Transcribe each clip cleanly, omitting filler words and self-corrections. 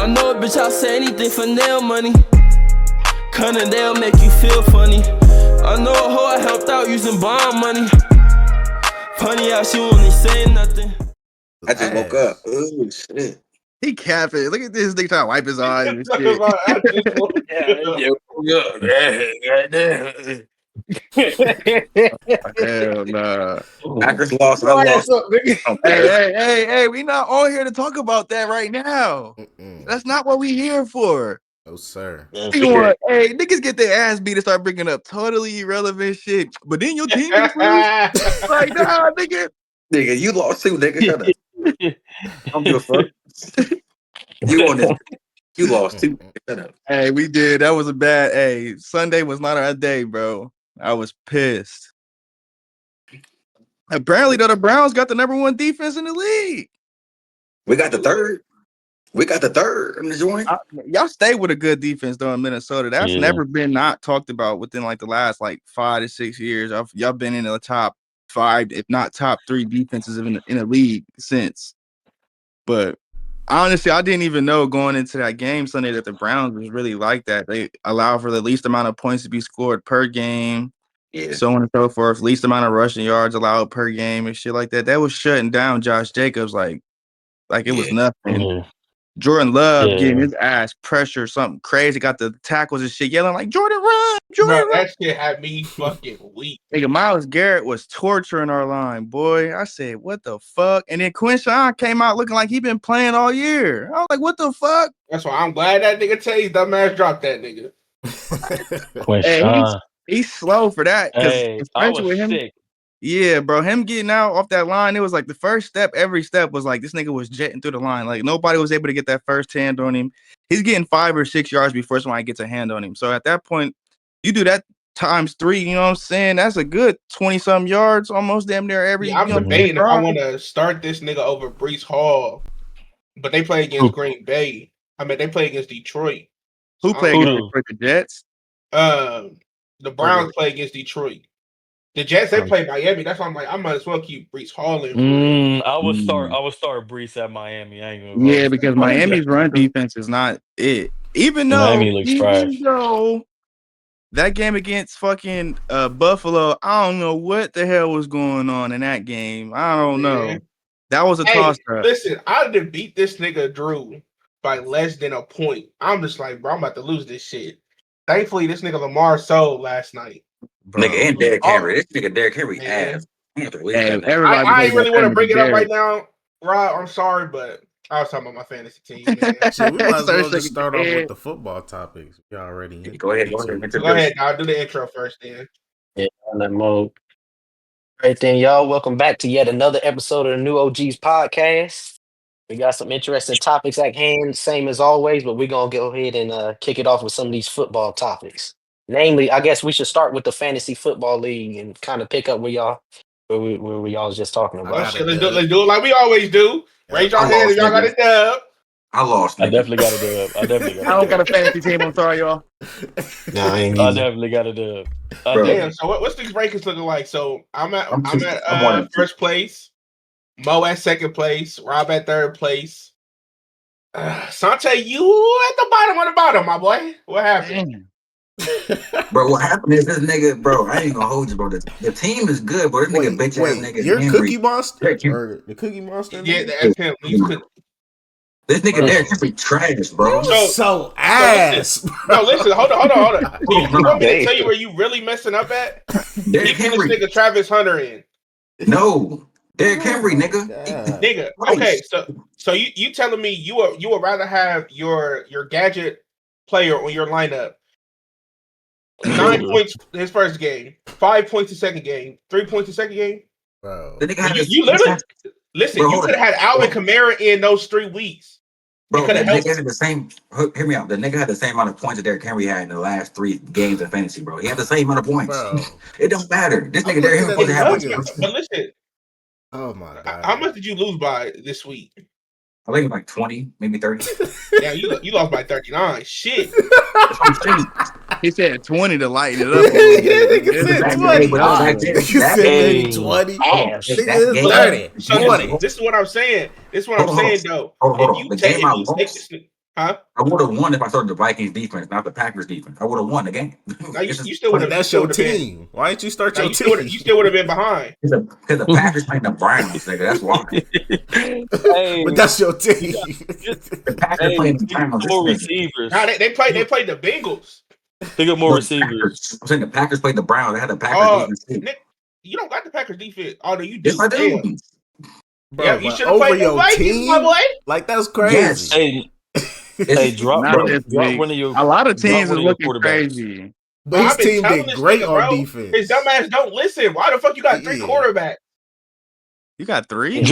I know a bitch, I'll say anything for nail money. Cunning, they'll make you feel funny. I know a hoe I helped out using bond money. Funny how she only say nothing. I just woke up. Oh shit. He capping. Look at this nigga trying to wipe his eyes and shit. I just woke Hell nah. Packers lost. I lost. Hey, we not on here to talk about that right now. That's not what we here for. No, sir. Hey, niggas get their ass beat and start bringing up totally irrelevant shit. But then your team gets lose. Like, nah, nigga. Nigga, you lost too, nigga. Shut up. I'm give a fuck. You on this. You lost too. Shut up. Hey, we did. That was a bad. Hey, Sunday was not our day, bro. I was pissed. Apparently, though, the Browns got the #1 defense in the league. We got the third. We got the third in the joint. Y'all stay with a good defense though in Minnesota. That's never been not talked about within like the last like 5 to 6 years. Y'all been in the top 5, if not top 3 defenses in the league since. But honestly, I didn't even know going into that game Sunday that the Browns was really like that. They allow for the least amount of points to be scored per game, so on and so forth. Least amount of rushing yards allowed per game and shit like that. That was shutting down Josh Jacobs like it was nothing. Jordan Love getting his ass pressure, something crazy. Got the tackles and shit, yelling like Jordan run, Jordan run. That shit had me fucking weak. Nigga, Myles Garrett was torturing our line, boy. I said, what the fuck? And then Quinshawn came out looking like he been playing all year. I was like, what the fuck? That's why I'm glad that nigga Taze dumbass dropped that nigga. Hey, he's slow for that. Hey, I was sick. Yeah, bro. Him getting out off that line, it was like the first step. Every step was like this nigga was jetting through the line. Like nobody was able to get that first hand on him. He's getting 5 or 6 yards before somebody gets a hand on him. So at that point, you do that times 3. You know what I'm saying? That's a good 20-something yards, almost damn near every. I'm debating if I want to start this nigga over Breece Hall, but they play against Green Bay. I mean, they play against Detroit. Who play against the Jets? The Browns play against Detroit. The Jets, they play Miami. That's why I'm like, I might as well keep Breece Hall in. I would start Breece at Miami. I ain't gonna go because Miami's run defense is not it. Even though that game against fucking Buffalo, I don't know what the hell was going on in that game. I don't know. That was a toss up. Listen, I done beat this nigga Drew by less than a point. I'm just like, bro, I'm about to lose this shit. Thankfully, this nigga Lamar sold last night. Bro. Nigga and Derrick Henry. This nigga Derrick Henry ass. I ain't really want to bring it up right now, Rob. I'm sorry, but I was talking about my fantasy team. Man. So we might as well just start off with the football topics. We already go ahead. I'll do the intro first then. Yeah, on that mode. Right then, y'all. Welcome back to yet another episode of the New OGs podcast. We got some interesting topics at hand, same as always, but we're gonna go ahead and kick it off with some of these football topics. Namely, I guess we should start with the fantasy football league and kind of pick up where y'all was just talking about. Let's do it like we always do. Raise your hand if y'all got a dub. I lost. I definitely got a dub. I don't got a fantasy team. I'm sorry, y'all. I definitely got a dub. Damn. So what's these rankings looking like? So I'm at first place. Mo at second place. Rob at third place. Sante, you at the bottom, my boy. What happened? Bro, what happened is this nigga, bro, I ain't gonna hold you, bro. The team is good, bro. This nigga bitch ass nigga. You're Cookie Monster? Or the Cookie Monster? Yeah, that's him. This nigga Derrick Henry trash, bro. So ass. No, listen, hold on. You want me to tell you where you really messing up at? Keeping this nigga Travis Hunter in. No. Derrick Henry, nigga. Nigga. Okay, so you telling me you would rather have your gadget player on your lineup 9 points his first game, 5 points his second game, 3 points his second game? Bro. You literally listen, bro, you could have had Alvin Kamara in those 3 weeks. Bro, the nigga had the same. Hear me out. The nigga had the same amount of points that Derrick Henry had in the last 3 games of fantasy, bro. He had the same amount of points. Bro. It don't matter. This nigga Derrick Henry supposed to have. But listen. Oh my god. How much did you lose by this week? I think like 20, maybe 30. Yeah, you lost by 39. Shit. He said 20 to lighten it up. He said 20. So this is what I'm saying. Though. If you take this, Huh? I would have won if I started the Vikings defense, not the Packers defense. I would have won the game. No, you still would have. That's your team. Why didn't you start your team? You still would have been behind. Because the Packers playing the Browns, nigga. That's why. But that's your team. The Packers playing the Browns. More receivers. Nah, they played the Bengals. They got more receivers. I'm saying the Packers played the Browns. They had the Packers defense. Nick, you don't got the Packers defense. Although you do. Yes, I do. Bro, yeah, you should have played the Vikings, my boy. Like that's crazy. Hey, drop one of your. A lot of teams are looking crazy. But his team did great on defense. His dumbass don't listen. Why the fuck you got 3 quarterbacks? You got 3?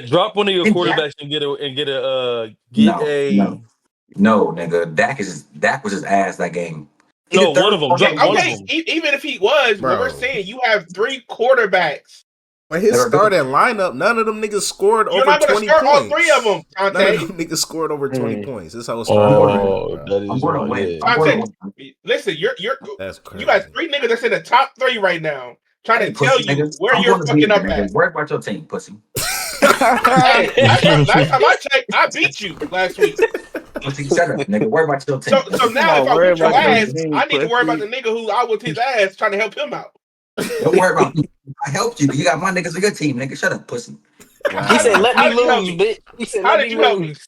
Drop one of your quarterbacks and get a. No, nigga. Dak was his ass that game. No, one of them. Okay, even if he was, what we're saying, you have 3 quarterbacks. But his starting lineup, none of them niggas scored over 20 points. You're not going to start all 3 of them, Dante. None of them niggas scored over 20 points. This is how it's starting. Listen, that's crazy. You got 3 niggas that's in the top 3 right now. Trying to tell you where you're fucking up at. Worry about your team, pussy. Last time I checked, I beat you last week. Shut up, nigga. Worry about your team. So now if I beat your ass, I need to worry about the nigga who I whipped his ass trying to help him out. Don't worry about me. I helped you. You got my niggas on your team, nigga. Shut up, pussy. He said, "Let me lose, bitch." He said, "Let me lose."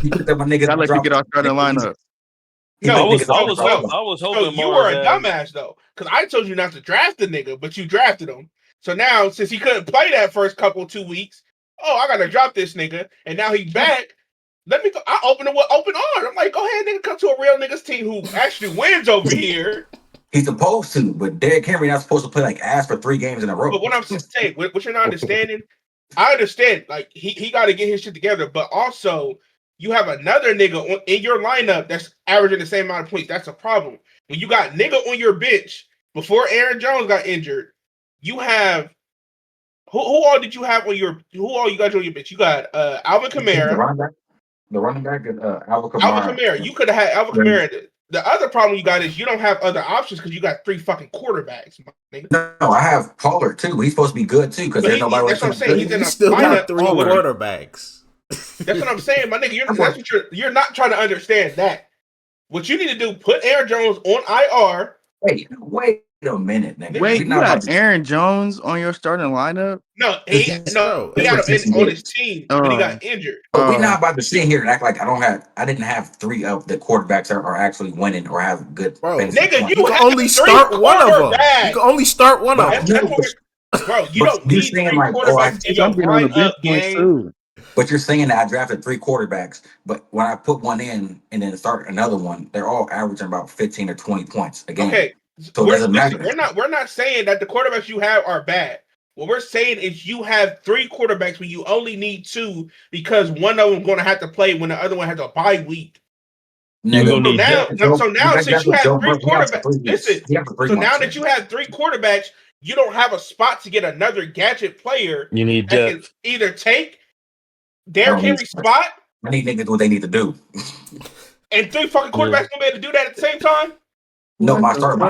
You put that my niggas. I let you get our starting lineup. No, I was hoping. So you were a dumbass though, because I told you not to draft the nigga, but you drafted him. So now, since he couldn't play that first 2 weeks, I gotta drop this nigga, and now he's back. Let me go. I open it with open arms. I'm like, go ahead, nigga, come to a real nigga's team who actually wins over here. He's supposed to, but Derrick Henry not supposed to play like ass for 3 games in a row. But what I'm saying, what you're not understanding, I understand. Like he got to get his shit together, but also you have another nigga in your lineup that's averaging the same amount of points. That's a problem. When you got nigga on your bench before Aaron Jones got injured, you have who all did you have on your you got on your bench? You got Alvin Kamara. The running back, Alvin Kamara. Alvin Kamara. You could have had Alvin Kamara. The other problem you got is you don't have other options because you got 3 fucking quarterbacks. No, I have Pollard too. He's supposed to be good too because there's nobody. That's what I'm saying. He's still got 3 quarterbacks. That's what I'm saying, my nigga. You're not trying to understand that. What you need to do, put Aaron Jones on IR. Wait a minute, nigga. Wait, you got Aaron Jones on your starting lineup? No, he had him on his team, but he got injured. But we're not about to sit here and act like I didn't have 3 of the quarterbacks that are actually winning or have good. Nigga, you can only start one of them. You can only start one of them. Bro, you don't need 3 quarterbacks in your lineup game. But you're saying that I drafted 3 quarterbacks, but when I put one in and then start another one, they're all averaging about 15 or 20 points a game. Okay. So it doesn't matter. We're not saying that the quarterbacks you have are bad. What we're saying is you have 3 quarterbacks when you only need 2 because one of them going to have to play when the other one has a bye week. So now since you have 3 quarterbacks, listen. So now that you have 3 quarterbacks, you don't have a spot to get another gadget player. You need that can either take Derrick Henry's spot. I need niggas do what they need to do. And 3 fucking quarterbacks gonna be able to do that at the same time. No, my starting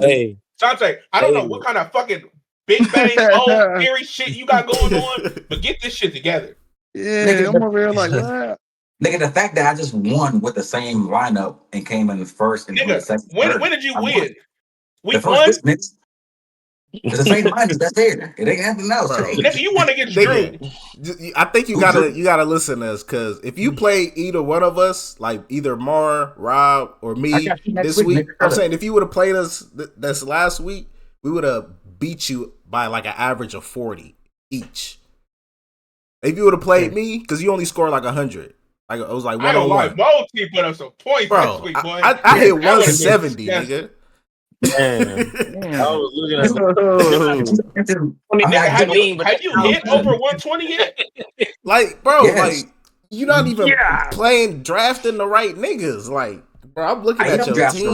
Hey, Dante, I don't know what kind of fucking Big Bang old theory shit you got going on, but get this shit together. Yeah, nigga, I'm over here like that. Nigga, the fact that I just won with the same lineup and came in the first and the second. When did you win? Week 1? It's the same lineup that's there. It ain't anything else. Nigga, you want to get Drew. I think you gotta listen to us because if you play either one of us, like either Mar, Rob, or me this week, I'm saying if you would have played us this last week, we would have beat you by like an average of 40 each. If you would have played me, because you only scored like 100. Like it was like 101. I don't like Mo team put up some points this week, boy. I hit 170, nigga. Man, I was looking at have you hit over 120 yet? Like, bro, like you're not even playing drafting the right niggas. Like, bro, I'm looking at your team.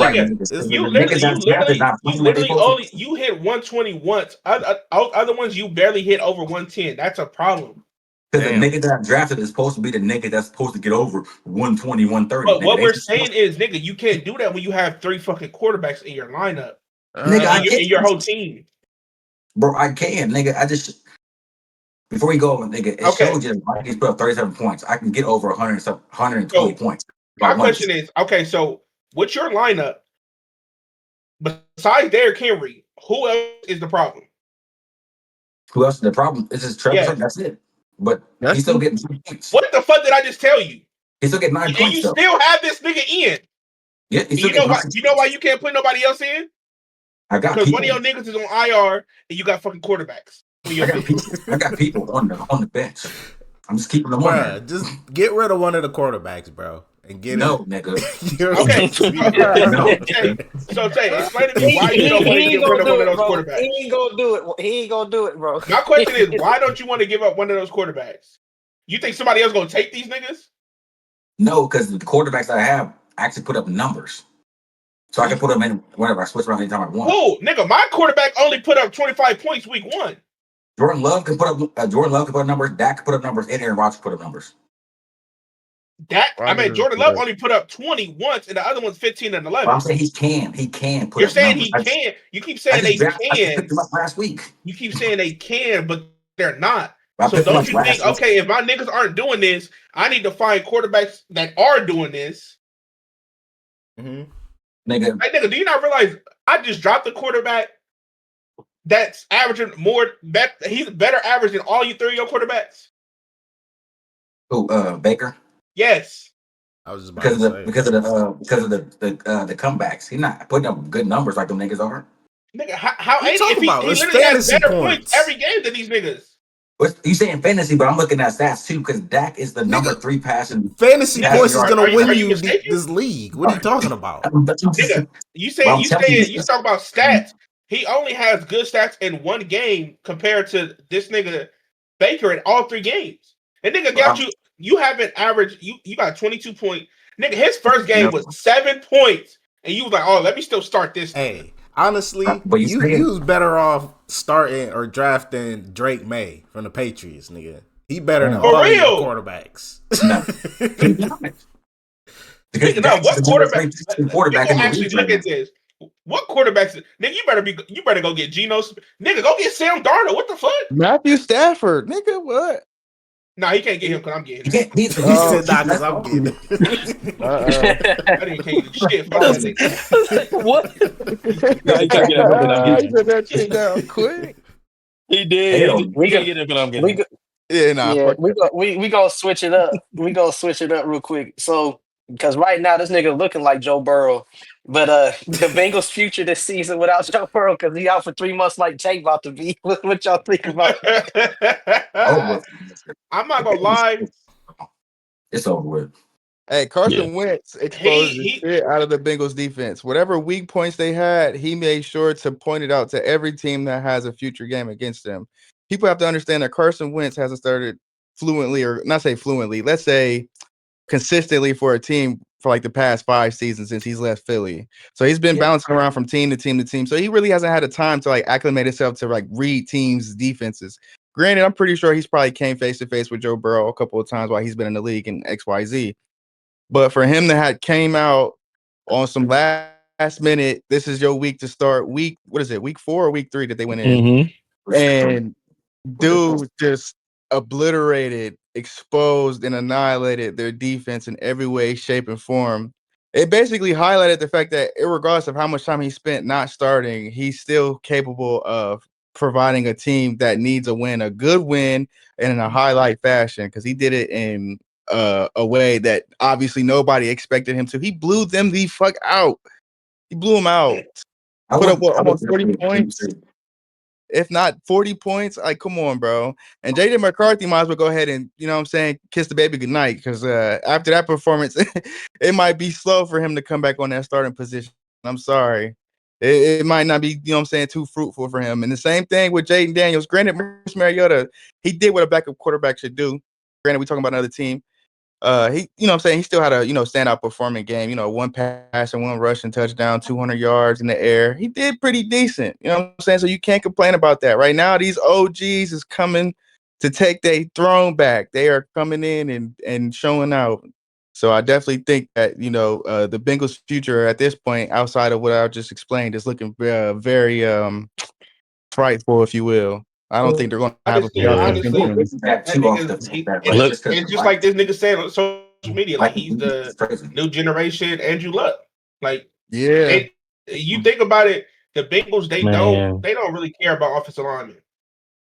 You hit 120 once. Other ones you barely hit over 110. That's a problem. Because the nigga that I drafted is supposed to be the nigga that's supposed to get over 120, 130. But what we're saying is, nigga, you can't do that when you have 3 fucking quarterbacks in your lineup. Nigga, in your whole team. Bro, I can, nigga. Before we go, nigga, it showed you that he's put up 37 points. I can get over 120 points. My question is, okay, so what's your lineup? Besides Derrick Henry, who else is the problem? Who else? The problem is just Trevor. That's it. But he's still getting points. What the fuck did I just tell you? He still getting 9 points. And you still have this nigga in. Yeah, you know why you can't put nobody else in? Because one of your niggas is on IR and you got fucking quarterbacks. I got people on the bench. I'm just keeping them on there. Just get rid of one of the quarterbacks, bro. And get nigga. Okay. So Tay, explain to me why you don't want to get rid of one of those quarterbacks. He ain't gonna do it. He ain't gonna do it, bro. My question is, why don't you want to give up one of those quarterbacks? You think somebody else gonna take these niggas? No, because the quarterbacks that I have actually put up numbers. So I can put them in whenever I switch around anytime I want. Whoa, nigga, my quarterback only put up 25 points week 1. Jordan Love can put up numbers. Dak can put up numbers. And Aaron Rodgers put up numbers. Jordan Love only put up 20 once, and the other one's 15 and 11. Well, I'm saying he can. He can put You're up saying numbers. he can. You keep saying they can. I picked him up last week. You keep saying they can, but they're not. So don't you think, okay, if my niggas aren't doing this, I need to find quarterbacks that are doing this. Nigga. Hey, nigga, do you not realize I just dropped the quarterback that's averaging more? He's better average than all you 3 of your quarterbacks. Who? Baker. Yes. I was just because of the comebacks. He's not putting up good numbers like them niggas are. Nigga, how ain't he literally has better points every game than these niggas. You saying fantasy, but I'm looking at stats too because Dak is the number 3 passing. Fantasy points is gonna win you this league. What are you talking about? Nigga, you talk about stats. He only has good stats in one game compared to this nigga Baker in all 3 games. And nigga got you haven't averaged you got 22 points. Nigga, his first game was 7 points. And you was like, oh, let me still start this. Hey, honestly, you was better off starting or drafting Drake May from the Patriots, nigga. He better than all your quarterbacks. What quarterback actually look at this? What quarterbacks? Nigga, you better go get Geno. Nigga, go get Sam Darnold. What the fuck? Matthew Stafford, nigga, what? Nah, he can't get him because I'm getting him. He said nah because I'm getting him. I didn't can't do shit. Fuck that nigga. What? No, he can't get him because I'm getting him. He said that shit down quick. He did. We can't get him because I'm getting him. We gonna switch it up. We gonna switch it up real quick. So, because right now this nigga looking like Joe Burrow, but the Bengals' future this season without Joe Burrow because he out for 3 months like Jake about to be. What y'all think about? I'm not gonna lie. It's over with. Hey, Carson Wentz exposed the shit out of the Bengals defense. Whatever weak points they had, he made sure to point it out to every team that has a future game against them. People have to understand that Carson Wentz hasn't started fluently, or not say fluently, let's say consistently for a team for like the past 5 seasons since he's left Philly. So he's been bouncing around from team to team to team. So he really hasn't had a time to like acclimate himself to like read teams' defenses. Granted, I'm pretty sure he's probably came face to face with Joe Burrow a couple of times while he's been in the league in XYZ. But for him to have came out on some last minute, this is your week to start. Week 4 or week 3 that they went in? And dude just obliterated, exposed, and annihilated their defense in every way, shape, and form. It basically highlighted the fact that regardless of how much time he spent not starting, he's still capable of providing a team that needs a win, a good win, and in a highlight fashion, because he did it in a way that obviously nobody expected him to. He blew them the fuck out. He blew them out. Put up almost 40 points. If not 40 points, like, come on, bro. And J.J. McCarthy might as well go ahead and, you know what I'm saying, kiss the baby goodnight, because after that performance, it might be slow for him to come back on that starting position. I'm sorry. It might not be, you know what I'm saying, too fruitful for him. And the same thing with Jaden Daniels. Granted, Marcus Mariota, he did what a backup quarterback should do. Granted, we're talking about another team. He, you know what I'm saying, he still had a, standout performing game, 1 pass and 1 rushing touchdown, 200 yards in the air. He did pretty decent, you know what I'm saying? So you can't complain about that. Right now, these OGs is coming to take their throne back. They are coming in and showing out. So I definitely think that, the Bengals' future at this point, outside of what I just explained, is looking very frightful, if you will. I don't think they're going to have a playoff Honestly, contention. that it's just like this nigga said on social media, like he's the new generation Andrew Luck. Like, you think about it, the Bengals they don't really care about offensive linemen.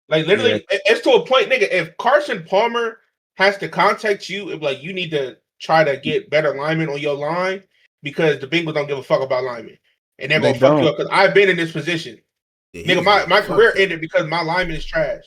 Like literally, it's to a point, nigga. If Carson Palmer has to contact you, if like you need to try to get better linemen on your line because the Bengals don't give a fuck about linemen, and they're gonna fuck you up. Because I've been in this position, nigga. My career ended because my lineman is trash.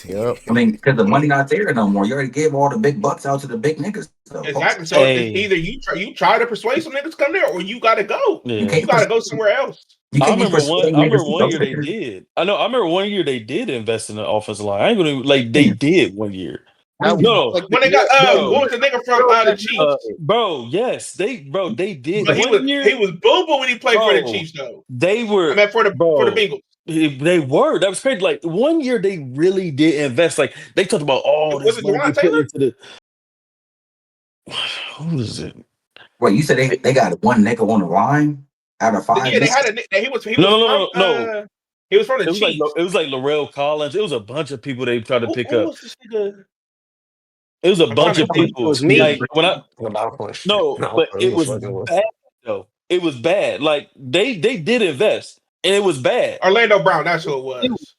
Yep. I mean, because the money not there no more. You already gave all the big bucks out to the big niggas. So. Exactly. So it's either you try to persuade some niggas to come there, or you gotta go. Yeah. You gotta go somewhere else. I remember one year they did. I remember one year they did invest in the offensive line. I ain't gonna they did 1 year. No, when they got what was the nigga from the Chiefs? Bro, yes, they did. But he 1 year was boo boo when he played for the Chiefs though. They were for the Bengals. They were. That was crazy. Like 1 year they really did invest. Like they talked about was it Jawan Taylor? Into the who was it? Wait, you said they got one nigga on the line out of 5? No. He was from the Chiefs. It was like Laurel Collins. It was a bunch of people they tried to pick up. Was this nigga? It was a bunch of people. It was me. Like when but it was bad though. It was bad. Like they did invest, and it was bad. Orlando Brown, that's who it was.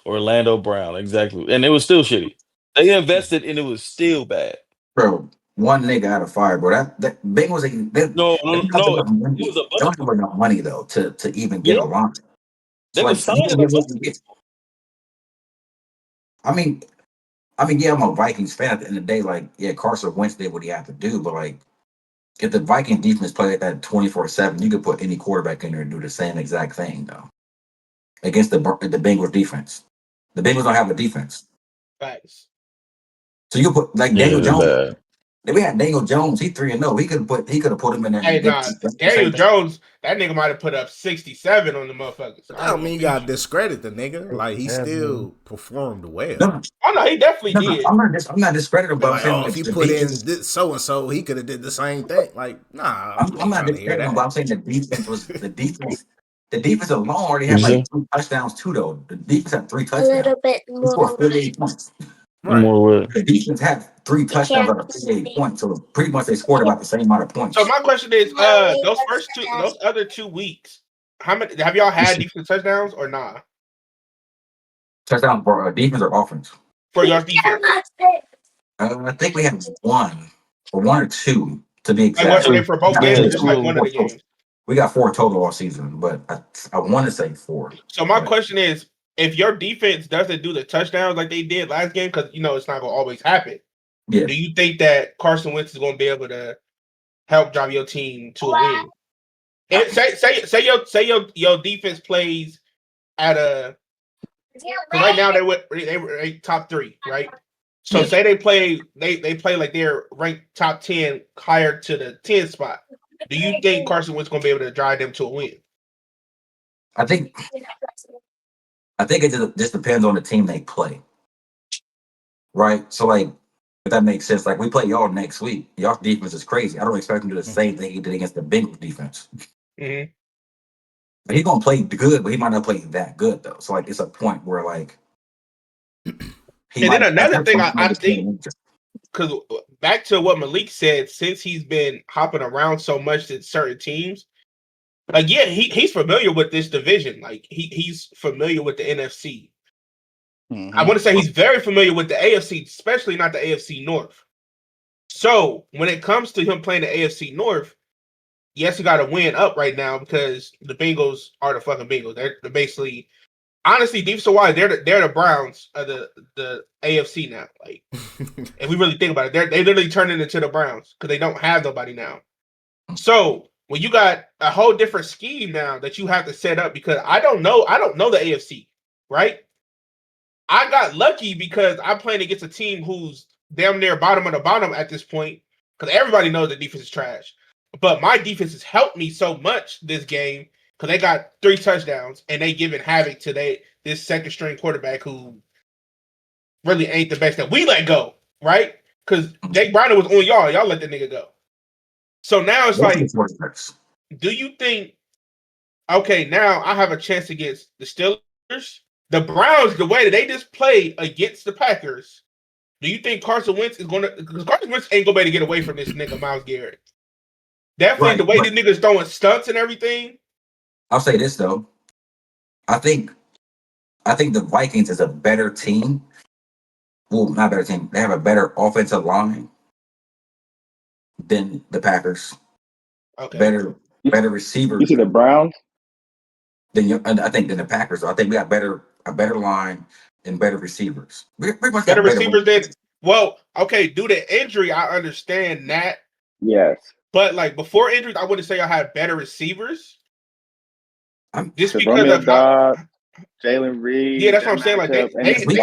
Orlando Brown, exactly, and it was still shitty. They invested, and it was still bad. Bro, one nigga out of 5, bro. That Bengals. No. It was a bunch don't have enough money though to even get a line. They were signing a bunch of people. I mean, yeah, I'm a Vikings fan at the end of the day. Like, yeah, Carson Wentz did what he had to do, but like, if the Viking defense played like that 24/7, you could put any quarterback in there and do the same exact thing, though. Against the Bengals defense, the Bengals don't have a defense. Facts. So you put like Daniel Jones. If we had Daniel Jones, he 3-0. He could have put him in there. Hey, Daniel Jones, that nigga might have put up 67 on the motherfuckers. I don't mean you gotta discredit the nigga. Like he still performed well. No, he definitely did. I'm not discrediting, but like, I'm saying if you put in so and so, he could have did the same thing. Like, nah, I'm not discrediting, but I'm saying the defense was the defense. The defense alone already had like 2 touchdowns too, though. The defense had 3 touchdowns. A little bit more. He scored 38 points. Right. The defense had 3 touchdowns out of 38 points, so pretty much they scored about the same amount of points. So my question is, those other 2 weeks, how many have y'all had defensive touchdowns or not? Touchdown for defense or offense? For your defense. I think we had 1 or 2 to be exact. Like, for both games, just like one of the games. We got 4 total all season, but I want to say 4. So my question is, if your defense doesn't do the touchdowns like they did last game, because it's not gonna always happen. Yeah. Do you think that Carson Wentz is gonna be able to help drive your team to a win? And say your defense plays at a right now they were top 3, right? So say they play like they're ranked top 10 higher to the 10 spot. Do you think Carson Wentz gonna be able to drive them to a win? I think it just depends on the team they play. Right? So like if that makes sense, like we play y'all next week. Y'all defense is crazy. I don't expect him to do the same thing he did against the Bengals defense. Mm-hmm. But he's gonna play good, but he might not play that good though. So like it's a point where like then another thing I think, because back to what Malik said, since he's been hopping around so much to certain teams, like he's familiar with this division. Like he's familiar with the NFC. I want to say he's very familiar with the AFC, especially not the AFC North. So when it comes to him playing the AFC North, yes, he got to win up right now because the Bengals are the fucking Bengals. They're basically, honestly, defensive-wise, they're the Browns of the AFC now. Like, if we really think about it, they literally turned it into the Browns because they don't have nobody now. So when you got a whole different scheme now that you have to set up, because I don't know the AFC, right? I got lucky because I'm playing against a team who's damn near bottom of the bottom at this point because everybody knows the defense is trash. But my defense has helped me so much this game because they got 3 touchdowns and they giving havoc to this second string quarterback who really ain't the best that we let go, right? Because Jake Browner was on y'all. Y'all let the nigga go. So now it's like, do you think, okay, now I have a chance against the Steelers The Browns, the way that they just played against the Packers, do you think Carson Wentz is gonna? Because Carson Wentz ain't gonna be able to get away from this nigga Myles Garrett. Definitely Right, the way this nigga's throwing stunts and everything. I'll say this though. I think the Vikings is a better team. Well, not better team. They have a better offensive line than the Packers. Okay. Better receivers. You see the Browns? I think than the Packers. I think we got a better line and better receivers. We pretty much better got receivers than. Well, okay, due to injury, I understand that. Yes. But like before injuries, I wouldn't say I had better receivers. Just because Romeo of how. Jalen Reed. Yeah, that's what I'm saying. Like we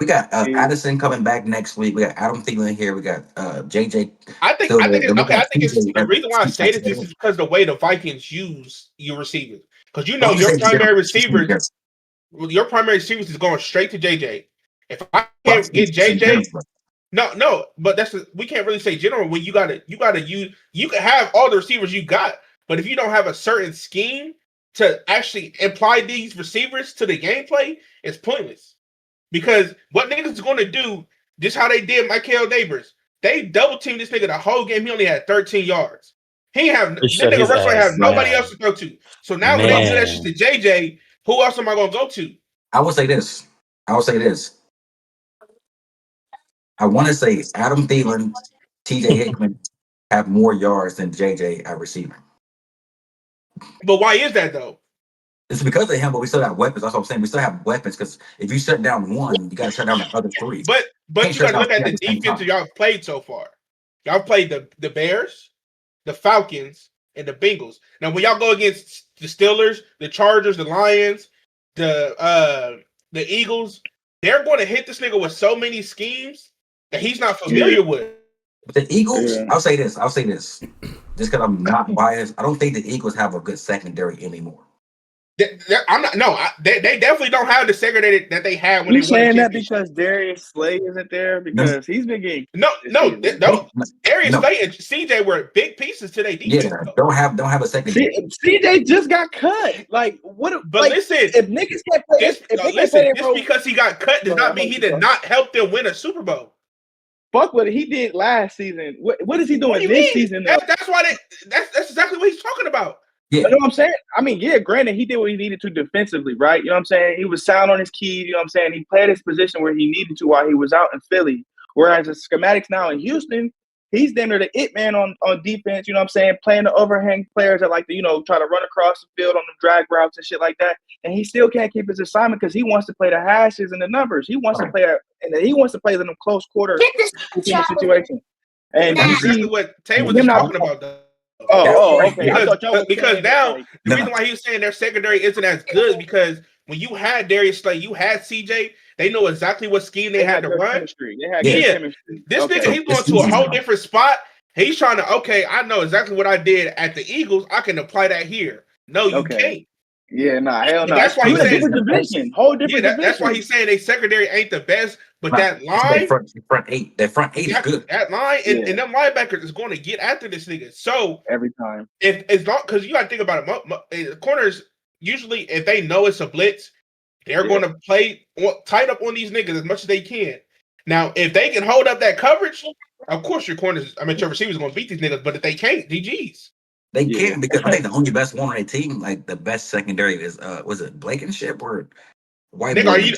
got Addison coming back next week. We got Adam Thielen here. We got JJ. I think it's the reason why I say this is because the way the Vikings use your receivers. Because your primary receivers, your primary receivers is going straight to JJ. If I can't get JJ, no, but we can't really say general when you gotta use. You can have all the receivers you got, but if you don't have a certain scheme to actually apply these receivers to the gameplay, it's pointless. Because what niggas is going to do, just how they did Michael Neighbors, they double teamed this nigga the whole game. He only had 13 yards. That nigga Russell have nobody else to throw to. So now when they do that shit to JJ, who else am I going to go to? I will say this. I want to say Adam Thielen, TJ Hickman have more yards than JJ at receiving. But why is that though? It's because of him, but we still have weapons. That's what I'm saying. We still have weapons because if you shut down one, you got to shut down the other three. But you got to look at the defense that y'all have played so far. Y'all played the Bears, the Falcons, and the Bengals. Now, when y'all go against the Steelers, the Chargers, the Lions, the Eagles, they're going to hit this nigga with so many schemes that he's not familiar with. But the Eagles, I'll say this. Just because I'm not biased, I don't think the Eagles have a good secondary anymore. I'm not. No, they definitely don't have the segregated that they had when you they saying that because Darius Slay isn't there because he's been getting no. Darius Slay and CJ were big pieces to their defense. Yeah, don't have a secondary. CJ just got cut. Like what? But like, listen, if niggas can't play, just because he got cut does not mean he did not help them win a Super Bowl. Fuck what he did last season. What is he doing this season? That's why that's exactly what he's talking about. Yeah. You know what I'm saying? I mean, yeah, granted, he did what he needed to defensively, right? You know what I'm saying? He was sound on his keys, you know what I'm saying? He played his position where he needed to while he was out in Philly. Whereas the schematics now in Houston, he's then the it man on defense, you know what I'm saying? Playing the overhang players that like to, try to run across the field on the drag routes and shit like that. And he still can't keep his assignment because he wants to play the hashes and the numbers. He wants to play he wants to play in a close quarter situation. And that's exactly what Tay was talking about, though. Okay. Because now the reason why he was saying their secondary isn't as good because when you had Darius Slay, you had CJ, they know exactly what scheme they had to run. Chemistry. They had good chemistry. This nigga, he's going to a whole different spot. He's trying to, I know exactly what I did at the Eagles. I can apply that here. No, you can't. Yeah, hell no. That's why he's saying whole different division. That's why he's saying their secondary ain't the best, but that line, that front eight is good. That line and them linebackers is going to get after this nigga. So every time, if it's not because you got to think about it, corners usually if they know it's a blitz, they're going to play tight up on these niggas as much as they can. Now, if they can hold up that coverage, of course your your receivers are going to beat these niggas. But if they can't, GGs. They can't because I think the only best one on their team, like the best secondary, is was it Blankenship or White? Nigga, are you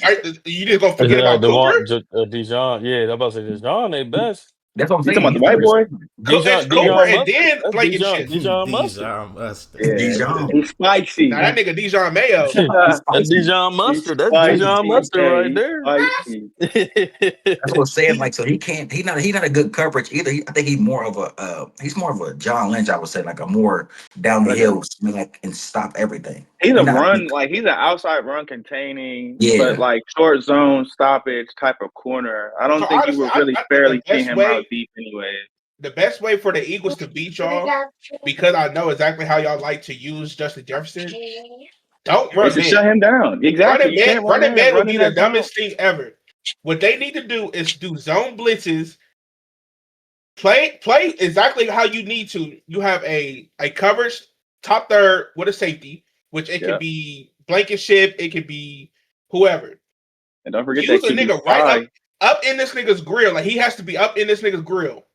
just gonna forget about Cooper? Dijon, yeah, I'm about to say Dijon, they best. That's what I'm saying. You talking about the white boy? Cooper and then Blankenship. Dijon Mustard. Dijon. He's spicy. Now that nigga Dijon Mayo. That's Dijon Mustard. That's Dijon Mustard right there. That's what I'm saying. Like, so he's not a good coverage either. I think he's more of a John Lynch. I would say like a more down the hill, and stop everything. He's he's an outside run containing, but like short zone stoppage type of corner. I don't think you would really fairly see him out deep anyway. The best way for the Eagles to beat y'all, because I know exactly how y'all like to use Justin Jefferson. Don't run man. Shut him down. Exactly. Running man would be the dumbest thing ever. What they need to do is do zone blitzes. Play exactly how you need to. You have a coverage top third with a safety, which it could be Blankenship, it could be whoever. And don't forget Use that a nigga right up in this nigga's grill. Like he has to be up in this nigga's grill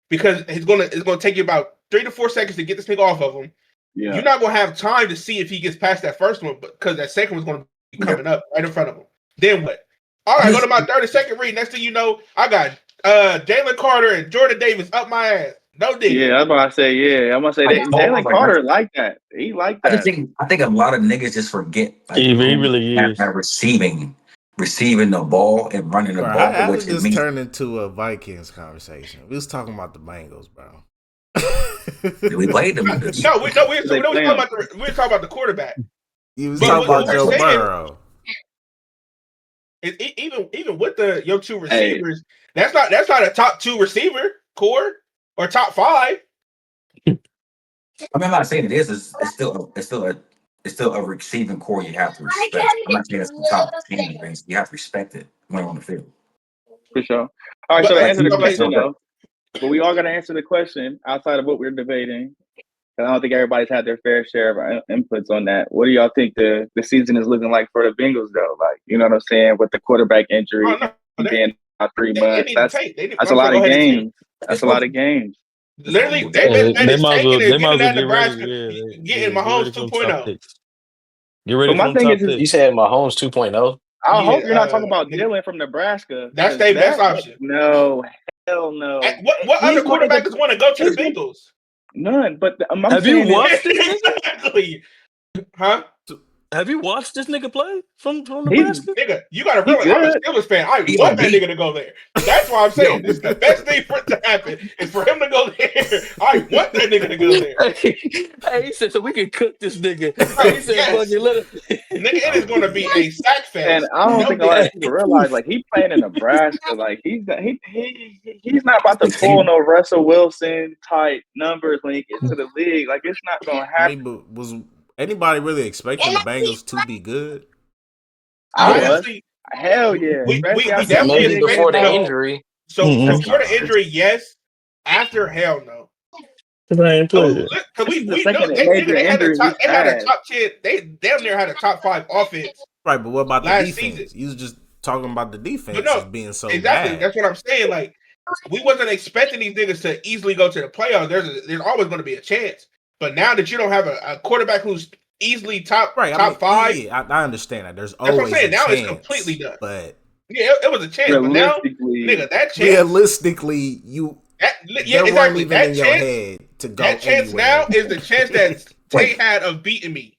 because it's gonna take you about 3 to 4 seconds to get this nigga off of him. Yeah. You're not gonna have time to see if he gets past that first one, because that second one's gonna be coming up right in front of him. Then what? All right, go to my 30-second read. Next thing you know, I got Jalen Carter and Jordan Davis up my ass. No dig. Yeah, I'm about to say, Jalen Carter like that. He like that. I think a lot of niggas just forget he really is receiving the ball and running the ball. How did this turn into a Vikings conversation? We was talking about the Bengals, bro. We played them. We were talking about the quarterback. You was talking about Joe Burrow. Even with your two receivers, that's not a top 2 receiver core or top 5. I mean, I'm not saying it is. It's still a receiving core you have to respect. I'm not saying it's the top 10 things. You have to respect it when on the field. For sure. All right, so to answer the question though, but we all got to answer the question outside of what we're debating. I don't think everybody's had their fair share of inputs on that. What do y'all think the season is looking like for the Bengals, though? Like, you know what I'm saying, with the quarterback injury being out 3 months, that's a lot of games. That's a lot of games. Literally, they might as well get Nebraska, getting Mahomes 2.0. Get ready. My thing is, you said Mahomes 2.0. I hope you're not talking about Dylan from Nebraska. That's their best option. No, hell no. What other quarterback is want to go to the Bengals? None, but have you watched this nigga? Exactly. Huh? Have you watched this nigga play from Nebraska? Nigga, you gotta realize I'm a Steelers fan. I want that nigga to go there. That's why I'm saying this is the best thing for it to happen is for him to go there. I want that nigga to go there. Hey, he said so we can cook this nigga. He said, yes. let him. Nigga, it is going to be a sack fest. And I don't think a lot of people realize, like, he playing in Nebraska. Like, he's not about to pull no Russell Wilson type numbers when he gets to the league. Like, it's not gonna happen. But was anybody really expecting the Bengals to be good? Honestly, hell yeah. We definitely maybe before the injury. So before the injury, yes. After, hell no. Because I ain't played it. Because we know they had a top 10. They damn near had a top 5 offense. Right, but what about the defense? Season. You was just talking about the defense being so exactly. bad. That's what I'm saying. Like, we wasn't expecting these niggas to easily go to the playoffs. There's always going to be a chance. But now that you don't have a quarterback who's easily top 5, yeah, I understand that. There's always what I'm saying. a now chance, it's completely done. But yeah, it was a chance. But now, nigga, that chance. Realistically, weren't even in your head to go. That chance now is the chance that Tay had of beating me.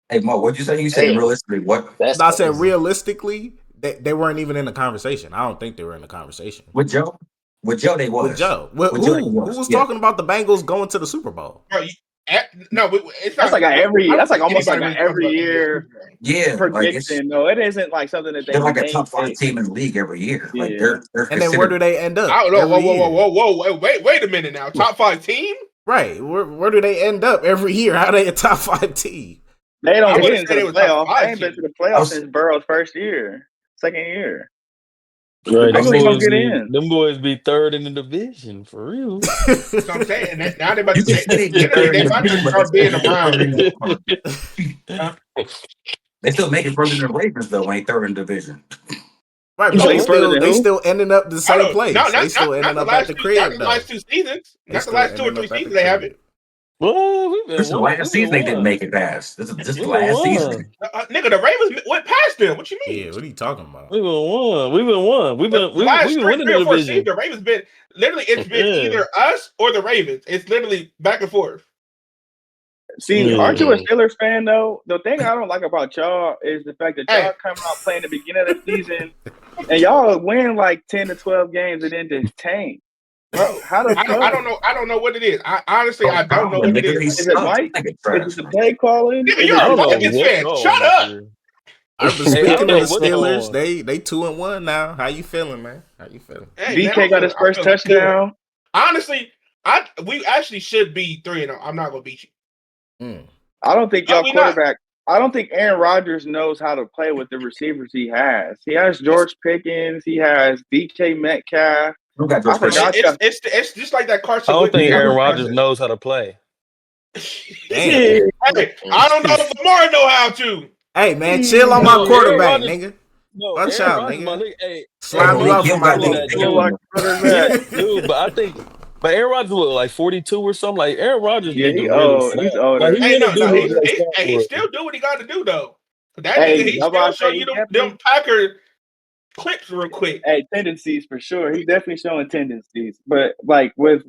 Hey Mo, what'd you say? You said realistically what? I said realistically, they weren't even in the conversation. I don't think they were in the conversation. With Joe, they was. With Joe. Who was talking about the Bengals going to the Super Bowl? Bro, no, it's that's not. That's like almost like an every year prediction. No, it isn't like something that they're like a top 5 team in the league every year. Yeah. Like they're and then where do they end up? I don't know. Whoa, wait a minute now. Top 5 team? Right. Where do they end up every year? How are they a top 5 team? They don't get into the playoffs. They ain't been to the playoffs since Burrow's second year. Right, them boys be 3rd in the division for real. That's what I'm saying. Now they about to start being around. They still making further than the Ravens though, when they 3rd in the division. Right, but they still ending up the same place. They still ending up at the crib. Not the last 2 seasons. Not the last 2 or 3 seasons they haven't. Well, this is the last season they didn't make it past. This is just the last season. Nigga, the Ravens went past them. What you mean? Yeah, what are you talking about? We've been won. We've been winning the division. The Ravens been literally it's been either us or the Ravens. It's literally back and forth. See, aren't you a Steelers fan though? The thing I don't like about y'all is the fact that y'all come out playing the beginning of the season and y'all win like 10 to 12 games and then just tank. Bro, I don't know what it is. I honestly don't know what it is. Is it Mike? Is it the play calling? Nigga, you're a Vikings fan. Shut up. Speaking of the Steelers, they 2-1 now. How you feeling, man? How you feeling? BK got his first touchdown. Honestly, we actually should be 3-0. I'm not gonna beat you. I don't think y'all quarterback. I don't think Aaron Rodgers knows how to play with the receivers he has. He has George Pickens. He has DK Metcalf. It's just like that Carson. I don't think Aaron Rodgers knows how to play. Hey, I don't know if Lamar know how to. Hey man, chill on my quarterback, nigga. No, Watch Aaron out, Rodgers, my nigga. nigga. Hey, Slime you out for my nigga. Dude, but I think, but Aaron Rodgers was like 42 or something. Like Aaron Rodgers need to he really old. stop. He's older. Like he really do need to stop He for still do what he got to do though. That Hey, nigga, he I'm still about to show say, you he them Packer clips real quick. Hey, tendencies for sure. He's definitely showing tendencies, but like with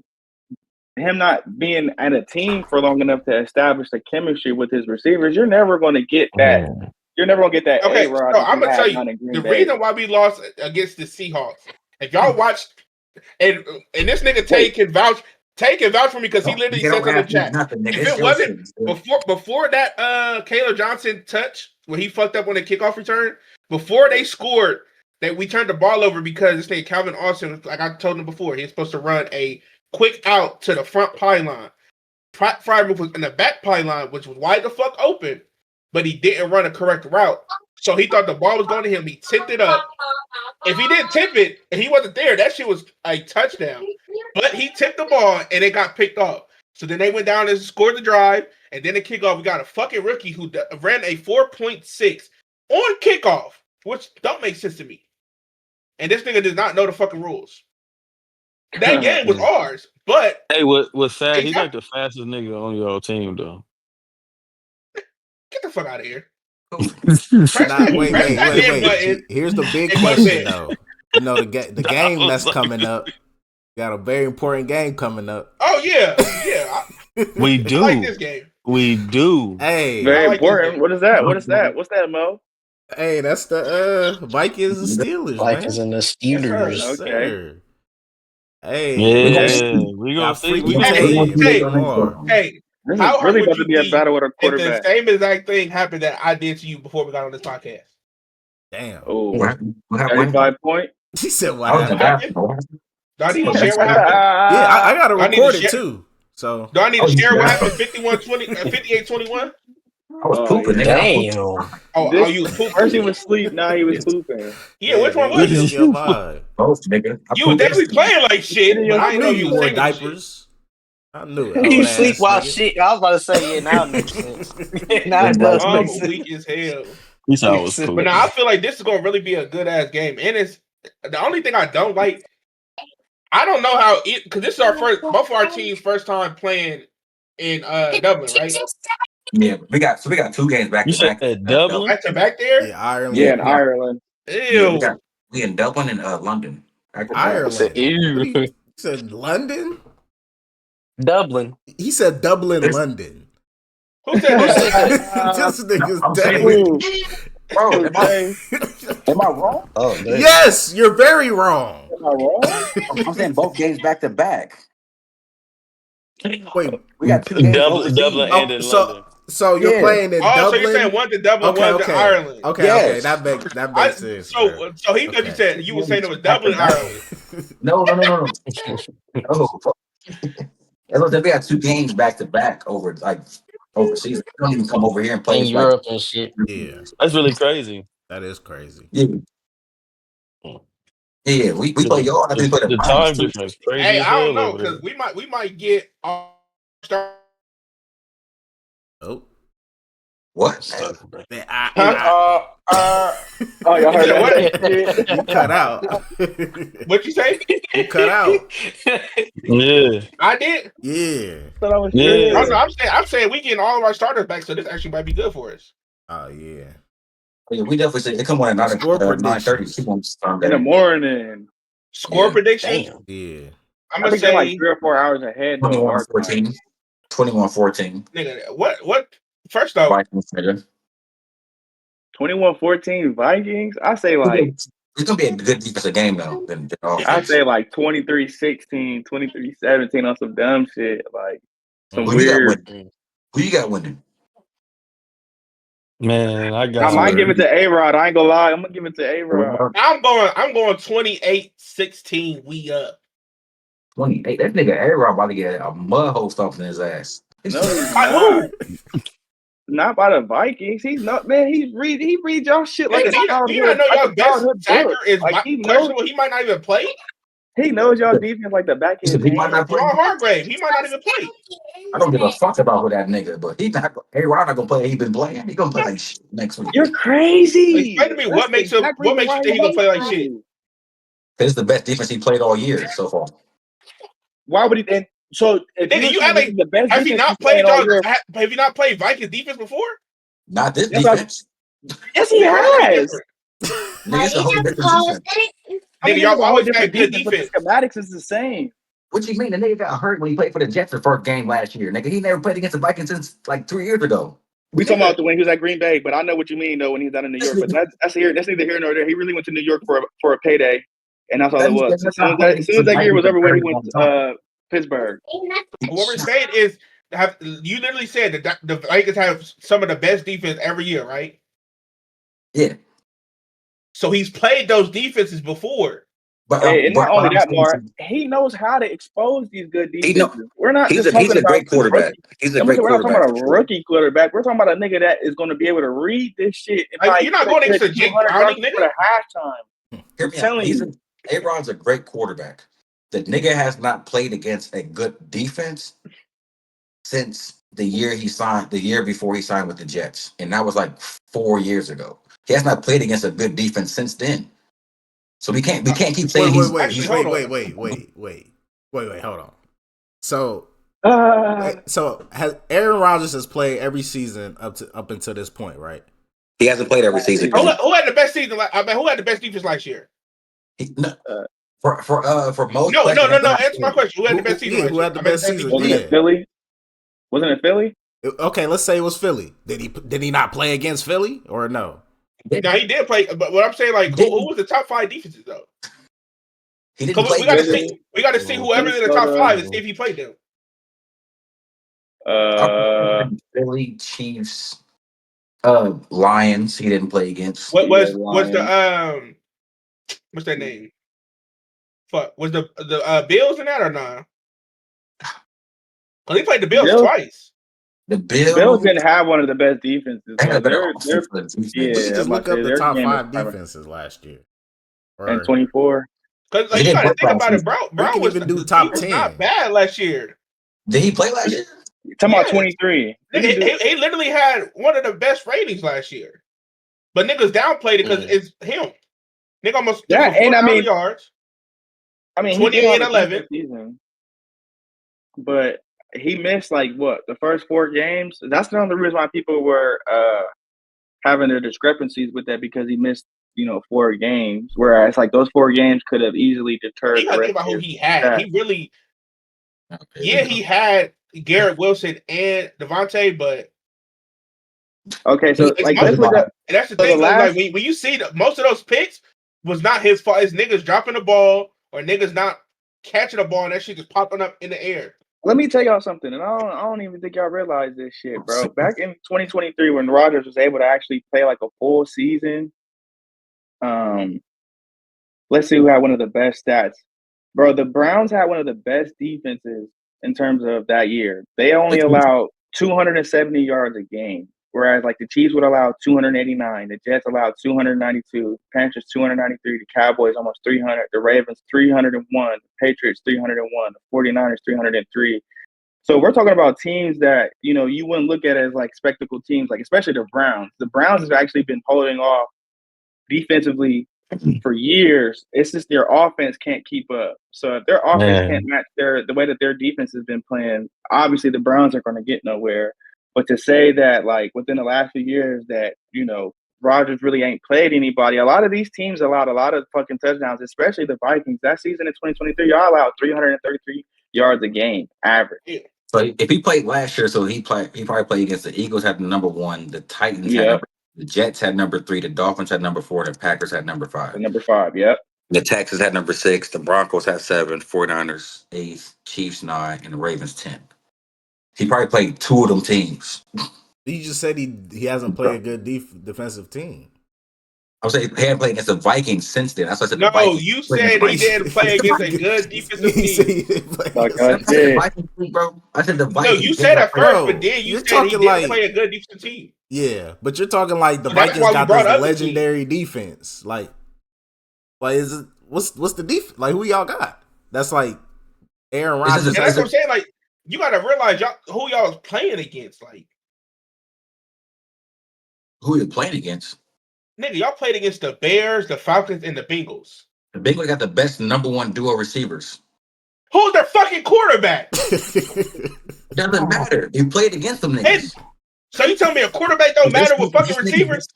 him not being at a team for long enough to establish the chemistry with his receivers, you're never going to get that. You're never going to get that Okay, A-Rod so that I'm you gonna tell had you down in Green the Bay. reason why we lost against the Seahawks. If y'all watch, and this nigga Tay can vouch for me because he literally says in the chat. If it wasn't before that Kayla Johnson touch when he fucked up on the kickoff return, before they scored, that we turned the ball over because this nigga Calvin Austin, like I told him before, he's supposed to run a quick out to the front pylon. Fryman was in the back pylon, which was wide the fuck open, but he didn't run a correct route. So he thought the ball was going to him. He tipped it up. If he didn't tip it and he wasn't there, that shit was a touchdown. But he tipped the ball and it got picked off. So then they went down and scored the drive. And then the kickoff, we got a fucking rookie who ran a 4.6 on kickoff, which don't make sense to me. And this nigga does not know the fucking rules. That game was ours, but hey, what's sad? He's like the fastest nigga on your team, though. Get the fuck out of here. Wait. Here's the big question, though. You know the game that's coming up. Got a very important game coming up. Oh yeah. We do. I like this game. We do. Hey, very important. What is that? What is that? What's that, Mo? Hey, that's the Vikings and Steelers, Vikings man. and the Steelers. Yes, Okay. sir. Hey, Yeah, we gonna see. Hey, this how is really hard about to be a battle with a if quarterback. the same exact thing happened that I did to you before we got on this podcast? Damn. Oh, 35 point. He said, "What happened?" Do I need to share what happened? Yeah, I got to record it too. So do I need to share what happened? 58-21. I was pooping. Damn. Oh, you was pooping. First he was asleep. Now he was pooping. Yeah, which one was it? Both, nigga. You was definitely playing like shit. But I know you wore diapers. I knew it. You sleep while shit. I was about to say, yeah, now it makes sense. Now it does make sense. Weak as hell. But now I feel like this is gonna really be a good ass game. And it's the only thing I don't like. I don't know how it because this is both of our teams' first time playing in Dublin, right? Yeah, we got 2 games back to back. Dublin? Back to back there? Yeah, Ireland. Yeah, in Ireland. Ew. Yeah, we in Dublin and London. Ireland. Ew. He said London? Dublin. He said Dublin, London. Who said that? This nigga's dead. Bro, am I wrong? Oh, yes, you're very wrong. Am I wrong? I'm saying both games back to back. Wait, we got 2 games. Dublin and in London. So you're playing in Dublin? So you're saying one's in Dublin, one's in Ireland. Okay, that makes sense. So he thought you said you were saying it was Dublin, Ireland. No. We got 2 games back to back overseas. They don't even come over here and play in Europe and shit. Yeah, that's really crazy. That is crazy. Yeah, we play y'all. I think we play the time difference. Crazy. Hey, I don't know because we might get start. Oh, what? Oh, y'all heard that? You cut out. What you say? You cut out. Yeah, I did. Yeah. I'm saying we getting all of our starters back, so this actually might be good for us. Oh yeah. Yeah, we definitely say they come on at 9:30 in the morning. Score prediction? Damn. Yeah. I'm gonna say like 3 or 4 hours ahead. 21-14. 21-14. Nigga, what? First off, 21-14 Vikings. I say like it's gonna be a good defensive game though. I say like 23-16, 23-17 on some dumb shit. Like some weird. Who you got winning? Man, I might give it to A-Rod. I ain't gonna lie. I'm gonna give it to A-Rod. I'm going 28-16. We up. 28. That nigga A-Rod about to get a mud hole stomped in his ass. No, he's not. Not by the Vikings. He's not, man. He read y'all shit like do you not know y'all best sacker is questionable. He might not even play. He knows y'all defense like the back of his He might hand. not play. Jamal Hargrave, he might not even play. I don't give a fuck about who that nigga, but he's not. Hey, Rod not gonna play. He been playing. He gonna play like shit next week. You're crazy. Explain to me That's what the makes him. exact What reason makes why you I think he gonna play like hate shit? you. This is the best defense he played all year so far. Why would he then? So if Nigga, you saying act this like is the best have you defense he's not playing played all y'all? year, Have you not played Vikings defense before? Not this yes, defense. yes, he Nigga, how is it has. different? Nigga, it's a whole different defense. I mean, Nigga, this is y'all a whole always had different good defense, but the defense. schematics is the same. What you mean? The nigga got hurt when he played for the Jets the first game last year. Nigga, he never played against the Vikings since like 3 years ago. We talking Nigga, about the when he was at Green Bay, but I know what you mean though when he's down in New York. But that's neither here nor there. He really went to New York for a payday, and that's all it was. As soon as that year was over, when he went to Pittsburgh. what we're saying is, you literally said that the Vikings have some of the best defense every year, right? Yeah. So he's played those defenses before. But And not only that, Mark, saying, he knows how to expose these good he defenses. know, We're not just he's talking a about great this quarterback. rookie. He's a We're great not talking quarterback about a for sure. rookie quarterback. We're talking about a nigga that is going to be able to read this shit. And Like, you're not going against a Jake Browning, nigga. For the halftime. Hear I'm me out. telling you. A-Rod's a great quarterback. The nigga has not played against a good defense since the year before he signed with the Jets. And that was like 4 years ago. He has not played against a good defense since then. So we can't keep saying wait, hold on. So has Aaron Rodgers has played every season up until this point, right? He hasn't played every season. Who had the best season? Who had the best defense last year? For most. No. Answer my question. Who had the best season? Who had the best season? Wasn't it Philly? Wasn't it Philly? Okay, let's say it was Philly. Did he not play against Philly or no? No, he did play. But what I'm saying, like, who was the top 5 defenses though? He didn't play. We got to see whoever's in the top 5 and see if he played them. Philly, Chiefs, Lions. He didn't play against. What was the what's that name? Fuck, was the Bills in that or not? Because he played the Bills twice. The Bills didn't have one of the best defenses. We can just look up the top 5 defenses last year. And 24. Because like, you got to think about it, Brown was even do top 10. Not bad last year. Did he play last year? Talking about 23. He literally had one of the best ratings last year. But niggas downplayed it because it's him. Nigga almost and I mean yards. I mean 28 and 11 season. But he missed like what, the first 4 games? That's the only reason why people were having their discrepancies with that, because he missed, 4 games. Whereas like those 4 games could have easily deterred. You gotta think about who he had. He really he had Garrett Wilson and Devontae, but okay, so like that's the thing. Like when you see most of those picks was not his fault. It's niggas dropping the ball or niggas not catching the ball and that shit just popping up in the air. Let me tell y'all something, and I don't even think y'all realize this shit, bro. Back in 2023, when Rodgers was able to actually play like a full season, let's see who had one of the best stats. Bro, the Browns had one of the best defenses in terms of that year. They only allowed 270 yards a game, whereas like the Chiefs would allow 289, the Jets allowed 292, Panthers 293, the Cowboys almost 300, the Ravens 301, the Patriots 301, the 49ers 303. So we're talking about teams that, you wouldn't look at as like spectacle teams, like especially the Browns. The Browns have actually been holding off defensively for years. It's just their offense can't keep up. So if their offense can't match the way that their defense has been playing, obviously the Browns aren't going to get nowhere. But to say that like within the last few years that, Rodgers really ain't played anybody, a lot of these teams allowed a lot of fucking touchdowns, especially the Vikings. That season in 2023, y'all allowed 333 yards a game average. Yeah. So if he played last year, so he probably played against the Eagles had the number 1, the Titans had the Jets had number 3, the Dolphins had number 4, the Packers had number 5. Number 5, yep. The Texans had number 6, the Broncos had 7, 49ers 8, Chiefs 9, and the Ravens 10. He probably played 2 of them teams. You just said he hasn't played a good defensive team. I was saying he hadn't played against the Vikings since then. That's what I said. No, you said he didn't play against a good defensive team. Bro. I said the Vikings. No, you said at first, but then you said he didn't play a good defensive team. Yeah, but you're talking like the Vikings got this legendary defense. Like is it, what's the defense? Like who y'all got? that's like Aaron And Rodgers. that's what I'm saying. Like, you got to realize who y'all is playing against. Like, who you playing against? Nigga, y'all played against the Bears, the Falcons, and the Bengals. The Bengals got the best number one duo receivers. Who's their fucking quarterback? Doesn't matter. You played against them niggas. So you tell me a quarterback don't matter with fucking receivers?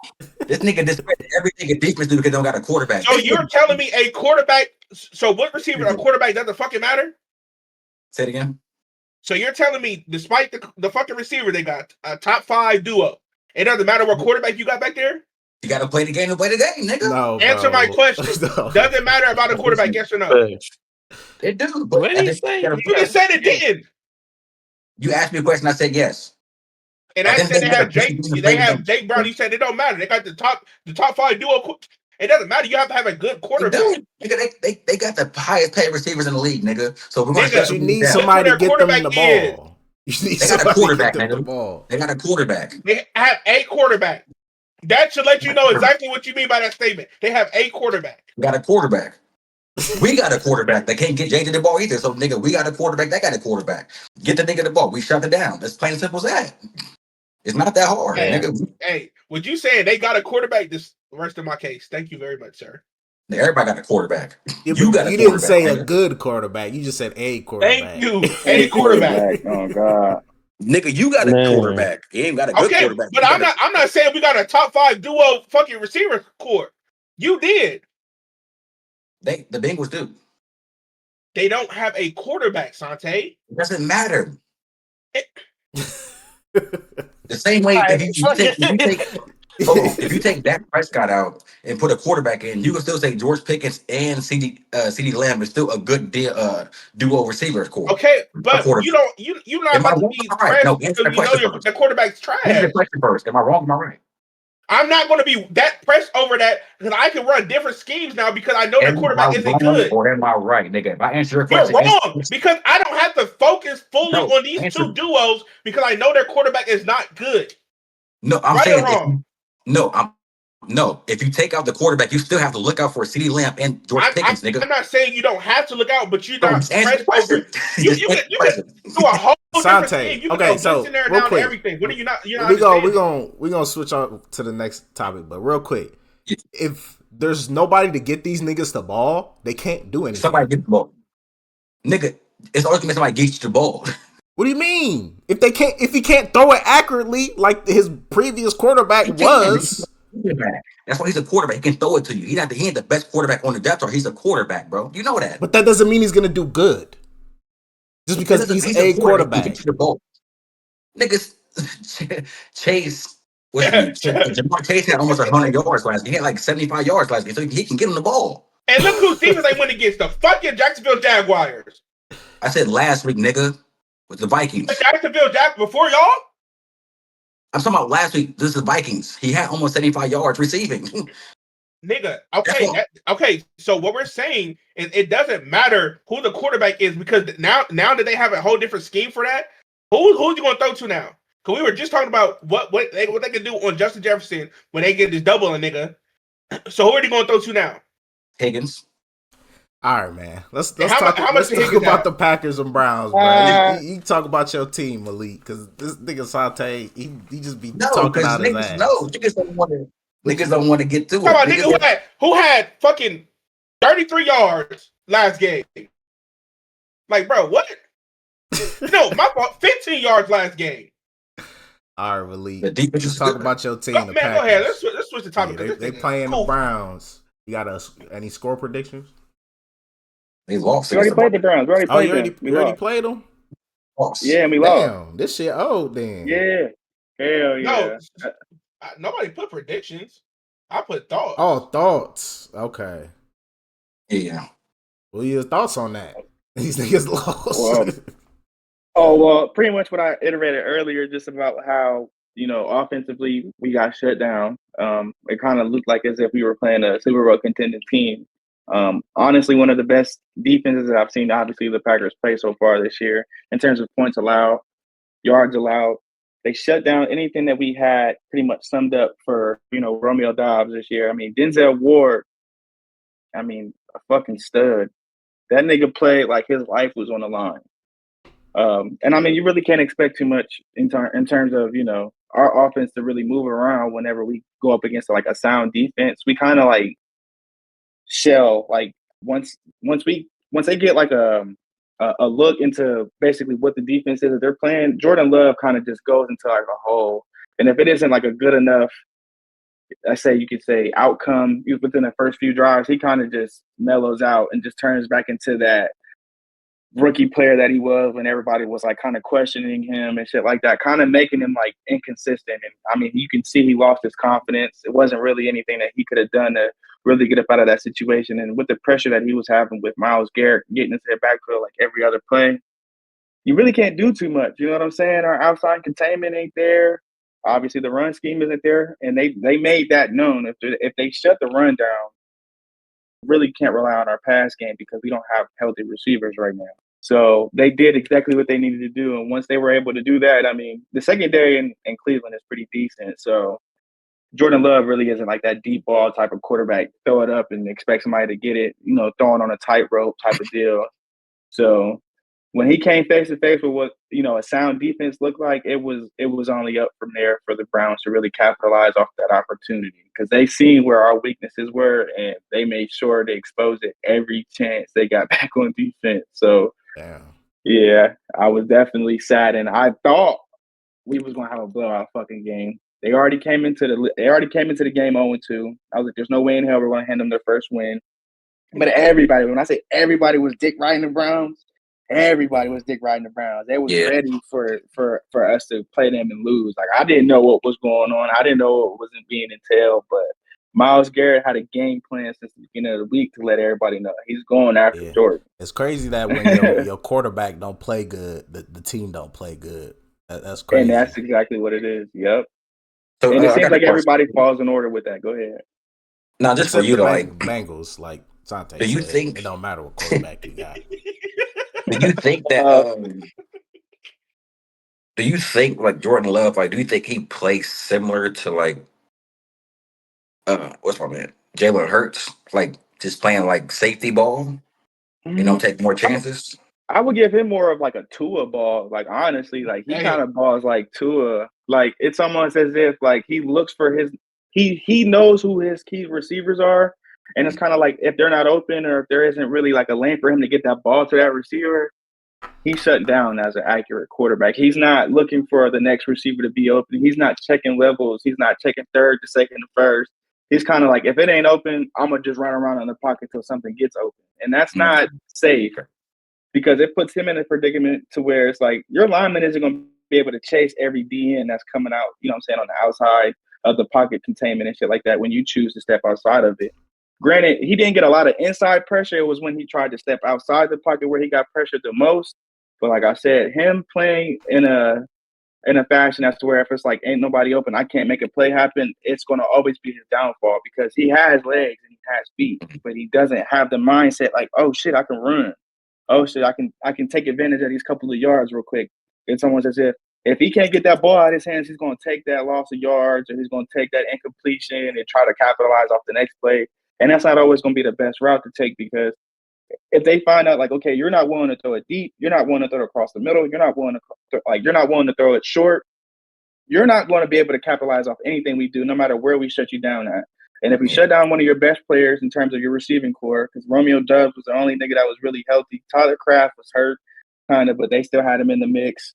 This nigga disrespect every nigga defense because they don't got a quarterback. So you're telling me a quarterback? So what receiver? A quarterback doesn't fucking matter? Say it again. So you're telling me, despite the fucking receiver, they got a top 5 duo. It doesn't matter what quarterback you got back there. You got to play the game to play the game, nigga. No, answer my question. No. Does it matter about a quarterback? Yes or no? It do. But what did he say? You just said it didn't. You asked me a question. I said yes. And I said they have Jake. They have Jake Brown. You said it don't matter. They got the top 5 duo. It doesn't matter. You have to have a good quarterback. Nigga, they got the highest paid receivers in the league, nigga. So we're gonna you need somebody to get them the ball. They got a quarterback, nigga. They got a quarterback. They have a quarterback. That should let you know exactly what you mean by that statement. They have a quarterback. We got a quarterback. We got a quarterback that can't get JJ the ball either. So, nigga, we got a quarterback. They got a quarterback. Get the nigga the ball. We shut it down. That's plain and simple as that. It's not that hard, nigga. Hey, would you say they got a quarterback? This rest of my case. Thank you very much, sir. Everybody got a quarterback. Yeah, you didn't say a good quarterback. You just said a quarterback. Thank you. A quarterback. Oh God. Nigga, you got a quarterback. You ain't got a good quarterback. But I'm not saying we got a top 5 duo fucking receiver core. You did. The Bengals do. They don't have a quarterback, Sante. It doesn't matter. The same way if you take Dak Prescott out and put a quarterback in, you can still say George Pickens and CD Lamb is still a good duo receivers core. Okay, but you're not about to be trash because you know the quarterback's trash. Answer the question first. Am I wrong? Am I right? I'm not going to be that pressed over that because I can run different schemes now because I know the quarterback isn't good. Or am I right, nigga? If I answer your question, you're wrong because I don't have to focus fully on these two duos because I know their quarterback is not good. No, I'm saying wrong. No. If you take out the quarterback, you still have to look out for CeeDee Lamb and George Pickens, nigga. I'm not saying you don't have to look out, but you're not pressed over. You can do a whole different thing. You can go dictionary down to everything. What are you not? We're gonna switch on to the next topic, but real quick, if there's nobody to get these niggas the ball, they can't do anything. Somebody get the ball, nigga. It's always gonna be somebody get you the ball. What do you mean? If he can't throw it accurately like his previous quarterback was. That's why he's a quarterback. He can throw it to you. He ain't the best quarterback on the depth chart. He's a quarterback, bro. You know that. But that doesn't mean he's gonna do good. Just because he's a quarterback. He get you the ball. Niggas, Chase. Jamar Chase had almost 100 yards last game. He had like 75 yards last game, so he can get him the ball. And look whose defense they went against, the fucking Jacksonville Jaguars. I said last week, nigga, with the Vikings. The Jacksonville Jaguars before y'all? I'm talking about last week. This is the Vikings. He had almost 75 yards receiving. Nigga, okay. So what we're saying is it doesn't matter who the quarterback is because now that they have a whole different scheme for that, who's you gonna throw to now? Because we were just talking about what they can do on Justin Jefferson when they get this double a nigga. So who are you gonna throw to now? Higgins. All right, man. Let's talk about the Packers and Browns, bro. You talk about your team, Malik, because this nigga Sante, he just be talking out his ass. No, niggas don't want to get through it. Come on, nigga who had fucking 33 yards last game. Like, bro, what? No, my fault. 15 yards last game. All right, Malik. Just talk about your team. Man, go ahead. Let's switch the topic. Yeah, they playing the Browns. You got any score predictions? They lost. We already played the Browns. We already played them? Lost. Yeah, and we lost. Damn, this shit old then. Yeah. Hell yeah. No, nobody put predictions. I put thoughts. Oh, thoughts. Okay. Yeah. What are your thoughts on that? These niggas lost. Well, pretty much what I iterated earlier, just about how, offensively we got shut down. It kind of looked like as if we were playing a Super Bowl contending team. Honestly, one of the best defenses that I've seen, obviously, the Packers play so far this year in terms of points allowed, yards allowed. They shut down anything that we had pretty much summed up for, Romeo Doubs this year. I mean, Denzel Ward, a fucking stud. That nigga played like his life was on the line. And I mean, you really can't expect too much in terms of, you know, our offense to really move around whenever we go up against like a sound defense. We kind of like shell like once they get like a look into basically what the defense is that they're playing. Jordan Love kind of just goes into like a hole, and if it isn't like a good enough, you could say outcome within the first few drives, he kind of just mellows out and just turns back into that rookie player that he was when everybody was like kind of questioning him and shit like that, kind of making him like inconsistent. And I mean, you can see he lost his confidence. It wasn't really anything that he could have done to really get up out of that situation. And with the pressure that he was having with Myles Garrett getting into the backfield like every other play, you really can't do too much. You know what I'm saying? Our outside containment ain't there. Obviously, the run scheme isn't there, and they made that known. If they shut the run down, really can't rely on our pass game because we don't have healthy receivers right now. So they did exactly what they needed to do. And once they were able to do that, I mean, the secondary in Cleveland is pretty decent. So Jordan Love really isn't like that deep ball type of quarterback. Throw it up and expect somebody to get it, you know, throwing on a tightrope type of deal. So when he came face to face with what, you know, a sound defense looked like, it was only up from there for the Browns to really capitalize off that opportunity because they seen where our weaknesses were and they made sure to expose it every chance they got back on defense. So yeah, I was definitely sad, and I thought we was gonna have a blowout fucking game. They already came into the game 0-2. I was like, there's no way in hell we're gonna hand them their first win. But everybody, when I say everybody was dick riding the Browns, everybody was dick riding the Browns. They was ready for us to play them and lose. Like I didn't know what was going on. I didn't know what wasn't being entailed, but Myles Garrett had a game plan since the beginning of the week to let everybody know he's going after Jordan. It's crazy that when your quarterback don't play good, the team don't play good. That's crazy. And that's exactly what it is. Yep. So, and it seems like everybody falls in order with that. Go ahead. Now, just for you to like Bengals, like Sante do you think it don't matter what quarterback you got? Do you think that? Do you think like Jordan Love? Like, do you think he plays similar to like what's my man Jalen Hurts? Like just playing like safety ball, you know, take more chances. I would give him more of like a Tua ball. Like honestly, like he kind of balls like Tua. Like it's almost as if like he looks for he knows who his key receivers are, and it's kind of like if they're not open or if there isn't really like a lane for him to get that ball to that receiver, he's shut down as an accurate quarterback. He's not looking for the next receiver to be open. He's not checking levels. He's not checking third to second to first. He's kind of like, if it ain't open, I'm going to just run around in the pocket till something gets open. And that's not safe because it puts him in a predicament to where it's like your lineman isn't going to be able to chase every DN that's coming out, you know what I'm saying, on the outside of the pocket containment and shit like that when you choose to step outside of it. Granted, he didn't get a lot of inside pressure. It was when he tried to step outside the pocket where he got pressured the most. But like I said, him playing in a fashion as to where if it's like ain't nobody open, I can't make a play happen, it's going to always be his downfall because he has legs and he has feet, but he doesn't have the mindset like, oh shit, I can run. Oh shit, I can take advantage of these couple of yards real quick. It's almost as if he can't get that ball out of his hands, he's going to take that loss of yards or he's going to take that incompletion and try to capitalize off the next play. And that's not always going to be the best route to take because if they find out like, okay, you're not willing to throw it deep, you're not willing to throw it across the middle, you're not willing to throw it short, you're not going to be able to capitalize off anything we do, no matter where we shut you down at. And if we shut down one of your best players in terms of your receiving core, because Romeo Doubs was the only nigga that was really healthy. Tyler Kraft was hurt, kind of, but they still had him in the mix.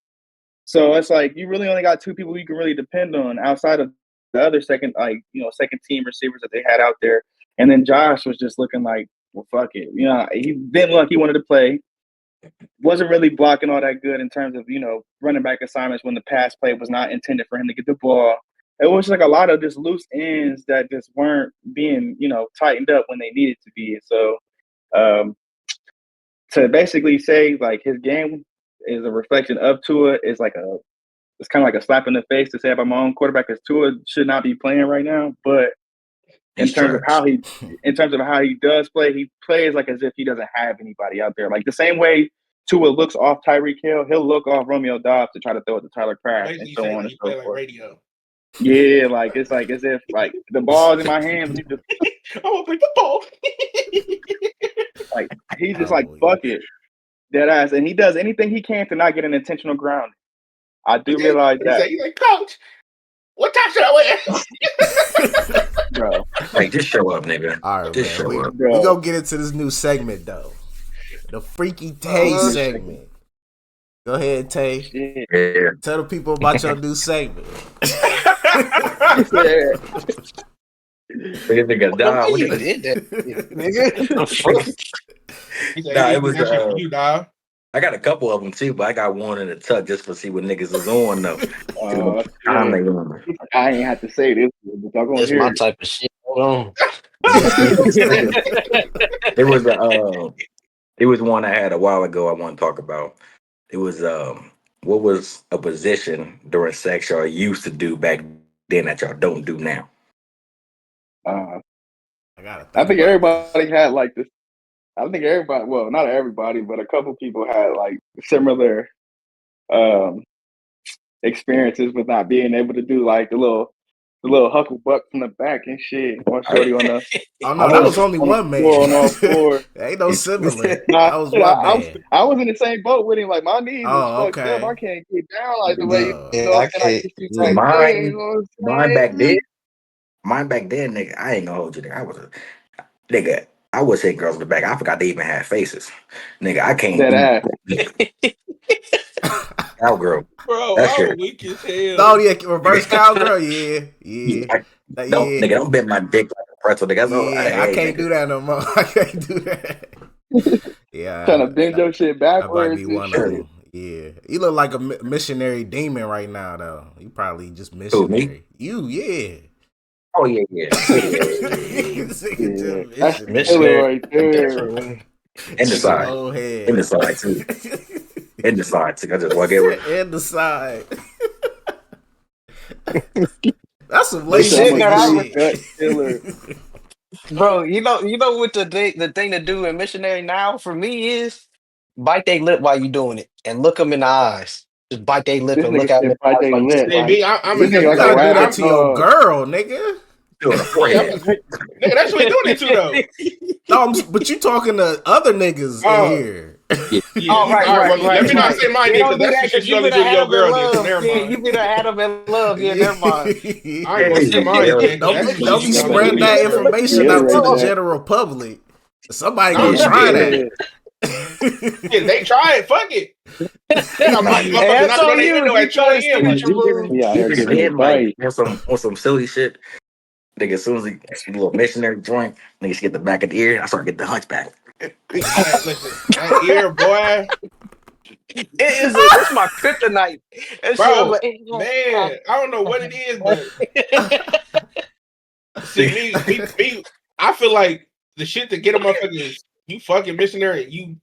So it's like you really only got two people you can really depend on outside of the other second team receivers that they had out there. And then Josh was just looking like, well, fuck it. You know, he didn't look he wanted to play. Wasn't really blocking all that good in terms of, you know, running back assignments when the pass play was not intended for him to get the ball. It was like a lot of just loose ends that just weren't being, you know, tightened up when they needed to be. So to basically say like his game is a reflection of Tua is like it's kind of like a slap in the face to say about my own quarterback because Tua should not be playing right now. But in terms of how he does play, he plays like as if he doesn't have anybody out there. Like the same way Tua looks off Tyreek Hill, he'll look off Romeo Doubs to try to throw it to Tyler Kraft and so on and so forth. Radio. Yeah, like it's like as if like the ball's in my hands. I want to play football. Like he's just like fuck it, dead ass, and he does anything he can to not get an intentional ground. I do realize that. He's like, Coach, what time should I wear? Bro, Hey, just show up, nigga. All right, just man. show up. We gonna get into this new segment though, the Freaky Tay segment. Go ahead, Tay. Yeah. Tell the people about your new segment. Nigga, dog. You did that, nigga. Nah, it was. You, dog. I got a couple of them too, but I got one in the tuck just to see what niggas is on though. I ain't have to say this, but y'all gonna That's hear my it. type of shit. Hold on. It was one I had a while ago. I want to talk about. It was what was a position during sex y'all used to do back then that y'all don't do now? I think everybody had like this. I think everybody, well, not everybody, but a couple people had like similar experiences with not being able to do like the little huckle buck from the back and shit. Or shorty on the. Oh no, that was only one man. On all four. Ain't no similar. Nah, that was one man. I was in the same boat with him. Like my knees was fucked okay. up. I can't get down like the way I can't. Mine back then. Mine back then, nigga. I ain't gonna hold you, nigga. I was hitting girls in the back. I forgot they even had faces, nigga. I can't. That cowgirl. Bro, that I'm weak as hell. Oh yeah, reverse cowgirl. Yeah. Nigga, don't bend my dick like a pretzel, nigga. I can't do that no more. I can't do that. Yeah, trying to bend your shit backwards. That might be one of them. Yeah, you look like a missionary demon right now, though. You probably just missionary. Who, me? You, yeah. Oh yeah. That's missionary right there. In the side. In the side too. In the side too. I just walk over. In the side. That's some lazy shit. Bro, you know what the thing to do in missionary now for me is bite their lip while you doing it and look them in the eyes. Just bite their lip and look at them. Bite their lip. I'm gonna do that to your girl, nigga. Nigga, that's what he doing it to though. No, but you talking to other niggas in here. Right. Let me not say my name because that's the shit you only do to your girl. Never mind. You better have them in love. Yeah, never mind. I ain't gonna say mine. Don't be spreading that information out to the general public. Somebody gonna try that. Yeah, they try it. Fuck it. On some silly shit. Nigga, as soon as he little missionary joint, niggas get the back of the ear. I start getting the hunchback. Listen, that ear, boy. It's my kryptonite. Bro, man, I don't know what it is, but see me, I feel like the shit to get a motherfucker is you fucking missionary. You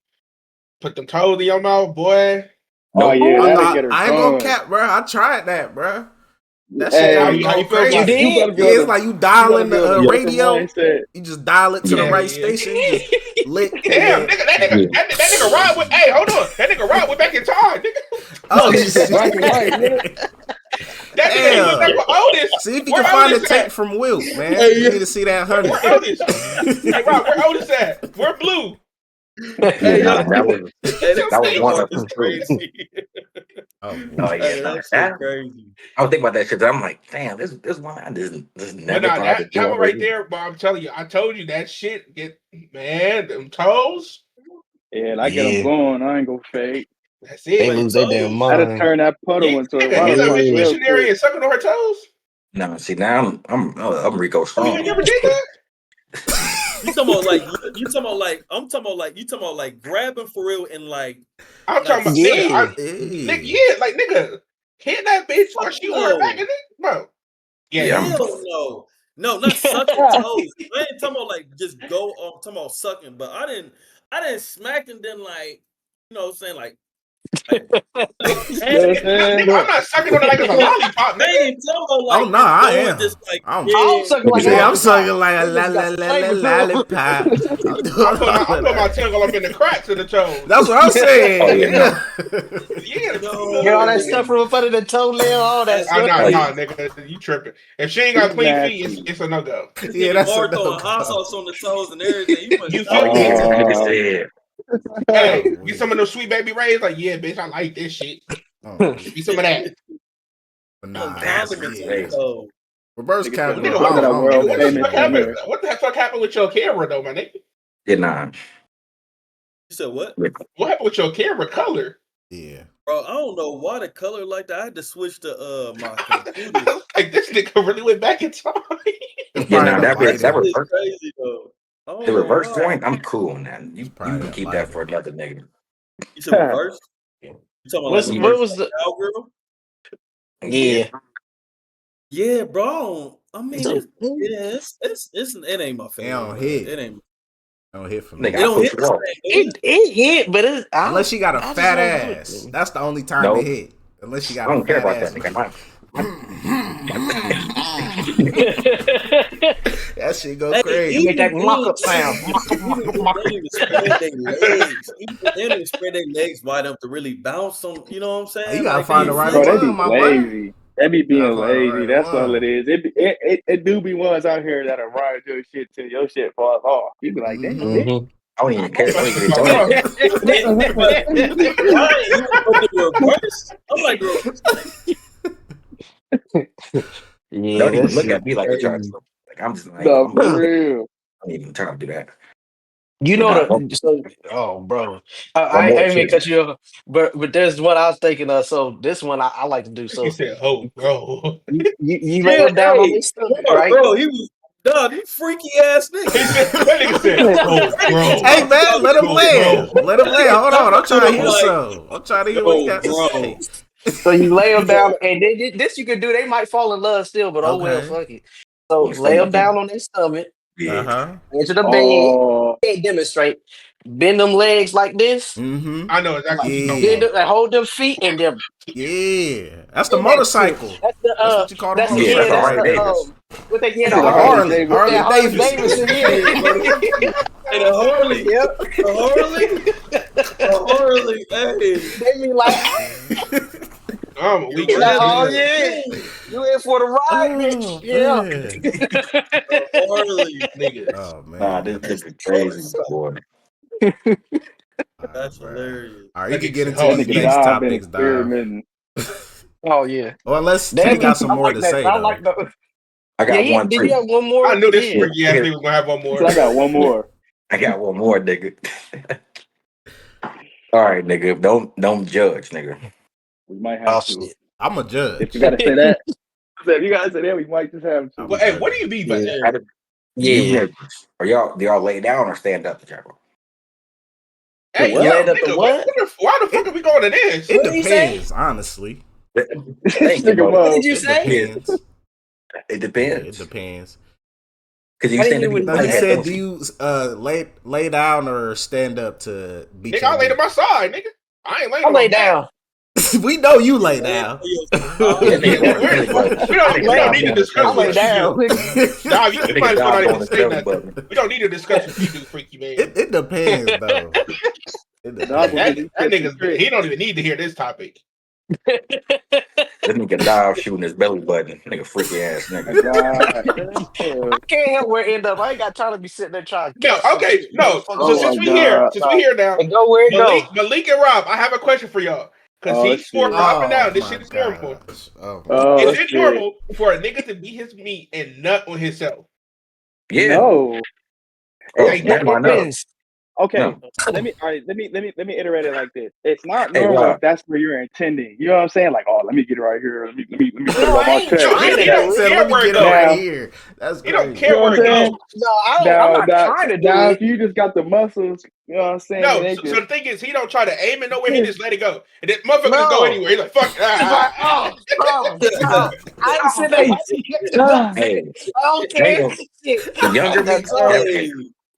put them toes in your mouth, boy. Oh yeah, I ain't gonna cap, bro. I tried that, bro. That shit got me going crazy. It's like you dialing the radio. You just dial it to the right station. You just lick. Damn, nigga, that nigga ride with. Hey, hold on, that nigga ride with back in time, nigga. Oh shit! That nigga went back with Otis. See if you can find a tape from Will, man. You need to see that 100. Where Otis? Hey, Rob, where Otis at? Where Blue? Hey, that was one of them crazy. Crazy. I was thinking about that shit. I'm like, damn, this one I just never thought that one right there. But I'm telling you, I told you that shit get them toes. Yeah, I get them going. I ain't gonna fake. That's it. They lose their damn mind. I just turn that puddle into a water park. Missionary and sucking on her toes. No, see now I'm Rico Strong. You never did that. You talking about like grabbing for real and like I'm talking about nigga, hit that bitch while she on her back, nigga, bro. Yeah, hell no, not sucking toes. I ain't talking about like just go on. I'm talking about sucking, but I didn't smack and then like, you know what I'm saying, like Hey, I'm not sucking on it like it's a lollipop, They nigga. ain't talking about like no, I am. just like I'm sucking like See, I'm lollipop. sucking like a This got flavor to it. lollipop. I'm put my tongue all up in the cracks of the toes. That's what I'm saying. Oh, yeah. Yeah, Get all that stuff from up under the toenail, all that stuff. Nah, nigga, you tripping. If she ain't got clean feet, it's a no-go. Yeah, that's more a throwing hot sauce on the toes and everything. You feel me? Nigga Hey, get some of those sweet baby rays. Like, yeah, bitch, I like this shit. Get some of that. Nah, reverse camera. What the fuck happened with your camera, though, my nigga? Yeah, nah. You said what? What happened with your camera color? Yeah. Bro, I don't know why the color like that. I had to switch to my computer. Like, this nigga really went back in time. Yeah, nah, that reverse crazy though. The reverse joint, I'm cool on that. You can keep that for another nigga. You said reverse? You talking about like what was the cowgirl? Yeah. Yeah, bro. I mean, it ain't my favorite. It don't hit. It ain't. Don't hit for me. It don't hit. It hit, but it's unless she got a fat ass. That's the only time it hit. Unless she got. I don't care about ass. that nigga. That shit go crazy. Make that mock up sound. They don't even spread their legs wide enough to really bounce on. You know what I'm saying? You gotta like, find the right bro, one, they be my lazy. boy. They be being That's lazy. right, That's all it is. It do be ones out here that are riding your shit till your shit falls off. You be like, damn, bitch. I don't even care. I'm like, bro. Yeah, don't even look at me like a child. Like I'm just like, no, for real. I don't even try to do that. You know oh, bro. I ain't even cut you off, but there's one I was thinking of. So this one I like to do. So He said, "Oh, bro, you lay him down on his stomach, right? Bro, he was dog. You freaky ass nigga. That nigga said, "Oh, bro." Hey man, let him land. Let him land. Hold on, I'm trying to hear some. I'm trying to hear what he got to say. So you lay them down, and then this you can do. They might fall in love still, but oh well, fuck it. So lay them down on their stomach. Into the bed. Can't demonstrate. Bend them legs like this. I know exactly. Hold them feet and them. Yeah, that's the motorcycle. That's what you call the motorcycle. motorcycle. What they get? Harley Davidson. And a Harley, yep. A Harley. Hey, they be like. We oh yeah, you in for the ride, bitch? Yeah. Harley, nigga. Oh man, nah, this is crazy, boy. That's hilarious. All right, you can get into these next topics, dog. Oh yeah. Well, unless Tim got some more to say. I like the. I got one. Did you have one more? I knew this freaky ass nigga was gonna have one more. I got one more. Nigga. All right, nigga. Don't judge, nigga. We might have to. I'm a judge. If you gotta say that, if you gotta say that, we might just have to. Well, hey, what do you mean by that? Yeah. Are y'all lay down or stand up, Jack? Hey, you laid up the what? Why the fuck are we going to this? It depends, honestly. What did you say? It depends. It depends. Because you stand up. He said, "Do you lay down or stand up to beat?" Nigga, I lay to my side, nigga. I ain't laying. I lay down. We know you lay down. We don't need to discuss what you do. Nah, you might as well not even say nothing. We don't need to discuss what you do, freaky man. It depends, though. That nigga, he don't even need to hear this topic. This nigga live shooting his belly button. Nigga freaky ass nigga. I can't help where it end up. I ain't got time to be sitting there trying to So since we here now, go where it go. Malik and Rob, I have a question for y'all. Because he swore up and down, this shit is normal. Is it normal for a nigga to beat his meat and nut on himself? Yeah. No. Depends. Okay, let me iterate it like this. It's not normal if that's where you're intending. You know what I'm saying? Like, oh, let me get it right here. Let me put it on my chest. He don't care where it goes right here. That's he don't care where it goes. No, I'm not trying to do it. If you just got the muscles, you know what I'm saying? No, so the thing is, he don't try to aim it nowhere. He just let it go, and that motherfucker just go anywhere. He's like, fuck. I ain't sitting there. Hey, I don't care. the younger me.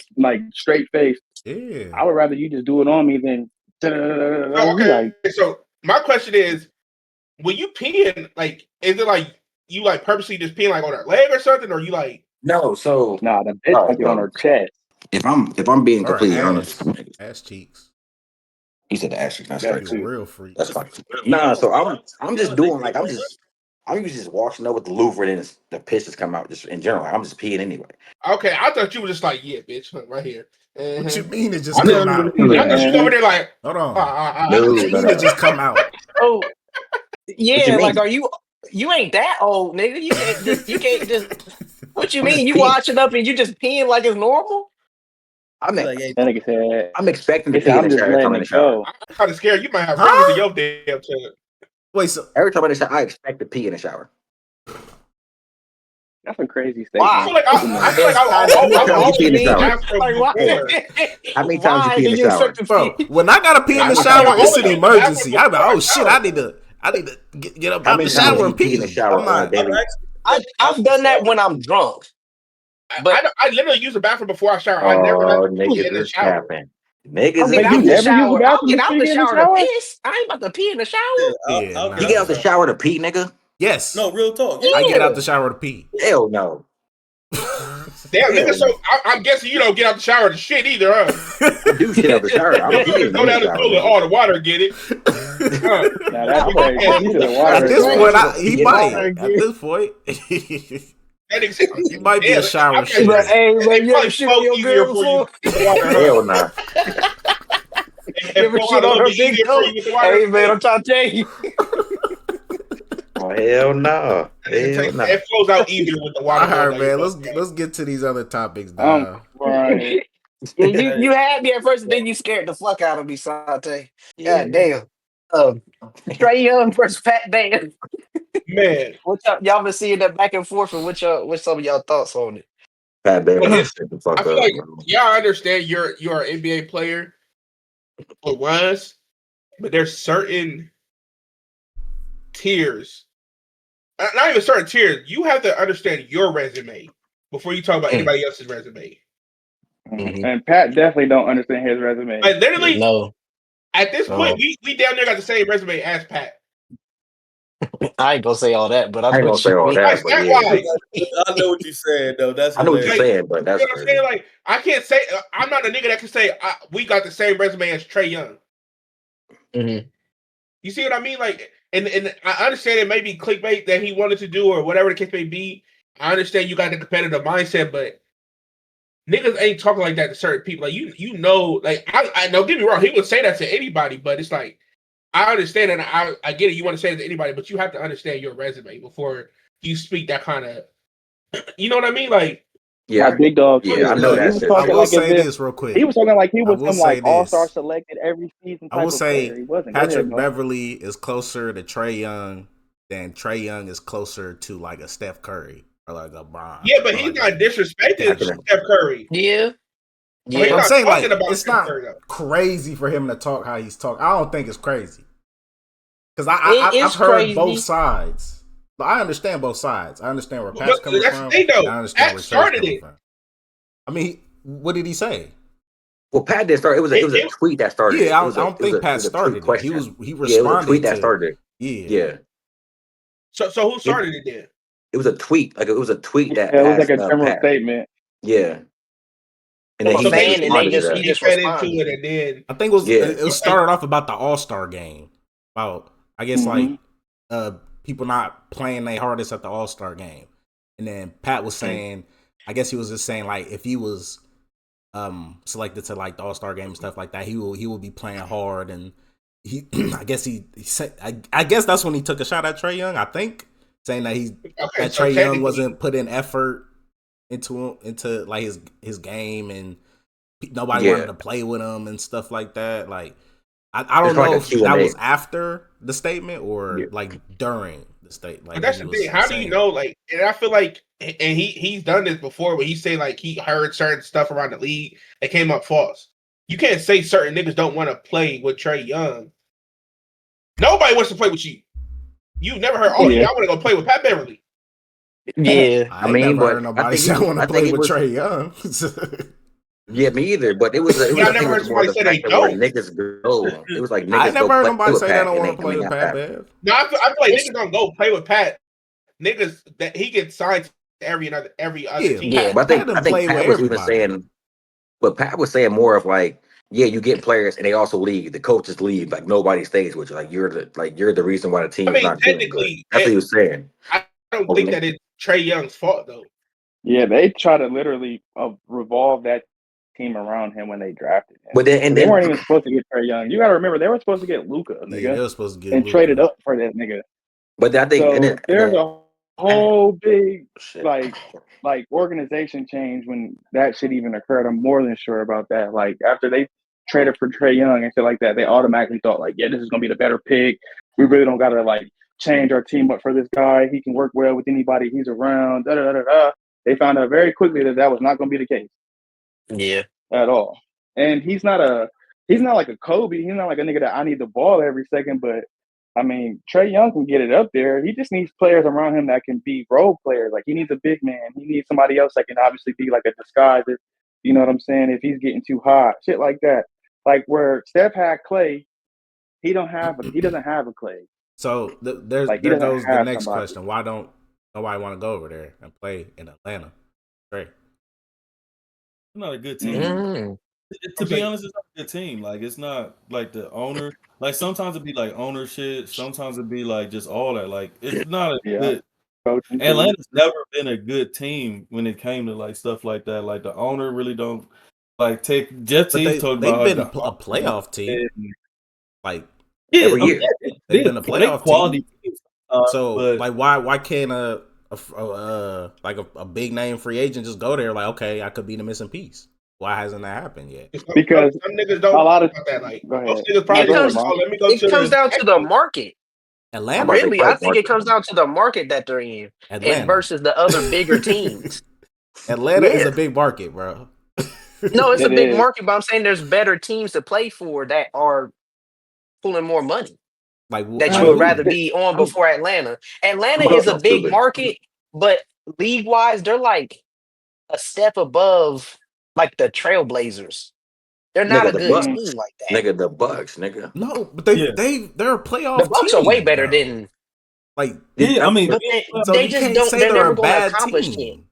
nice, like straight face. Yeah. I would rather you just do it on me than. Okay, Like, so my question is, when you peeing, like, is it like you like purposely just peeing like on her leg or something, or you like? No, so the bitch like it on her chest. If I'm being Or completely honest, ass cheeks. he said the ass cheeks, not That straight. too. Real freak. That's fine. Nah, so I'm just doing like I'm usually just washing up with the loofah and the piss just come out just in general. I'm just peeing anyway. Okay, I thought you were just like, yeah, bitch, right here. What you mean it just I come out? thought you over there like, hold on. No, what you mean it just come out? Oh, yeah, mean? like are you ain't that old, nigga. You can't just what you mean? You washing up and you just peeing like it's normal? I'm Like, hey, That nigga said, I'm expecting to he said, pee in I'm the just shower every time letting in the it shower. go. I'm kind of scared. You might have fingers in your damn tub. Wait, so Every time in the shower, I expect to pee in the shower. That's a crazy Why? I statement. feel like I've always asked for Like why? before. How many times you Why pee in do the you shower? expect to bro, pee? when I gotta pee in the I feel like shower, I it's always an use the bathroom emergency. I'm like, before I oh shit, shower. I need to get up How out the many times shower you and pee in the pee. shower I'm not. daily? I've done that when I'm drunk. But I literally use the bathroom before I shower. I never Oh, have to pee in niggas the is shower. capping. I'll Niggas get is Like, you out the never use the shower. I'll bathroom get to out pee the in the shower to shower? piss. I ain't about to pee in the shower. Yeah, I'll nah. You get out the shower to pee, nigga? Yes. No, real talk. I get Yeah. out the shower to pee. Hell no. Damn, nigga. Hell So no. I'm guessing you don't get out the shower to shit either, huh? I do shit out the shower. I'm peeing Go in the down the shower. toilet, Nigga. all the water get it. Nah, that's I'm crazy. Yeah, He said the At water At this again. point, he Yeah. might. At this point, that nigga said, he might be a shower Hey, shit. man, It you ever probably shit on flow your easier girl for you before? with the water, huh? Hell nah. It You ever flow shit out a on little her bit big easier for toe? you with the water. Hey man, I'm trying to tell you. Oh hell no. Hell no. It flows out easier with the water. All right, man. Let's get to these other topics, I'm dog. crying. Yeah, you had me at first, and then you scared the fuck out of me, Sante. Yeah. God damn. Trey Young versus Pat Dan. Man, What y'all been seeing that back and forth, and what's some of y'all thoughts on it? Pat Beverly, Well, shut the fuck I feel up, like bro. I understand you're an NBA player or was, but there's certain tiers. Not even certain tiers. You have to understand your resume before you talk about anybody else's resume. Mhm. And Pat definitely don't understand his resume. Like literally, No, at this point, no. we down there got the same resume as Pat. I ain't gonna say all that, but I I ain't know gonna what say you all mean. that, Like but that yeah. wise, I know what you're saying though. That's I know what you're hilarious. saying, but that's you know what I'm crazy. saying? Like I can't say I'm not a nigga that can say we got the same resume as Trey Young. Mhm. You see what I mean? Like, and I understand it may be clickbait that he wanted to do or whatever the case may be. I understand you got the competitive mindset, but niggas ain't talking like that to certain people. Like you know, like I don't get me wrong, he would say that to anybody, but it's like I understand and I get it. You want to say it to anybody, but you have to understand your resume before you speak that kind of. You know what I mean? Like, Yeah, Like Big Dog yeah, I said, know he that was shit. I talking will like as say if this real quick. he was talking like he I was will some say like all-star this. selected every season I type will of say player. He wasn't. Go ahead, Patrick Mo. Beverly is closer to Trey Young than Trey Young is closer to like a Steph Curry or like a Bron. yeah, but or he's like not disrespecting Steph Steph Curry. Yeah, Or he's But I'm not saying talking like about it's Steph not Curry though. crazy for him to talk how he's talking. I don't think it's crazy because it I've is heard both crazy. sides. But I understand both sides. I understand where But Pat's coming that's the from, thing and though. I understand Pat where Trey's started coming it. from. I mean, what did he say? Well, Pat didn't start. It was a tweet that started it. Yeah, It I was don't think Pat a tweet started it. He question. he Yeah, it was a tweet responded that to started it. Yeah. So who started it then? It was a tweet. Like it was a tweet that Yeah, it was like asked a general Pat. statement. Yeah. And From then a he So just fan, and responded to he that. he just fed into responded. it, and then I think Yeah. it was started off about the All-Star game. About I guess like people not playing their hardest at the All-Star game. And then Pat was saying, I guess he was just saying like if he was selected to like the All-Star game and stuff like that, he will be playing hard, and he I guess he said I guess that's when he took a shot at Trey Young, I think, saying that that Trey Young wasn't putting effort into like his game, and nobody wanted to play with him and stuff like that. Like I don't know if that was after the statement or like during the statement. Like, but that's the thing. How do you know? Like, and I feel like, and he's done this before, where he say like he heard certain stuff around the league that came up false. You can't say certain niggas don't want to play with Trey Young. Nobody wants to play with you. You've never heard, oh yeah, I want to go play with Pat Beverly. Yeah, I mean, never heard nobody say I want to play with Trey Young. Yeah, me either. But it was a I never thing heard with more somebody the say they fact that where don't. niggas go. It was like I niggas go never heard play nobody with say they Pat, don't and want to play with not Pat Pat. Bev. No, I feel like niggas don't go play with Pat. Niggas that he gets signed to every other Yeah, team. Yeah. But Pat I done think play with Pat was even everybody. saying, but Pat was saying more of like, yeah, you get players and they also leave. The coaches leave. Like nobody stays with you. You're the reason why the I team's mean, not doing good. technically, That's what he was saying. I don't think that it's Trae Young's fault though. Yeah, they try to literally revolve that team around him when they drafted him. But then They weren't even supposed to get Trae Young. You got to remember, they were supposed to get Luka, Yeah, nigga, they were supposed to get and Luka. traded up for that nigga. but I think So there's a whole big shit. like organization change when that shit even occurred. I'm more than sure about that. Like after they traded for Trae Young and shit like that, they automatically thought like, yeah, this is gonna be the better pick. We really don't gotta like change our team up for this guy. He can work well with anybody he's around. Da da da da. They found out very quickly that was not gonna be the case. Yeah. At all. And he's not like a Kobe. He's not like a nigga that I need the ball every second, but I mean, Trae Young can get it up there. He just needs players around him that can be role players. Like he needs a big man. He needs somebody else that can obviously be like a disguise. If, you know what I'm saying? If he's getting too hot, shit like that. Like where Steph had Clay, he doesn't have a Clay. So there goes the next question. Why don't nobody want to go over there and play in Atlanta? Right. Not a good team. To be honest, it's not a good team. Like it's not like the owner. Like sometimes it'd be like ownership. Sometimes it'd be like just all that. Like it's not a good. Atlanta's never been a good team when it came to like stuff like that. Like the owner really don't like take. Jeff Teague talked about they've been a playoff team. Like every year, they've been a playoff quality team. So like why can't a big name free agent just go there? Like okay, I could be the missing piece. Why hasn't that happened yet? Because some niggas don't a lot of that. Like go ahead. most niggas probably let me go it comes down to the market. Atlanta, really, I think it comes down to the market that they're in, and versus the other bigger teams. Atlanta is a big market, bro. No, it's a big market, but I'm saying there's better teams to play for that are pulling more money. Like that you would rather be on before Atlanta. Atlanta is a big market, but league wise, they're like a step above like the Trailblazers. They're not a good team like that. Nigga, the Bucks, nigga. No, but they're a playoff team. The Bucks are way better than like I mean, but so they you just can't don't. say They're they're never a going to bad accomplish team. it.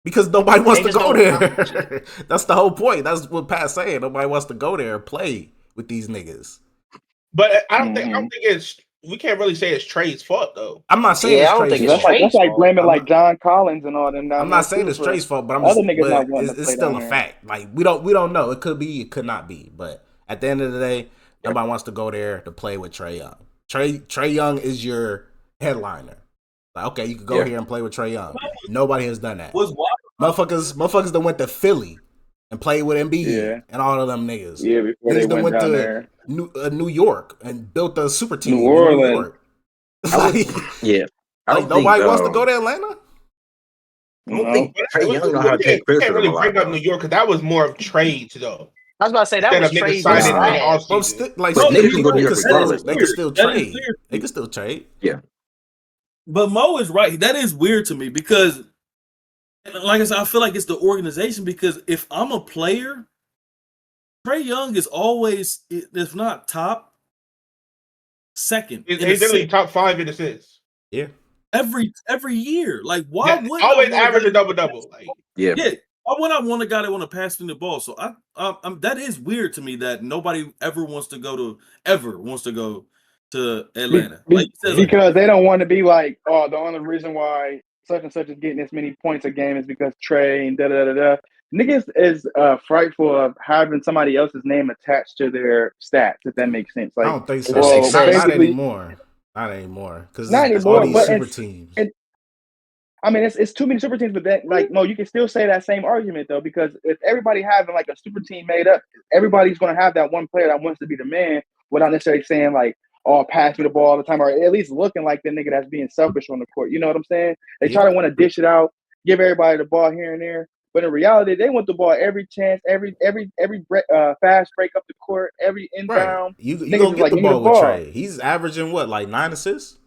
Because nobody wants to go there. accomplish That's the whole point. That's what Pat's saying. Nobody wants to go there and play with these niggas. But I don't think it's. We can't really say it's Trae's fault though. I'm not saying it's Trae's fault. That's like blaming like John Collins and all them. I'm not saying it's Trae's fault, but I'm other just. Niggas not But it's still a fact. Like we don't know. It could be. It could not be. But at the end of the day, nobody wants to go there to play with Trae Young. Trae Young is your headliner. Like okay, you could go here and play with Trae Young. Nobody has done that. Motherfuckers that went to Philly and played with Embiid and all of them niggas. Yeah, before niggas they went down to there. New York and built a super team New Orleans. in New York. Nobody wants to go to Atlanta. I don't think Trae Young know how to take criticism. You can't really bring up New York because that was more of trades though. I was about to say that was trades. Niggas can go to New York regardless. They can still trade. They can still trade. Yeah. But Mo is right. That is weird to me because, like I said, I feel like it's the organization. Because if I'm a player, Trae Young is always, if not top, second. He's literally top 5 in assists. Yeah. Every year. Like, why would always average a double? Like, yeah. Why would I want a guy that want to pass me the ball? So that is weird to me that nobody ever wants to go to Atlanta. Because they don't want to be like, oh, the only reason why such and such is getting this many points a game is because Trae and da da da da. Niggas is frightful of having somebody else's name attached to their stats, if that makes sense. Like, I don't think so. Not anymore. Not anymore. Because all these super teams. I mean, it's too many super teams, but then, like, Mo, you can still say that same argument, though, because if everybody having, like, a super team made up, everybody's going to have that one player that wants to be the man without necessarily saying, like, oh, pass me the ball all the time, or at least looking like the nigga that's being selfish on the court. You know what I'm saying? They try to want to dish it out, give everybody the ball here and there. But in reality, they want the ball every chance, every fast break up the court, every inbound. You gonna get the ball with Trae. He's averaging what, like 9 assists?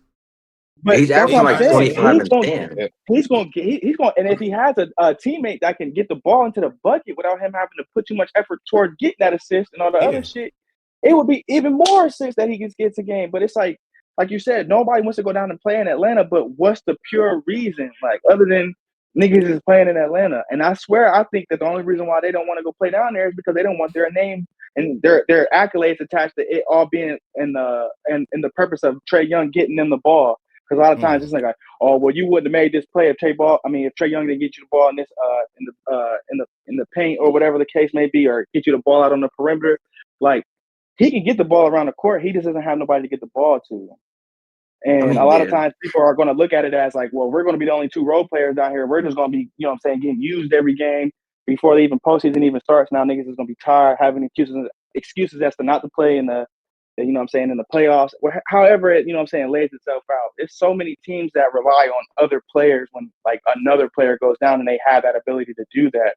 But He's that's what averaging I'm like saying. 25 and 10. He's going to get, he's going, and if he has a teammate that can get the ball into the bucket without him having to put too much effort toward getting that assist and all the other shit, it would be even more assists that he gets a game. But it's like you said, nobody wants to go down and play in Atlanta. But what's the pure reason? Like, other than niggas is playing in Atlanta. And I swear, I think that the only reason why they don't want to go play down there is because they don't want their name and their accolades attached to it all being in the purpose of Trae Young getting them the ball. Because a lot of times it's like, oh well, you wouldn't have made this play if Trae Young didn't get you the ball in this in the paint or whatever the case may be, or get you the ball out on the perimeter. Like, he can get the ball around the court. He just doesn't have nobody to get the ball to. And a lot of times people are going to look at it as like, well, we're going to be the only two role players down here. We're just going to be, you know what I'm saying, getting used every game before the postseason even starts. Now niggas is going to be tired, having excuses as to not to play in the you know what I'm saying, in the playoffs. However it, you know what I'm saying, lays itself out. There's so many teams that rely on other players when like another player goes down and they have that ability to do that.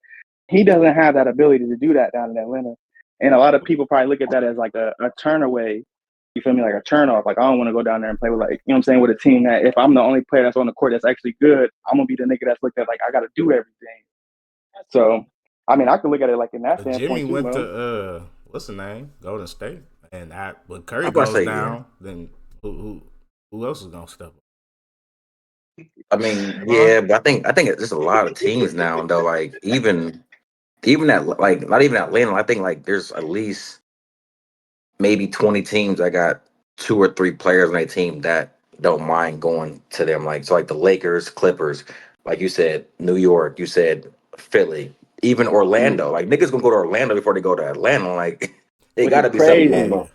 He doesn't have that ability to do that down in Atlanta. And a lot of people probably look at that as like a turn away. You feel me? Like a turn off. Like, I don't want to go down there and play with, like, you know what I'm saying, with a team that if I'm the only player that's on the court that's actually good, I'm going to be the nigga that's looked at like I got to do everything. So, I mean, I can look at it like in that standpoint. Jimmy too, went bro. to, what's the name? Golden State. And when Curry goes down, then who else is going to step up? I mean, yeah, but I think it's just a lot of teams now, though. Like, even at, like, not even Atlanta, I think, like, there's at least maybe 20 teams that got 2 or 3 players on their team that don't mind going to them. Like, so like the Lakers, Clippers, like you said, New York, you said Philly, even Orlando. Like, niggas gonna go to Orlando before they go to Atlanta. Like, they gotta be something going on.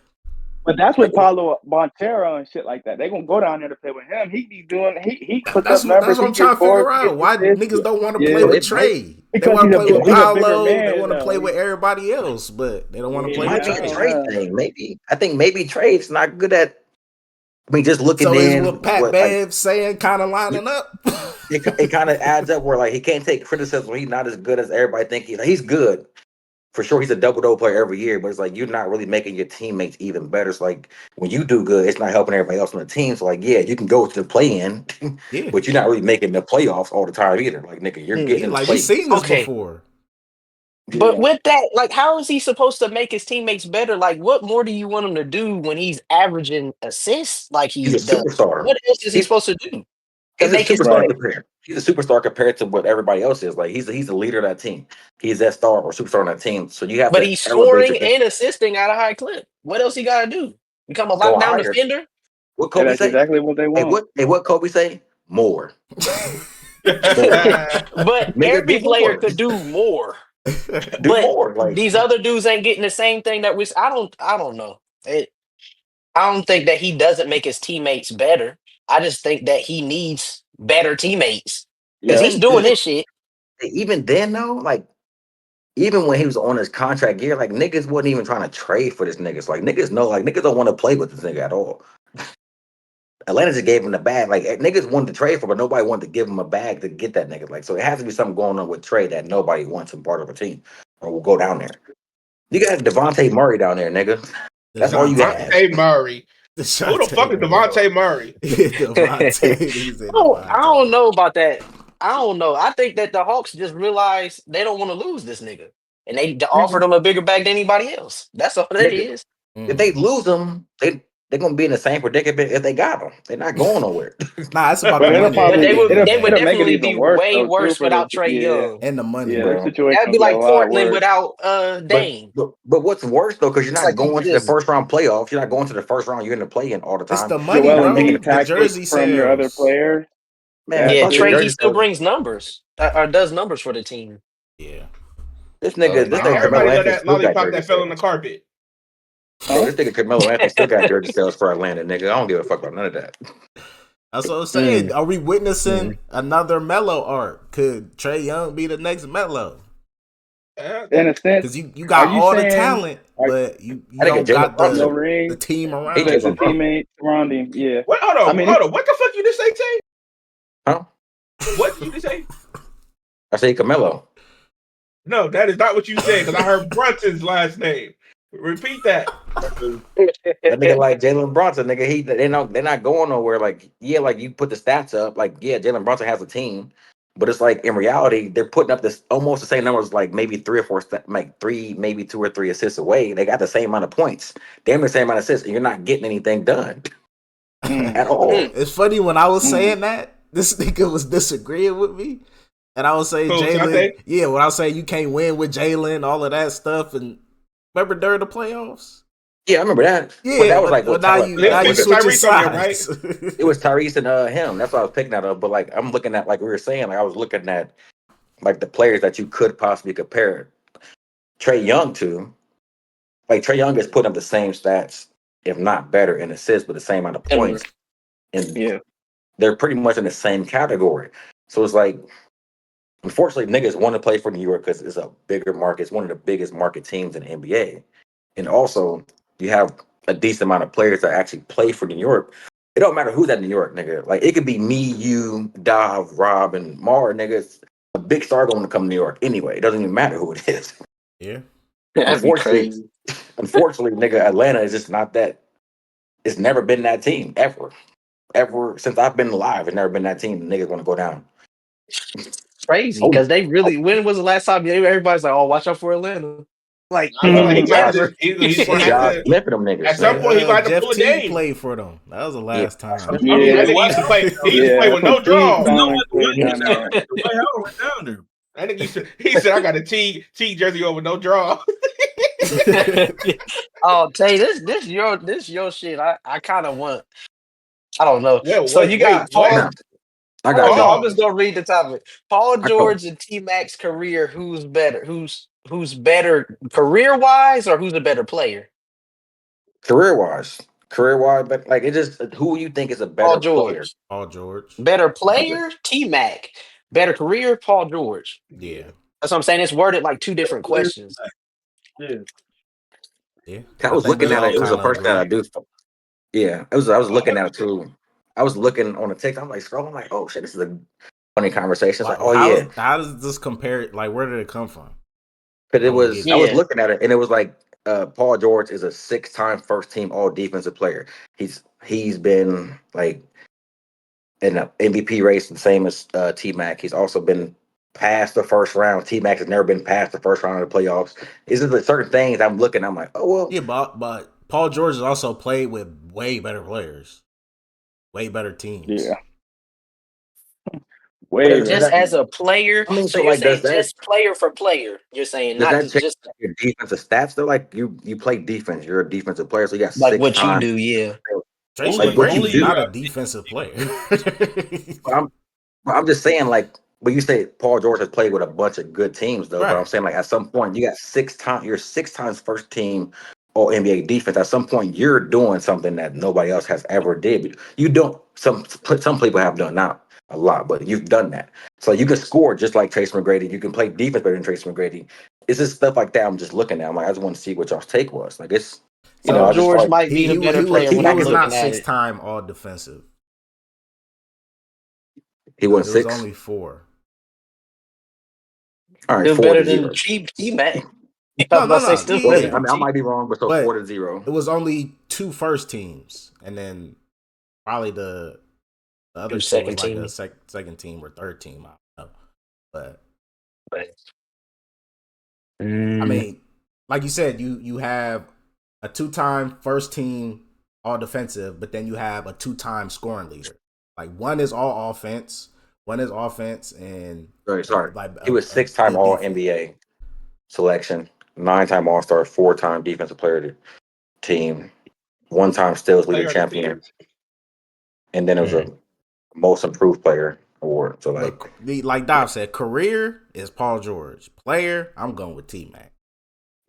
But that's with Paulo Montero and shit like that. They gonna go down there to play with him. He puts up numbers. That's what I'm trying to figure out. Why niggas don't want to play with Trae? They Because want to play with Paulo. Man, they want to play with everybody else, but they don't want to play with Trae. Trae thing. I think maybe Trae's not good at. I mean, just looking in. So is what Pat Bev saying kind of lining up? It kind of adds up where, like, he can't take criticism. He's not as good as everybody think he's good. For sure, he's a double-double player every year, but it's like you're not really making your teammates even better. So, like, when you do good, it's not helping everybody else on the team. So, like, yeah, you can go to the play-in, but you're not really making the playoffs all the time either. Like, nigga, you're getting in the play. We've seen this before. But with that, like, how is he supposed to make his teammates better? Like, what more do you want him to do when he's averaging assists like he's a superstar? What else is he supposed to do? He's a superstar compared to what everybody else is. Like, he's the leader of that team. He's that star or superstar on that team. So you have But he's scoring and assisting at a high clip. What else he got to do? Become a lockdown defender? What Kobe say? Exactly what they want. Hey, what Kobe say? More. But every player could do more. More. Like, these other dudes ain't getting the same thing that I don't know. I don't think that he doesn't make his teammates better. I just think that he needs better teammates because he's doing this shit. Even then, though, like, even when he was on his contract year, like, niggas wasn't even trying to trade for this niggas. Like, niggas know, like, niggas don't want to play with this nigga at all. Atlanta just gave him the bag. Like, niggas wanted to trade for, but nobody wanted to give him a bag to get that nigga. Like, so it has to be something going on with trade that nobody wants him part of a team or will go down there. You got Devontae Murray down there, nigga. That's all you got. Devontae Murray. Who the fuck is Devontae Murray? I don't know about that. I don't know. I think that the Hawks just realized they don't want to lose this nigga, and they offered him a bigger bag than anybody else. That's all that is. If they lose him, they're gonna be in the same predicament if they got him. They're not going nowhere. Nah, it's about the money. But they would definitely be way worse without Trae Young. And the money. That'd be like Portland without Dame. But what's worse though, because you're not going to the first round playoffs. You're not going to the first round. You're in the play-in all the time. It's the money, bro. The jersey from your other players. Man, yeah, Trae, he still brings numbers or does numbers for the team. Yeah. This nigga, everybody know that lollipop that fell on the carpet. Bro, this nigga Carmelo Anthony still got jersey sales for Atlanta, nigga. I don't give a fuck about none of that. That's what I'm saying. Are we witnessing another Melo arc? Could Trae Young be the next Melo? In a sense, because you got all the talent, but you don't got the team around him. The teammates around him. Yeah. Wait, hold on. What the fuck you just say, Tay? Huh? What did you just say? I say Carmelo. No, that is not what you said because I heard Brunson's last name. Repeat that. That nigga like Jalen Brunson, nigga. They're not going nowhere. Like, yeah, like you put the stats up. Like, yeah, Jalen Brunson has a team, but it's like in reality, they're putting up this almost the same numbers, like maybe 3 or 4, like three, maybe 2 or 3 assists away. They got the same amount of points, damn the same amount of assists, and you're not getting anything done at all. It's funny when I was saying that, this nigga was disagreeing with me. And I was saying Jalen, yeah, when I was saying you can't win with Jalen, all of that stuff, and remember during the playoffs? Yeah, I remember that. Yeah, but that was like what now you switching sides. It was Tyrese and him. That's what I was picking out of. But like I'm looking at, like we were saying, like I was looking at like the players that you could possibly compare Trae Young to. Like Trae Young is putting up the same stats, if not better, in assists with the same amount of points, and they're pretty much in the same category. So it's like, unfortunately, niggas want to play for New York because it's a bigger market. It's one of the biggest market teams in the NBA. And also, you have a decent amount of players that actually play for New York. It don't matter who's at New York, nigga. Like, it could be me, you, Dov, Rob, and Mar, niggas. A big star going to come to New York anyway. It doesn't even matter who it is. Yeah. That'd be crazy. Unfortunately, nigga, Atlanta is just not that. It's never been that team, ever. Ever since I've been alive, it's never been that team. The niggas want to go down. Crazy, because they really. When was the last time everybody's like, "Oh, watch out for Atlanta"? Like, he might have never. to. Josh them niggas. At some point, he might have to Jeff pull a T game. played for them. That was the last time. He used to play with no draw. You know what? The way Howard went down there. I think he said, "I got a T jersey over no draw." Oh, Tay, this your shit. I kind of want. I don't know. Yeah, So you got Paul. I got you. I'm just gonna read the topic. Paul George and T Mac's career. Who's better? Who's better career wise, or who's a better player? Career wise, but like it just who you think is a better player? Paul George. Better player, T Mac. Better career, Paul George. Yeah. That's what I'm saying. It's worded like two different questions. Yeah. I was looking at it. It was the first thing I do. Yeah, it was. I was looking at it too. I was looking on the TikTok. I'm like scrolling. I'm like, oh shit, this is a funny conversation. It's like, oh yeah. How does this compare? Like, where did it come from? Because it was. I was looking at it, and it was like Paul George is a 6-time first team All Defensive player. He's been like in the MVP race, the same as T Mac. He's also been past the first round. T Mac has never been past the first round of the playoffs. Is it certain things I'm looking? I'm like, oh well. Yeah, but Paul George has also played with way better players, way better teams. Yeah. Way just as a player. I mean, so you're saying just player for player. You're saying not just your defensive stats. They're like you play defense. You're a defensive player, so you got like 6 what times. you do. Yeah. Tracy McGrady's not a defensive player. I'm just saying, like, but you say Paul George has played with a bunch of good teams, though. Right. But I'm saying, like, at some point, you got 6 times. You're 6 times first team All NBA defense. At some point, you're doing something that nobody else has ever did. You don't. Some people have done, not a lot, but you've done that. So you can score just like Tracy McGrady. You can play defense better than Tracy McGrady. It's just stuff like that. I'm just looking at. I'm like, I just want to see what y'all's take was. Like, it's. So George might be the better player. He was not 6-time All Defensive. He won 6. It was only 4. All right, still better than cheap T-Mac. No. I might be wrong, but 4-0. It was only 2 first teams, and then probably the other second team, like a second team or third team. I don't know, but I mean, like you said, you have a 2-time first team All Defensive, but then you have a 2-time scoring leader. Like one is all offense, and sorry. Like, he was 6-time All NBA selection, 9-time All Star, 4-time Defensive Player of the Team, 1-time Steals Leader champion, and then it was a Most Improved Player award. So like Dov said, career is Paul George. Player, I'm going with T Mac.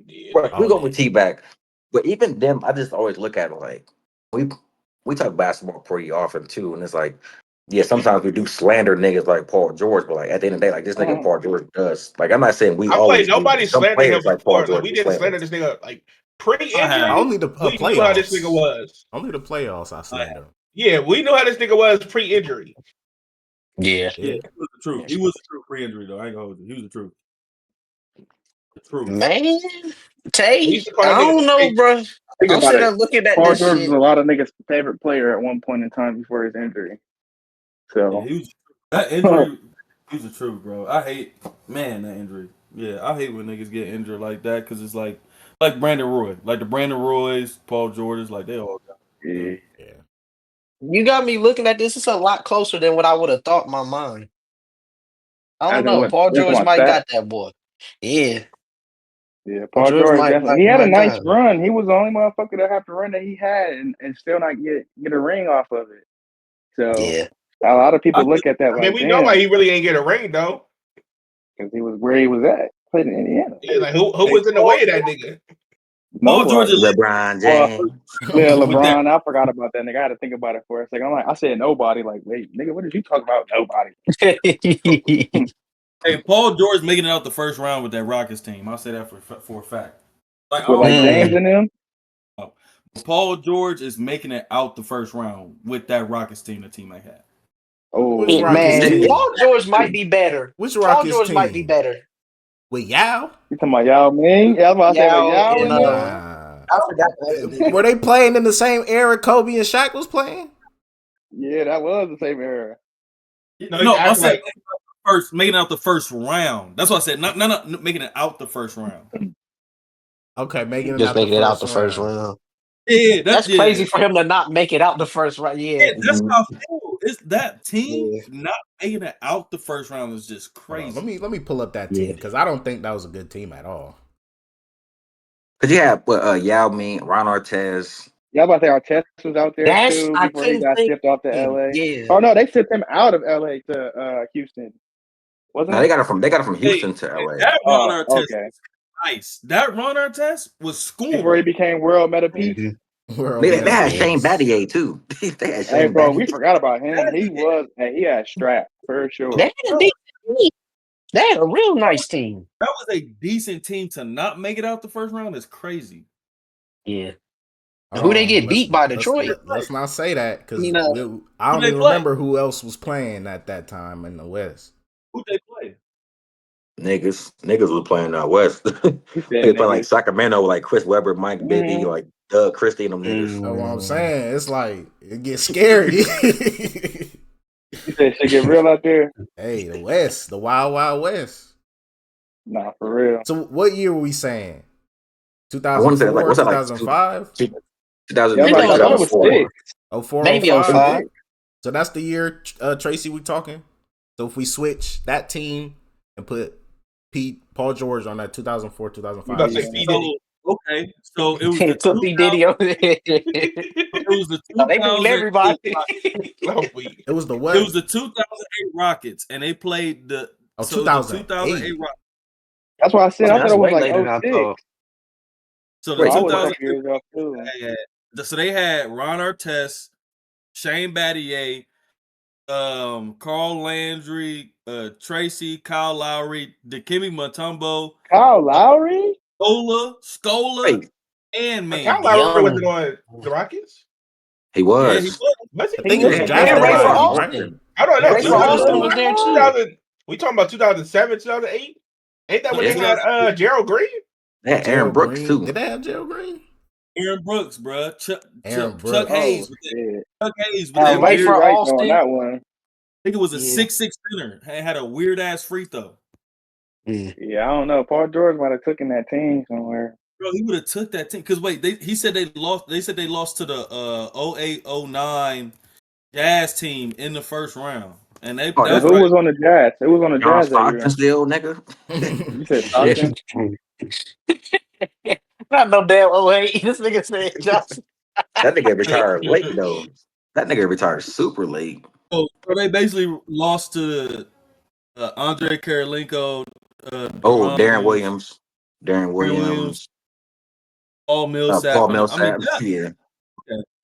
Yeah. Right, we go with T Mac, but even them, I just always look at it like we talk basketball pretty often too, and it's like, yeah, sometimes we do slander niggas like Paul George, but like at the end of the day, like this nigga Paul George does. Like I'm not saying nobody slandered him like Paul George. We didn't slander this nigga like pre-injury. Only the we knew how this nigga was. Only the playoffs I slander him. Yeah, we knew how this nigga was pre-injury. Yeah, he was the truth. He was the true pre-injury though. I ain't gonna hold you. He was the truth. Man, Tay, I don't know, bro. Think I'm about sitting it. there looking at Paul this George was shit. a lot of niggas' favorite player at one point in time before his injury. So he was that injury. He's the truth, bro. I hate that injury. Yeah, I hate when niggas get injured like that because it's like Brandon Roy, like the Brandon Roys, Paul Georges, like they all got. yeah. You got me looking at this. It's a lot closer than what I would have thought in my mind. I don't As in know. what? Paul That's George my might stat. got that boy. Yeah. Yeah, Paul Paul George George might definitely. He had a might nice got it. run. He was the only motherfucker to have to run that he had and still not get a ring off of it. So Yeah. a lot of people look at that I mean, like, we know why damn, he really ain't get a ring though. because he was where he was at, played in Indiana. Yeah, like who was in the way of that nigga? Paul George Nobody. is LeBron Well, James. yeah, with that. LeBron. I forgot about that nigga. I had to think about it for a second. I'm like, I said nobody. Like, wait, nigga, what did you talk about? Nobody. Hey, Paul George making it out the first round with that Rockets team. I'll say that for a fact. Like, With like James and them. Paul George is making it out the first round with that Rockets team, the team they had. Which Oh Rockets Man, team? Paul George might be better. Which Paul Rockets George might be team? better. With Yao? You talking about Yao Ming? Yeah, I was about to say with Yao Yao and in there. Nah. I forgot the other nigga. Were they playing in the same era Kobe and Shaq was playing? Yeah, that was the same era. No, I said making it out the first round. That's what I said. Not making it out the first round. Okay, making it Just out the making it out first the first round. round. Yeah, That's crazy for him to not make it out the first round. Yeah. That's how I feel. It's that team Yeah. not making it out the first round is just crazy. Hold on, let me pull up that team because I don't think that was a good team at all. Cause you had Yao Ming, Ron Artest. Yeah, I was about to say Artest was out there too I before he couldn't got think. shipped off to LA. Yeah. Oh no, they shipped him out of LA to Houston. Wasn't No, it? they got it from Houston to LA. That Ron Oh, Artest okay. was nice. That Ron Artest was school. Before he became world meta peace. World They Meta had Shane Peace. Battier too. They had Hey, Shane bro, we Battier. forgot about him. He had strap for sure. They had a decent team. They had a real nice team. That was a decent team to not make it out the first round is crazy. Yeah. Who they get beat by Detroit? Let's not say that because You know, I don't they even play? remember who else was playing at that time in the West. Who they play? Niggas was playing out west. He They said playing like niggas. Sacramento, like Chris Webber, Mike Bibby, like Doug Christie, and them niggas. That's what I'm saying. It's like it gets scary. He said shit get real out there. Hey, the West, the Wild Wild West. Nah, for real. So what year were we saying? I want to say 2004, what's that like? 2005? 2000, Yeah, I thought it was 2004. 6. 04, maybe 05? 05. So that's the year, Tracy, we talking? So if we switch that team and put Paul George on that 2004, 2005 team. Okay, so it was the Put P. Diddy over there. it was the They beat everybody. It was the what? It was the 2008 Rockets, and they played the 2008 Rockets. That's why I said I thought That's it was way like later than I 06. thought. So the I was a 2008 couple years off too. so they had Ron Artest, Shane Battier, Carl Landry, Tracy, Kyle Lowry, Dikembe Mutombo, Kyle Lowry? Scola, Wait, and Kyle Mandy. Lowry wasn't on the Rockets. he Yeah, he was. was. I think he was Yeah, drafted And Ray by for him, right? Austin. I don't know. Ray for Austin was there too. 2000, we talking about 2007, 2008? Ain't that when they had Gerald Green? They had Aaron Gerald Brooks Green. too. Did they have Gerald Green? Aaron Brooks, bro. Chuck Brooks. Hayes. Yeah. Chuck Hayes with I that might Ray be for right Austin. on that one. I think it was a Yeah. 6'6" center. Had a weird ass free throw. Yeah, I don't know. Paul George might have taken that team somewhere. Bro, he would have took that team. Cause wait, he said they lost. They said they lost to the 08-09 Jazz team in the first round. And they Oh, Who was on the Jazz? Who was on the John Jazz that year? Stockton still, nigga. You said Stockton? Not no damn 08. This nigga said Johnson. That nigga retired late though. That nigga retired super late. So they basically lost to Andre Karolinko, Darren Williams. Darren Williams. Paul Millsap. Paul Millsap. Yeah.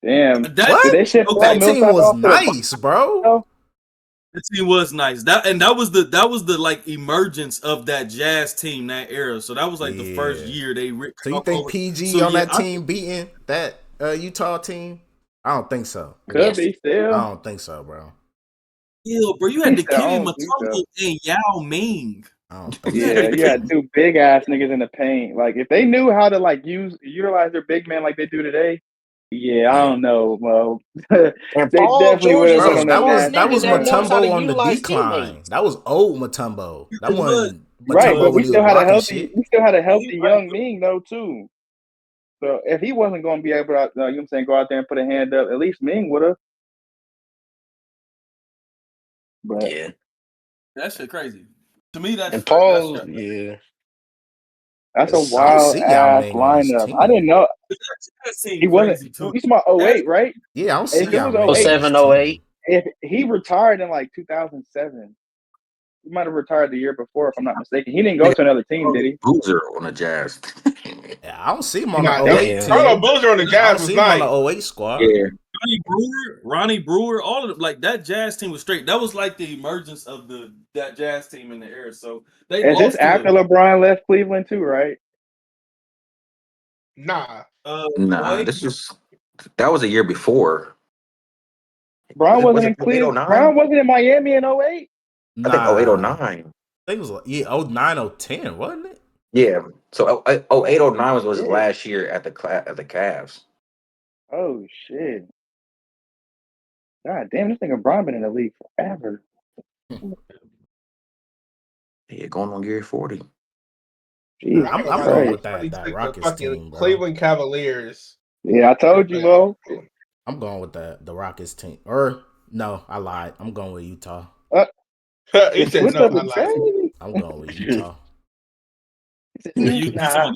Damn. What? Did they ship Paul That team Millsap was off to the nice, bro. The team was nice. That was the like emergence of that Jazz team that era. So that was like the first year they. So you think PG on that team beating that Utah team? I don't think so. Could be still. I don't think so, bro. Yeah, bro, you had Dikembe Mutombo and Yao Ming. I don't think Yeah, so. you had two big ass niggas in the paint. Like if they knew how to like utilize their big man like they do today, yeah, I don't know, Mo. And They Paul definitely would George have is went a Bro, on that smart nasty that nigga was that run. knows how to Mutombo on the utilize decline. teammates. That was old Mutombo. That It was. wasn't Right, Mutombo but when we he was still had a blocking healthy, shit. young Ming though too. So if he wasn't going to be able to, you know what I'm saying, go out there and put a hand up, at least Ming would have. But Yeah. That shit crazy. To me, that's And straight. That's Paul, straight. yeah. that's a I don't wild see Yao ass Ming on this lineup. I didn't team. know That he seemed wasn't. crazy You too. talking about That's 08, right? Yeah, I don't see If it Yao was Ming on 08, this 07, 08. team. if he retired in like 2007, he might have retired the year before, if I'm not mistaken. He didn't go Nigga, to another team, did he? Boozer on the Jazz. Yeah, I don't see him on the Nah, 08 Damn. Carlo team. Boozer on the I Jazz don't was see him on nice. the 08 squad. Yeah. Ronnie Brewer, all of them, like that Jazz team was straight. That was like the emergence of that Jazz team in the era. So they Is this lost to after LeBron left Cleveland too, right? Nah. Nah, 08. that was a year before. Brown Was wasn't it in Cleveland. 0809? Brown wasn't in Miami in 08? I think 08 Nah. 09. I think it was like, yeah, 09, 010, wasn't it? Yeah. So 08 09 was his Yeah. last year at the Cavs. Oh shit. God damn, this nigga Brown been in the league forever. Yeah, going on year 40. Jesus I ain't gonna I'm lie to going you. with Christ. Somebody that took the Rockets fucking team, bro. Cleveland Cavaliers. Yeah, I told you, Mo. I'm going with the Rockets team. Or no, I lied. I'm going with Utah. He The said switch no, up I is lied. crazy. I'm going with Utah. You Nah.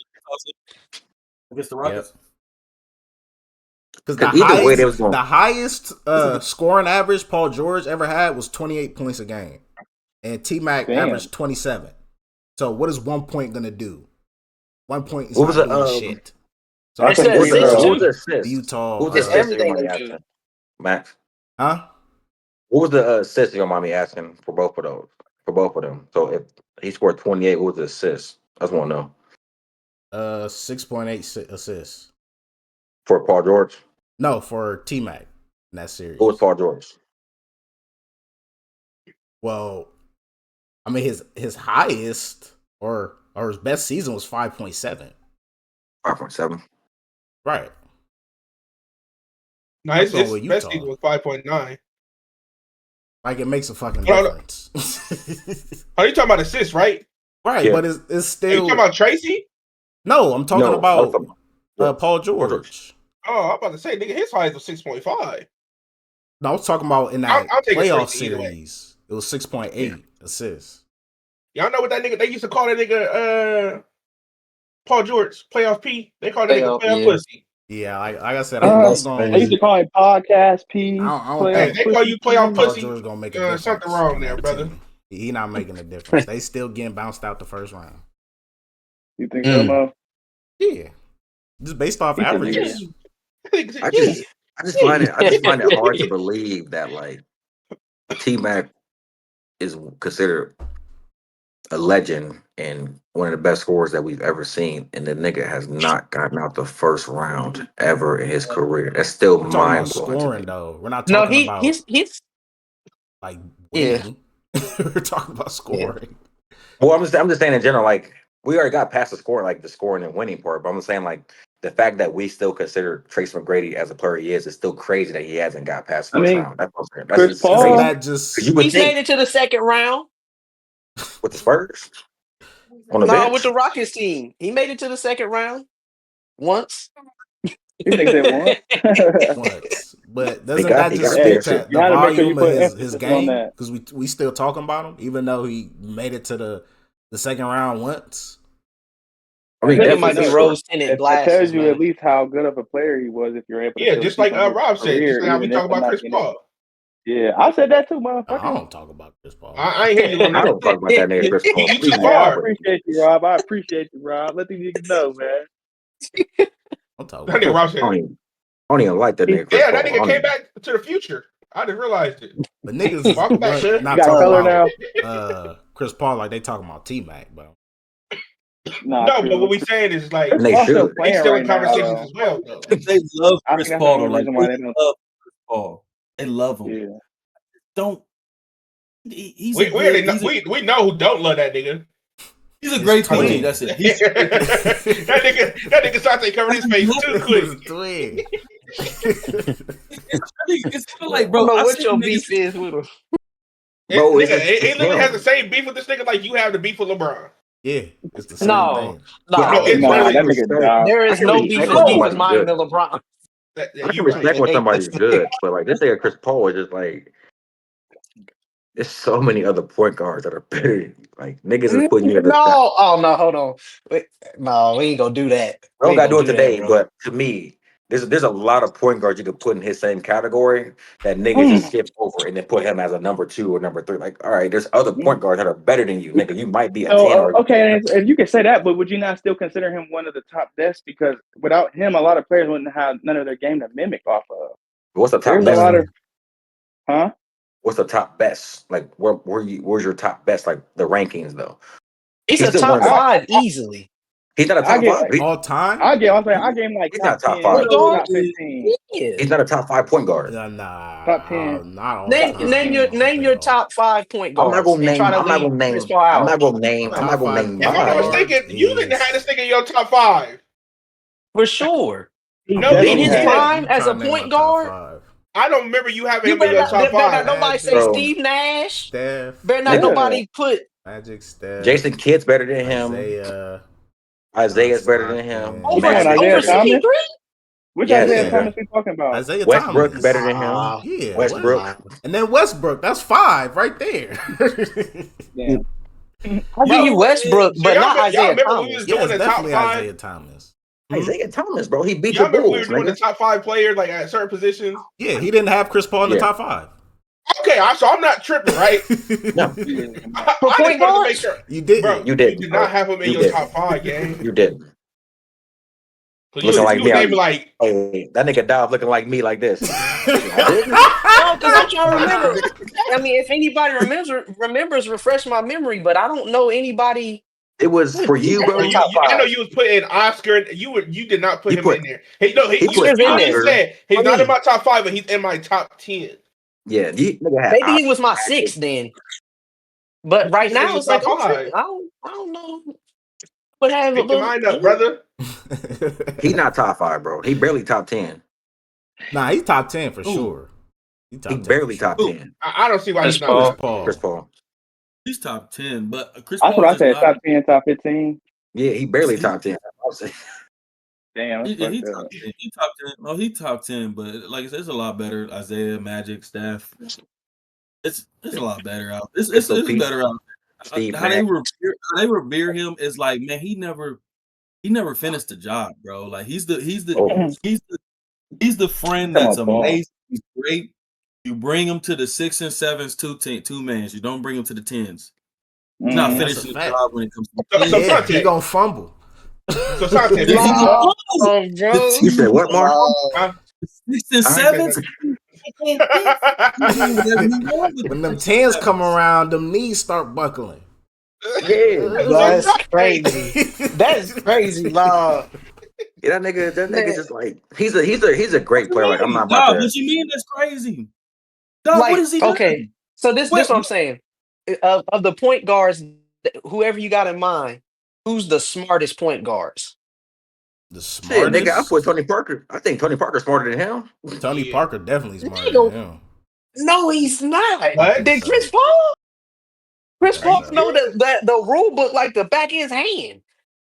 against the Yep. Rockets. Because Because either way, they was going. the highest scoring average Paul George ever had was 28 points a game, and T Mac Damn. averaged 27. So what is 1 point gonna do? 1 point is What was not the doing shit. So I That's It's a the think free assist throw. what was too. the the assist? Utah. What was It's the assist? If you everything mind they me do. asking, Max? Huh? What was the assist? If you don't mind me asking for both of those, for both of them. So if he scored 28, what was the assist? I just want to know 6.8 assists. for Paul George. No, for T Mac in that What was series. Paul George? Well, I mean his highest or his best season was 5.7. 5.7. Right. No, I'm going his with best Utah. season was 5.9. Like it makes a fucking Hold on. difference. Oh, you talking about assists, right? Right, Yeah. but it's Are you still talking about Tracy? no. I'm talking No, I was about talking about Paul Paul George. Oh, I'm about to say, nigga, his highest was 6.5. No, I was talking about in I'll that take a playoff Tracy either way. series. It was 6.8 Yeah. assists. Y'all know what that nigga, they used to call that nigga Paul George, playoff P. They call that nigga playoff Yeah. pussy. Yeah, like I said, I'm That's going They used to crazy. with. call him podcast P, I don't Hey, think they playoff call pussy you playoff P. Paul pussy. George gonna make a Something difference wrong on there, that brother. team. He not making a difference. They still getting bounced out the first round. You think so, Mo? Yeah, just based off He said, yeah. averages. I just find it hard to believe that like T Mac is considered a legend and one of the best scorers that we've ever seen, and the nigga has not gotten out the first round ever in his career. That's still We're talking about mind blowing to me. scoring though. We're not No, talking about he's like yeah. winning. We're talking about Yeah. scoring. Well, I'm just saying in general, like we already got past the score, like the scoring and winning part. But I'm saying like the fact that we still consider Trace McGrady as a player he is still crazy that he hasn't got past I first mean, round. That's what I'm saying. That's Chris just Isn't crazy. Paul. that just? Because you would He's made think it to the second round. with the Spurs on the No, with bench. the Rockets team. He made it to the second round once. These niggas said once. Once, but He doesn't got that he just got Hey, speak there to shit. you the had to make sure you volume of put his emphasis on game? that. Because we still talking about him, even though he made it to the second round once. I That mean, I think it lets you might definitely be for know. sure. rose tinted That tells glasses, you at man. least how good of a player he was if you're able to Yeah, still just see like some of his Rob said, just career, like how we even if talk I'm about not Chris getting it. Paul. Yeah, I said that too, I motherfucker. don't talk about Chris Paul. I ain't hear you on I that. don't talk about that nigga Chris Paul. You Please too do Hey, I not. far. appreciate you, Rob. I appreciate you, Rob. Let these niggas know, man. I'll talk That about nigga Chris Rob I said, don't even like that nigga Chris yeah, that Paul. I nigga don't came even, back to the future. I just realized it. But niggas Welcome back, sir. You not got talking color about now? Chris Paul like they talking about T Mac, bro. Nah, No, but true. what we saying is like Chris and they Paul's still should. they playing still in right now, conversations though. as well, though. They love I think Chris that's the Paul though. only Like reason they why they don't. love Chris Paul. They love him. Yeah. Don't. He's a We already good. know, we know who don't love that nigga. He's a great twin. That's it. that nigga Sante covered his face too quick. Twin. It's kind of like, I bro. don't know I what seen your niggas- beef is with him. Bro, Nigga, he literally has the same beef with this nigga like you have the beef with LeBron. Yeah, it's the same No, thing. Yeah, no, it's Nah, really- that nigga dog. there is no beef with me with mine and LeBron. I can respect when somebody's good, but like this nigga Chris Paul is just like, there's so many other point guards that are better. Like niggas is putting you at the No, oh no, hold on. Wait, no, we ain't gonna do that. I don't gotta do it that, today, bro. but to me, there's a lot of point guards you could put in his same category that niggas just skip over and then put him as a number 2 or number 3. Like, all right, there's other point guards that are better than you, nigga. You might be a 10 or Okay, and you can say that, but would you not still consider him one of the top best? Because without him, a lot of players wouldn't have none of their game to mimic off of. what's the top There's best? a lot of, huh? What's the top best? Like, where's your top best? Like the rankings though. He's He's a still top one of the- 5 easily. He's not a top 5. All time? I gave him like He's top not top 10, 5. top 15. Yeah. He's not a top 5 point guard. Nah, Top 10. not all Name, time. name your top 5 point I'm guards. not gonna and name. try to I'm not leave gonna name. Chris Paul out. I'm not gonna name. I'm not gonna name If I'm not mine. mistaken, you didn't have this nigga in your top 5. For sure. No, in his didn't. prime as a point guard. I don't remember you having You him in better your not, top better 5. not nobody say Bro. Steve Nash. Steph. Better not nobody put Magic, Steph. Jason Kidd's better than him. Isaiah's better than him. over Magic's Isaiah better than him. Thomas? Which Yes, Isaiah nigga. Thomas we talking about? Isaiah Westbrook Thomas. better than him. Yeah, Westbrook. And then Westbrook, that's 5 right there. Damn. I'll give you Westbrook, but not y'all Isaiah remember when we Thomas. was Yeah, doing it's the top definitely 5? Isaiah Thomas. Isaiah Thomas, bro. He beat Y'all the remember we Bulls, were doing the nigga. top 5 players like at certain positions? Yeah, he didn't have Chris Paul in the top 5. Okay, so I'm not tripping, right? No, I just wanted to make sure. You did. Bro, you did. You did not have him in You your did. top 5, gang. You did. You Looking like was me. naming like, Hey, that nigga Dove looking like me like this. I didn't. No, because I'm trying to remember. I mean, if anybody remembers, refresh my memory. But I don't know anybody. It was for you, bro. I know you was putting Oscar. You did not put him in there. You put just said he's I not mean- in my top 5, but he's in my top 10. Yeah, nigga had Maybe he was my 6th then. But right You said now he it's was like top I'm 5. tripping. I don't know what have Pick your mind up, brother. He not top 5, bro. He barely top 10. Nah, he's top 10 for sure. He barely top 10. I don't see why Chris he's not. Chris Paul. He's top 10, but Chris That's Paul what I is said. not- Top 10, top 15. Yeah, he barely top 10. Damn, He that's top 10. He top 10. Oh, he top 10, but like I said, it's a lot better. Isaiah, Magic, Steph. It's a lot better out. It's better out. Steve How they revere him is like, man, he never finished the job, bro. Like he's the friend that's amazing. He's great. You bring him to the 6 and 7s, two mans. You don't bring him to the 10s. He's not finishing the job when it comes to yeah, he gonna fumble. So Sante, you said what, Mark? 6 and 7s. When them 10s come around, them knees start buckling. Yeah, that's crazy. That's crazy, Lord. Yeah, that nigga just like he's a great player. Like I'm not about Dog, to. what you mean? That's crazy. Dog, Like, what is he doing? okay, so this what I'm saying. Of the point guards, whoever you got in mind, who's the smartest point guards? The Shit, smartest? nigga, I put Tony Parker. I think Tony Parker's smarter than him. Tony Parker definitely smarter than him. No, he's not. What? Did Chris Paul? Chris Paul know the rule book like the back of his hand.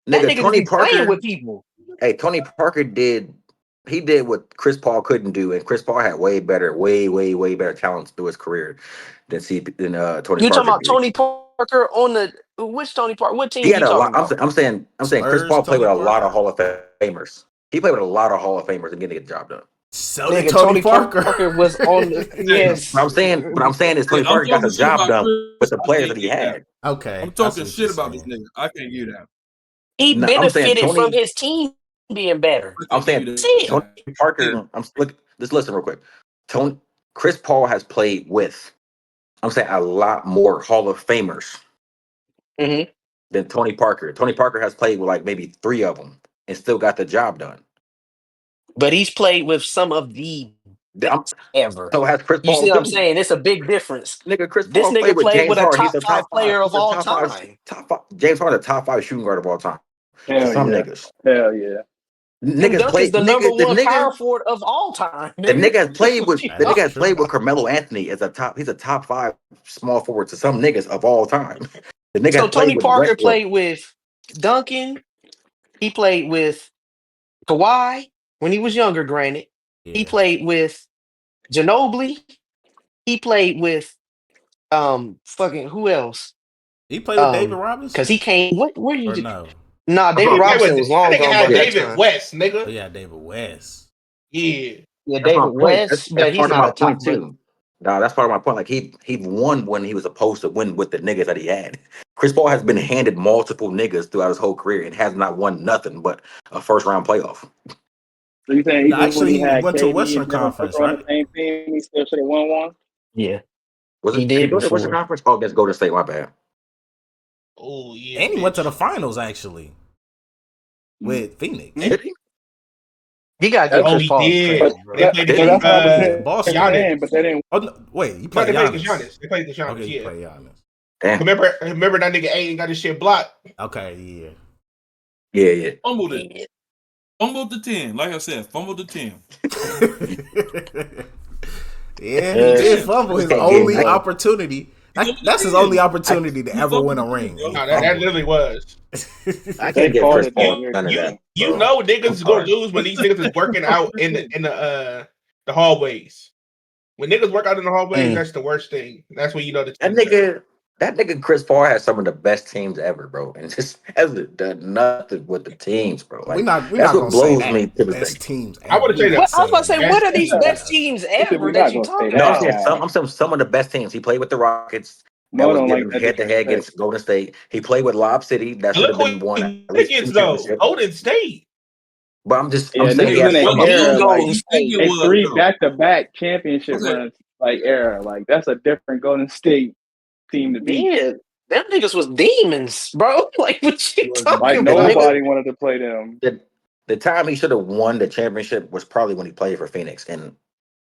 That nigga Tony be Parker playing with people. Hey, Tony Parker did what Chris Paul couldn't do, and Chris Paul had way better talents through his career than Tony You Parker. talking about did. Tony Parker on the which Tony Parker? What team He had you a talking lot. about? I'm saying Chris Spurs, Paul played with a Tony lot of Parker. Hall of Famers. He played with a lot of Hall of Famers and getting the job done. So Nigga, did Tony Parker. was on the yes. What I'm saying is Tony Parker got the job done with the players that he had. Okay, I'm talking shit about this nigga. I can't give that. He No, I'm saying benefited from Tony- his team being better. I'm saying Tony Parker. Just listen real quick. Chris Paul has played with, I'm saying, a lot more Hall of Famers than Tony Parker. Tony Parker has played with like maybe 3 of them and still got the job done. But he's played with some of the ever. So has Chris You Paul see what I'm too. saying? It's a big difference. Nigga, Chris This Paul played nigga with played James with a Harden. He's top a 5 top five. player He's of a all top five. time. Top five. James Harden, a top 5 shooting guard of all time. To Hell some yeah. niggas. Hell yeah. Tim Niggas Duncan's played. the number The one power nigga. forward of all time. The Nigga. nigga has played with. What you The nigga That's has talking true. played with about? Carmelo Anthony as a top. He's a top 5 small forward to some niggas of all time. The nigga So has played Tony with Parker Westbrook. played with Duncan. He played with Kawhi when he was younger, granted. He Yeah. played with Ginobili. He played with fucking who else? He played with David Because he Robinson came. What? Where you? or no? Nah, I'm David talking. That Robinson was long nigga gone by had Yeah. that David time. West, Oh nigga. yeah, David West. Yeah. Yeah, That's my David point. West, That's but he's part of not my a top. point But too. Nah, that's part of my point. Like he won when he was supposed to win with the niggas that he had. Chris Paul has been handed multiple niggas throughout his whole career and has not won nothing but a first round playoff. So you saying No, even when actually, he he had went to KD Western and Devin Conference, Booker on the right? same team, he still should have won one? yeah, Was he it? He did go to Western before. Conference? Oh, against Golden State. My bad. Oh yeah, And he went to the bitch. finals actually with Phoenix. Hmm? Did he? He gotta give That's, Oh, Chris he Paul his did. but credit, bro. They that, played Did but he? that's what I was Yeah, Boston. saying. Giannis. But they didn't. Oh no, wait, he No, played they played Giannis. Giannis. They played Giannis. Okay, he Yeah. played Giannis. Damn. Remember that nigga Aiden got his shit blocked. Okay, yeah. Yeah. Fumbled it. Yeah. Fumbled the 10. Like I said, fumbled the 10. Yeah, he Yes. did Yeah. fumble his Can't get only mad. opportunity. That's his only opportunity to He ever win a fumbled the 10, ring. bro. He No, that fumbled literally it. was. I They can't give called Chris it that Paul year. none of that, You bro. know I'm niggas is gonna sorry. lose when these niggas is working out in the hallways. When niggas work out in the hallways, that's the worst thing. That's when you know the That nigga Chris Paul has some of the best teams ever, bro, and just hasn't done nothing with the teams, bro. We're Like not that's what gonna say blows that. me to this day. Best teams I ever. would We say What not that I was about to saying say, that. what best are these teams best ever. teams He said ever we're that not you gonna say talking No, I'm that. saying about? some. I'm saying some of the best teams. He played with the Rockets. That Mo was don't giving like him that head to head disrespect. against Golden State. He played with Lob City. That And should look have who been won he at least against 2 though. championships. Golden State. But I'm Yeah, saying this he is in has an What some of team era like Golden You think it State? a was, three though. back-to-back championship Okay. runs like era. Like that's a different Golden State team to beat. Yeah, them niggas was demons, bro. Like what you Like talking the about? nigga. nobody wanted to play them. The time he should have won the championship was probably when he played for Phoenix, and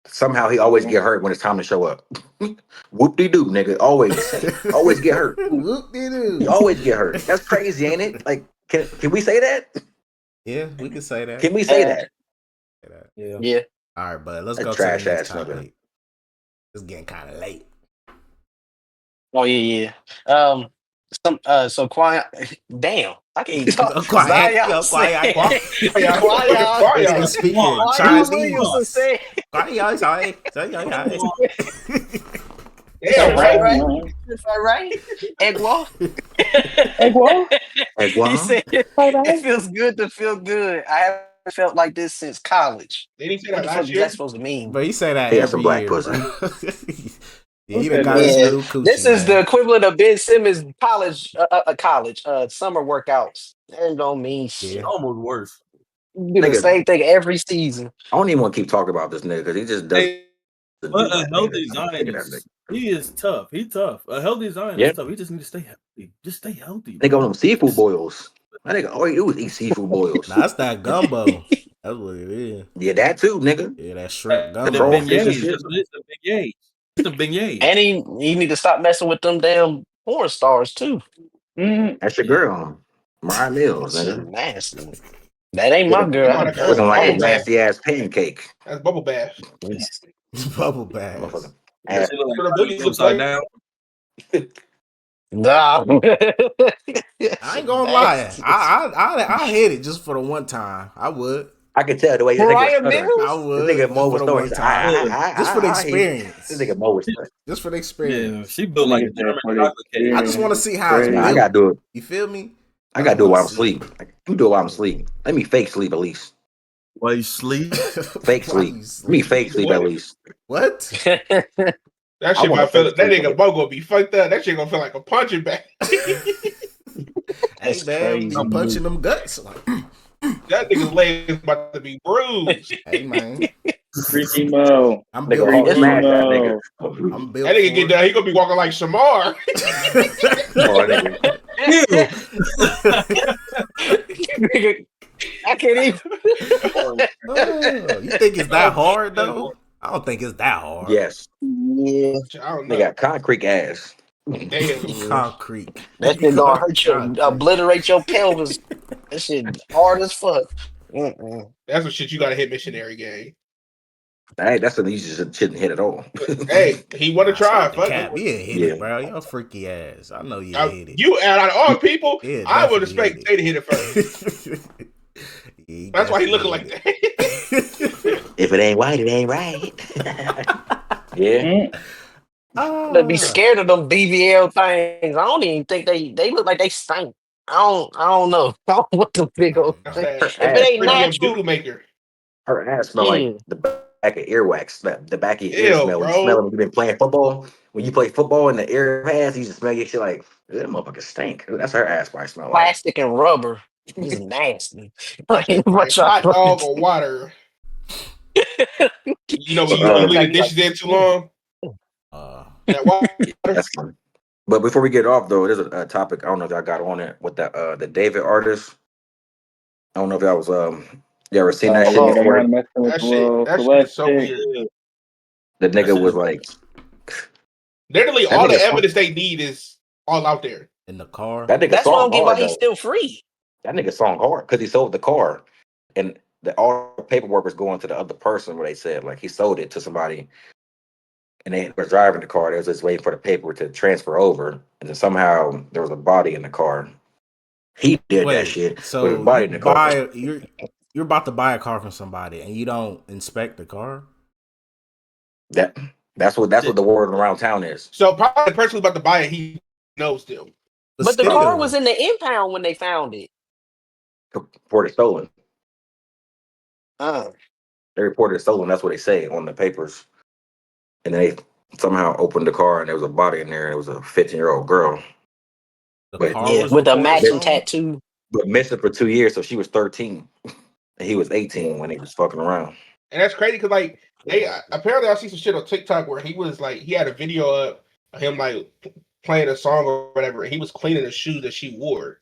somehow he always get hurt when it's time to show up. Whoop de doo, nigga. Always get hurt. He Whoop-de-doo. always get hurt. That's crazy, ain't it? Like, can we say that? Yeah, we can say that. Can we say that? Yeah. Yeah. All right, but let's A go to the trash next ass nigga. topic. It's getting kind of late. Oh yeah. So quiet. Damn, I can't even talk. Quiet, Zion yo, said. quiet. Quiet. Nigga speaking Zion Chinese. Williamson said. Quiet, sorry. Is Yeah, that right. right? Is that right? Egwa. He Egwon? said it feels good to feel good. I haven't felt like this since college. Did he say What that the fuck last is year? that supposed to mean? But he say that He has some every black year, pussy. bro. Yeah, he Who done said got that? his Yeah, new coochie, this is the man. equivalent of Ben Simmons college summer workouts. That don't mean shit. Yeah. Almost worse. You do the Nigga, same thing every season. I don't even want to keep talking about this nigga because he just doesn't Hey, do but a that. healthy I'm sick Zion of that nigga. he is tough. He tough. A healthy Zion Yeah, is tough. He just need to stay healthy. Just stay healthy, nigga on bro. them seafood boils. That nigga all he do is eat seafood boils. Nah, that's that gumbo. That's what it is. Yeah, that too, nigga. Yeah, that shrimp The The gumbo. crawfish and beignets. shit. That's what it is. The beignets. It's the beignets. And he need to stop messing with them damn porn stars too. Mm, That's your Yeah. girl, Mariah Mills, Shit nigga. nasty. That ain't my Looking, girl. Oh, that's looking like a bubble Nasty. bath. nasty ass pancake. That's bubble bath. Bubble baths. Motherfucker. Yeah, Ass. she look like For the Cardi B booties look upside like down. Nah. I ain't gonna lie. I hit it just for the one time. I would. I could tell the way this nigga was Mariah stuttering. I Mills? This would nigga just Mo for was the throwing. one He's time. Just for the This experience. nigga Mo was stuttering. Just for the Yeah, experience. she built like a nigga said German for the chocolate cake. I just want to see how it's Crazy. Nah, I built. gotta do it. You feel me? I gotta just do it wanna while I'm see. asleep. You do it while I'm asleep. Let me fake sleep at least. While you sleep. Fake Why sleep. you Let me sleep? fake sleep at least. What? that I shit. want to Might feel fake that sleep. nigga Bo gonna be fucked up. That shit gonna feel like a punching bag. Hey That's man, crazy. I'm punching them guts. Like, That nigga's leg is about to be bruised. hey man, Freaky Mo. I'm Nigga built Hulk for smash it. that Mo. nigga. I'm built That nigga for get down. He gonna be walking like Shamar. Oh, that nigga. I can't even. Oh, you think it's that hard though? I don't think it's that hard. Yes. Yeah. I don't They know. got concrete ass. Damn. Concrete. That shit gonna hurt you, obliterate your pelvis. That shit hard as fuck. That's what shit you gotta hit missionary game. Hey, that's the easiest shit shouldn't hit at all. Hey, he want to try. Stop the Fuck cap. it. You hit it, bro. Your freaky ass. I know you hit it. You out of all people, Yeah, I would definitely expect Tay to hit it first. Yeah, That's why he looking definitely like hit that. If it ain't white, it ain't right. Yeah. But be scared of them BBL things. I don't even think they look like they stink. I don't know. I don't want the big old That's thing. Her that If it ass ain't smell like premium natural, doodle maker. her ass smell like yeah. the back of earwax. The back of your ear Ew, smell when you smell it bro. when you've been playing football. When you play football and the ear pass, you just smell your shit like that motherfucker stink. That's her ass probably smell like. Plastic and rubber. This is nasty. Like, Shit, what like y'all hot trying dog to or water. You know when you look Um, leave like the you dishes in too long. Uh, That water. that's fun. But before we get off though, there's a topic I don't know if y'all got on it with the David artist. I don't know if y'all was you ever seen that Oh shit yeah, the before? one messing with That shit Celeste is so chick. weird. The That nigga shit was is like Literally, that all the nigga song evidence they need is all out there. in the car. that nigga that's why I song don't get why hard he's though. still free. That nigga song hard because he sold the car, and all the paperwork was going to the other person. Where they said like he sold it to somebody, and they were driving the car. They was just waiting for the paper to transfer over, and then somehow there was a body in the car. He did that Wait, shit with a so body you in the car. you're about to buy a car from somebody and you don't inspect the car? That that's what the word around town is. So probably the person who's about to buy it, he knows still. But But the car still, was in the impound when they found it. Reported stolen. Uh, They reported it stolen. That's what they say on the papers. And then they somehow opened the car and there was a body in there. It was a 15-year-old girl, the but car yeah, was with a reported matching stolen. tattoo. missing for 2 years. So she was 13 and he was 18 when he was fucking around. And that's crazy because like they apparently I see some shit on TikTok where he was like he had a video of him like playing a song or whatever, and he was cleaning the shoes that she wore,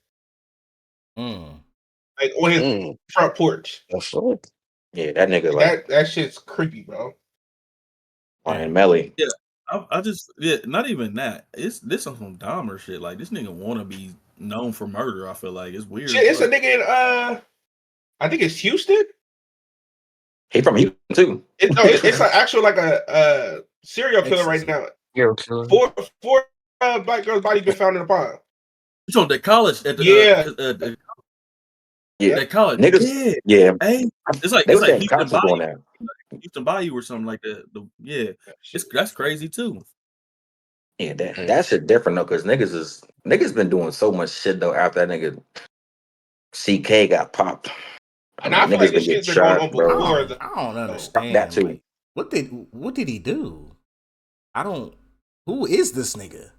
like on his front porch. Yeah, that nigga That shit's creepy, bro. And Melly. Yeah, I just not even that. It's this on some Dahmer shit. Like this nigga want to be known for murder. I feel like it's weird. Shit, it's a nigga in I think it's Houston. He from Houston too. It's an actual like a serial killer right now. Serial killer. Four black girls' bodies been found in the pond. You talking that college at the yeah, that college? niggas. Yeah, hey, it's like they were saying Houston cops was Bayou, going there. Houston Bayou or something like that. That's crazy too. Yeah, that shit different though, because niggas been doing so much shit though after that nigga CK got popped. And I feel like Niggas been this getting shit's been going on shot, bro. before. I don't understand That too. Like, what did he do? I don't. Who is this nigga?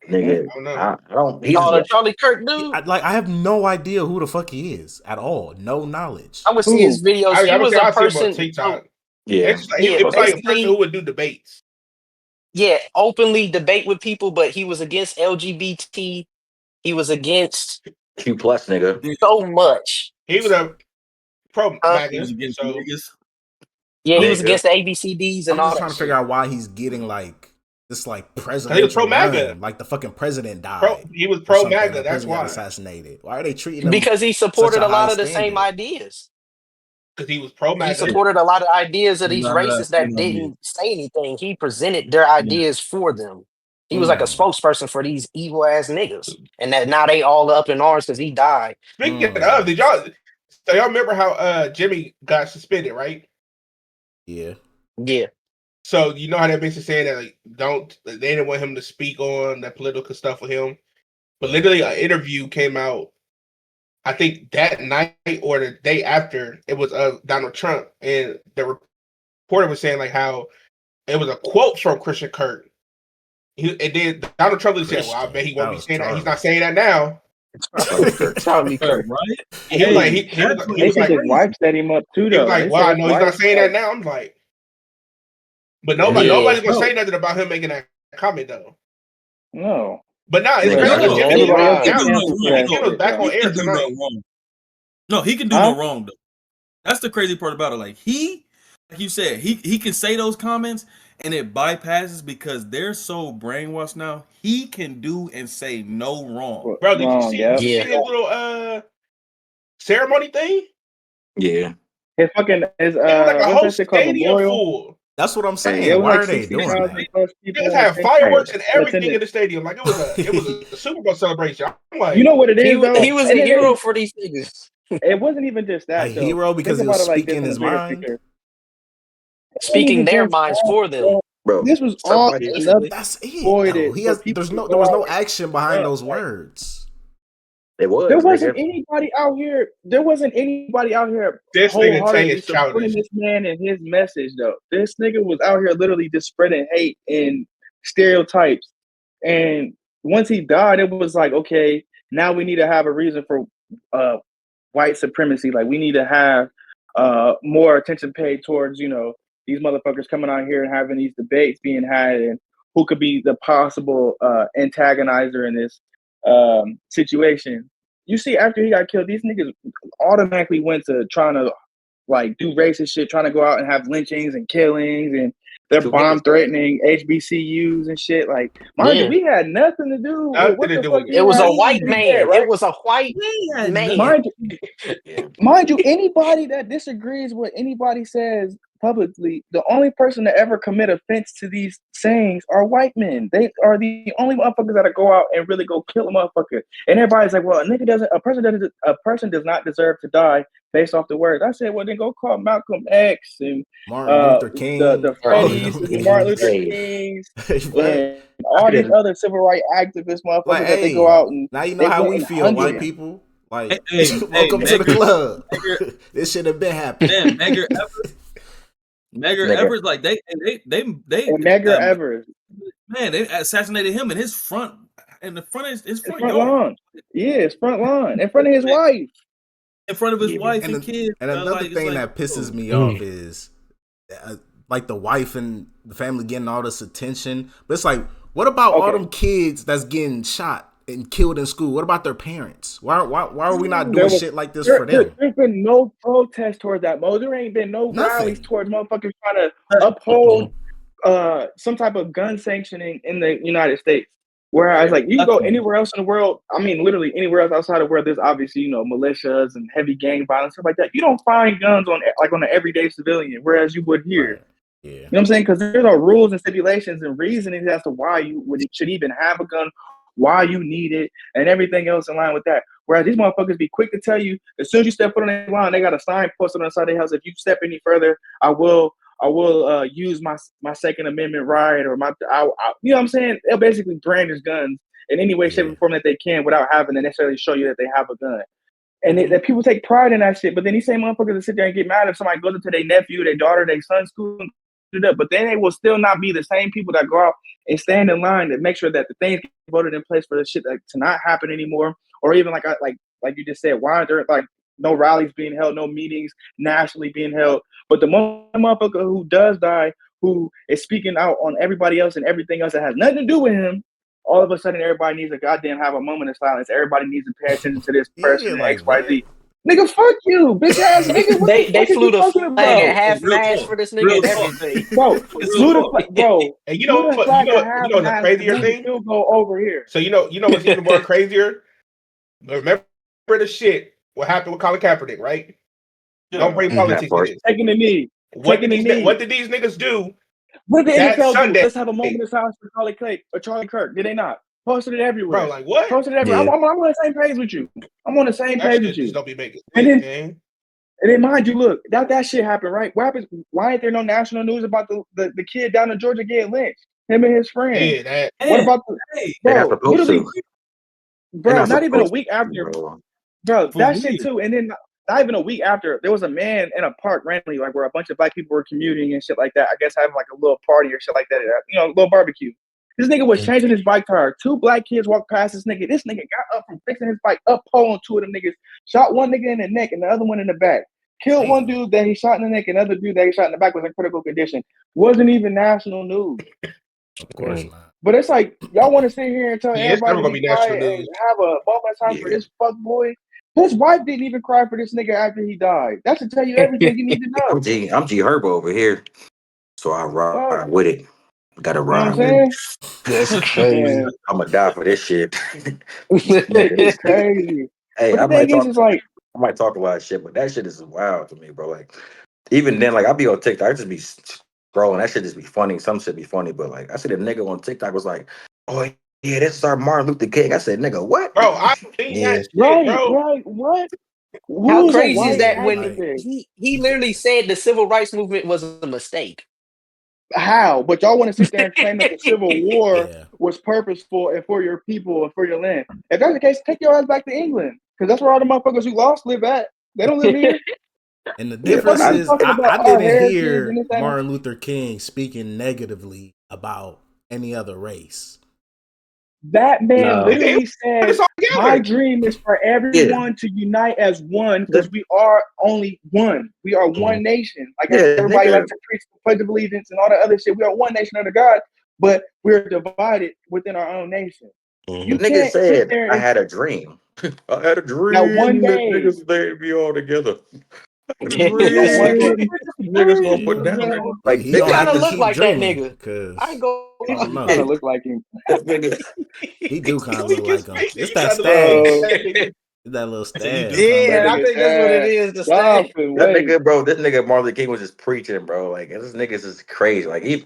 Nigga, I don't. He's the Charlie Kirk dude. I have no idea who the fuck he is at all. No knowledge. I would see his videos. He was a I see him on person. TikTok. Yeah, it was like a person who would do debates. Yeah, openly debate with people, but he was against LGBT. He was against Q plus nigga. so much. He was a pro MAGA. He was against niggas. Yeah, he was against the ABCDs and I'm all just that trying to shit. figure out why he's getting like this like presidential he was pro MAGA. run. Like the fucking president died. He was pro MAGA. The That's why. got assassinated. Why are they treating him? Because he supported a lot of the same ideas. Because he was pro MAGA. He supported a lot of ideas of these racists that didn't say anything. He presented their ideas for them. He was like a spokesperson for these evil ass niggas, and that now they all up in arms because he died. Speaking of, y'all remember how Jimmy got suspended, right? Yeah. Yeah. So you know how that bitch is saying that like they didn't want him to speak on that political stuff with him, but literally an interview came out. I think that night or the day after it was Donald Trump, and the reporter was saying like how it was a quote from Christian Kirk. And then Donald Trump said, "Well, I bet he won't be saying that. He's not saying that now." Charlie Kirk, right? He was like, he was like, his wife set him up too. He was Though like, "Well, I know he's not saying that now." I'm like, but nobody's gonna say nothing about him making that comment though. No. But now it's crazy because Jimmy He was back on air can do tonight. no wrong. No, he can do no wrong though. That's the crazy part about it. Like he like you said, he can say those comments and it bypasses because they're so brainwashed now. He can do and say no wrong. Bro, did you see Yeah. his little ceremony thing? Yeah. His fucking It was like a what's whole that shit called, stadium Memorial? full. That's what I'm Hey, saying. it was Why like are they doing 60,000 that? plus people. Niggas had fireworks and everything attended. in the stadium. Like it was a Super Bowl celebration. I'm like, You know what it is though? He was a hero for these niggas. It wasn't even just A that though. hero because Think he was about it like this speaking in a his bigger mind. picture. Speaking their minds for them. Bro, This was all basically. That's it. avoided Though. He for has. people to There go was out no and action behind jump. those words. It was. There wasn't anybody out here. There wasn't anybody out here this nigga Tay wholeheartedly is childish. supporting this man and his message though. This nigga was out here literally just spreading hate and stereotypes. And once he died, it was like, okay, now we need to have a reason for white supremacy. Like we need to have more attention paid towards, you know, these motherfuckers coming out here and having these debates being had and who could be the possible antagonizer in this situation. You see, after he got killed, these niggas automatically went to trying to like do racist shit, trying to go out and have lynchings and killings, and they're bomb threatening HBCUs and shit. Like, mind you, we had nothing to do with what the fuck. It was a white man. Right? It was a white man. Mind you, anybody that disagrees with anybody says publicly, the only person to ever commit offense to these sayings are white men. They are the only motherfuckers that go out and really go kill a motherfucker. And everybody's like, well, a person does not deserve to die based off the words. I said, well, then go call Malcolm X and Martin Luther King, the Freddys, the Martin Luther Kings, and all these other civil rights activist motherfuckers like, that they go out and now you know how we feel, white people. Like, welcome to the club. This should have been happening. Man, Medgar Evers, like they Medgar Evers. Man, they assassinated him in his front, in the front of his front yard. lawn. Yeah, his front lawn, in front of his wife. In front of his wife and kids. And another thing that pisses me off is like the wife and the family getting all this attention. But it's like, what about all them kids that's getting shot and killed in school? What about their parents? Why are we not doing shit like this for them? There's been no protest towards that, Mo. There ain't been no rallies towards motherfuckers trying to uphold some type of gun sanctioning in the United States. Whereas, like, you can go anywhere else in the world. I mean, literally anywhere else outside of where there's obviously, you know, militias and heavy gang violence, stuff like that. You don't find guns on an everyday civilian, whereas you would here. Right. Yeah. You know what I'm saying? Because there's no rules and stipulations and reasonings as to why you should even have a gun, why you need it, and everything else in line with that. Whereas these motherfuckers be quick to tell you, as soon as you step foot on their line, they got a sign posted on the side of their house. If you step any further, I will use my Second Amendment right, or you know what I'm saying? They'll basically brandish guns in any way, shape, or form that they can without having to necessarily show you that they have a gun. And that people take pride in that shit. But then these same motherfuckers that sit there and get mad if somebody goes into their nephew, their daughter, their son's school, but then they will still not be the same people that go out and stand in line to make sure that the things get voted in place for the shit to not happen anymore. Or even like you just said, why aren't there like no rallies being held, no meetings nationally being held? But the motherfucker who does die, who is speaking out on everybody else and everything else that has nothing to do with him, all of a sudden everybody needs to goddamn have a moment of silence. Everybody needs to pay attention to this person, like, XYZ. Nigga, fuck you, bitch ass nigga. What they flew the flag about? at half mast for this nigga and everything. Bro, and you know the crazier thing? Still go over here. So you know what's even more crazier? Remember the shit what happened with Colin Kaepernick, right? Yeah. Don't bring politics in this. Taking the knee. What did these niggas do? What did the NFL Sunday? do? Let's have a moment of silence for Charlie Kirk. Did they not? Posted it everywhere. Bro, like what? Posted it everywhere. Yeah. I'm on the same page with you. I'm on the same page with you. Just don't be making and then mind you, look, that shit happened, right? What happens? Why ain't there no national news about the kid down in Georgia getting lynched? Him and his friend. Yeah, what about bro? Literally, bro. Not even a week after, bro. That shit too. And then not even a week after, there was a man in a park randomly, like where a bunch of black people were commuting and shit like that. I guess having like a little party or shit like that. You know, a little barbecue. This nigga was changing his bike tire. 2 black kids walked past this nigga. This nigga got up from fixing his bike, up pulling 2 of them niggas, shot one nigga in the neck and the other one in the back. Killed one dude that he shot in the neck, and another dude that he shot in the back was in critical condition. Wasn't even national news. Of course not. But it's like, y'all want to sit here and tell everybody to be and have a moment of time for this fuck boy His wife didn't even cry for this nigga after he died. That should tell you everything you need to know. I'm G Herbo over here, so I ride with it. Gotta You know what I'm ride with saying? it. That's crazy. I'm gonna die for this shit. It's crazy. Hey, But the thing is like I might talk a lot of shit, but that shit is wild to me, bro. Like, even then, like, I'll be on TikTok, I just be scrolling. That shit just be funny. Some shit be funny, but like, I see the nigga on TikTok was like, "Oh yeah, this is our Martin Luther King." I said, "Nigga, what?" Bro, I seen Yeah. that shit, bro. right, what? How Who's a crazy is white that when activist? he literally said the civil rights movement was a mistake? How? But y'all want to sit there and claim that the Civil War Yeah. was purposeful and for your people and for your land. If that's the case, take your ass back to England. Because that's where all the motherfuckers who lost live at. They don't live here. And the Yeah, but difference Fucking is, talking about I our didn't heritage and hear this and that. Martin Luther King speaking negatively about any other race. That man No. literally said, It's all my together. dream is for everyone to unite as one because we are only one. We are one nation. Like everybody likes to preach the Pledge of Allegiance and all that other shit. We are one nation under God, but we're divided within our own nation. You nigga can't sit said, there "I and had a dream. I had a that one dream that day, niggas they'd be all together. I had a that one dream day. niggas gonna put down." Like, He He gonna nigga, have kind of to look keep like that dreaming, nigga. I because ain't go. I don't He know. kind of look like him. this nigga, He do kind of We look can like him. speak It's to that each other. stash. Bro, It's that little I said you do stash. kind that of Yeah, I nigga think that's what it sad. is. The Y'all stay. can that wait. nigga, bro, this nigga Martin Luther King was just preaching, bro. Like, this nigga's is crazy. Like, it's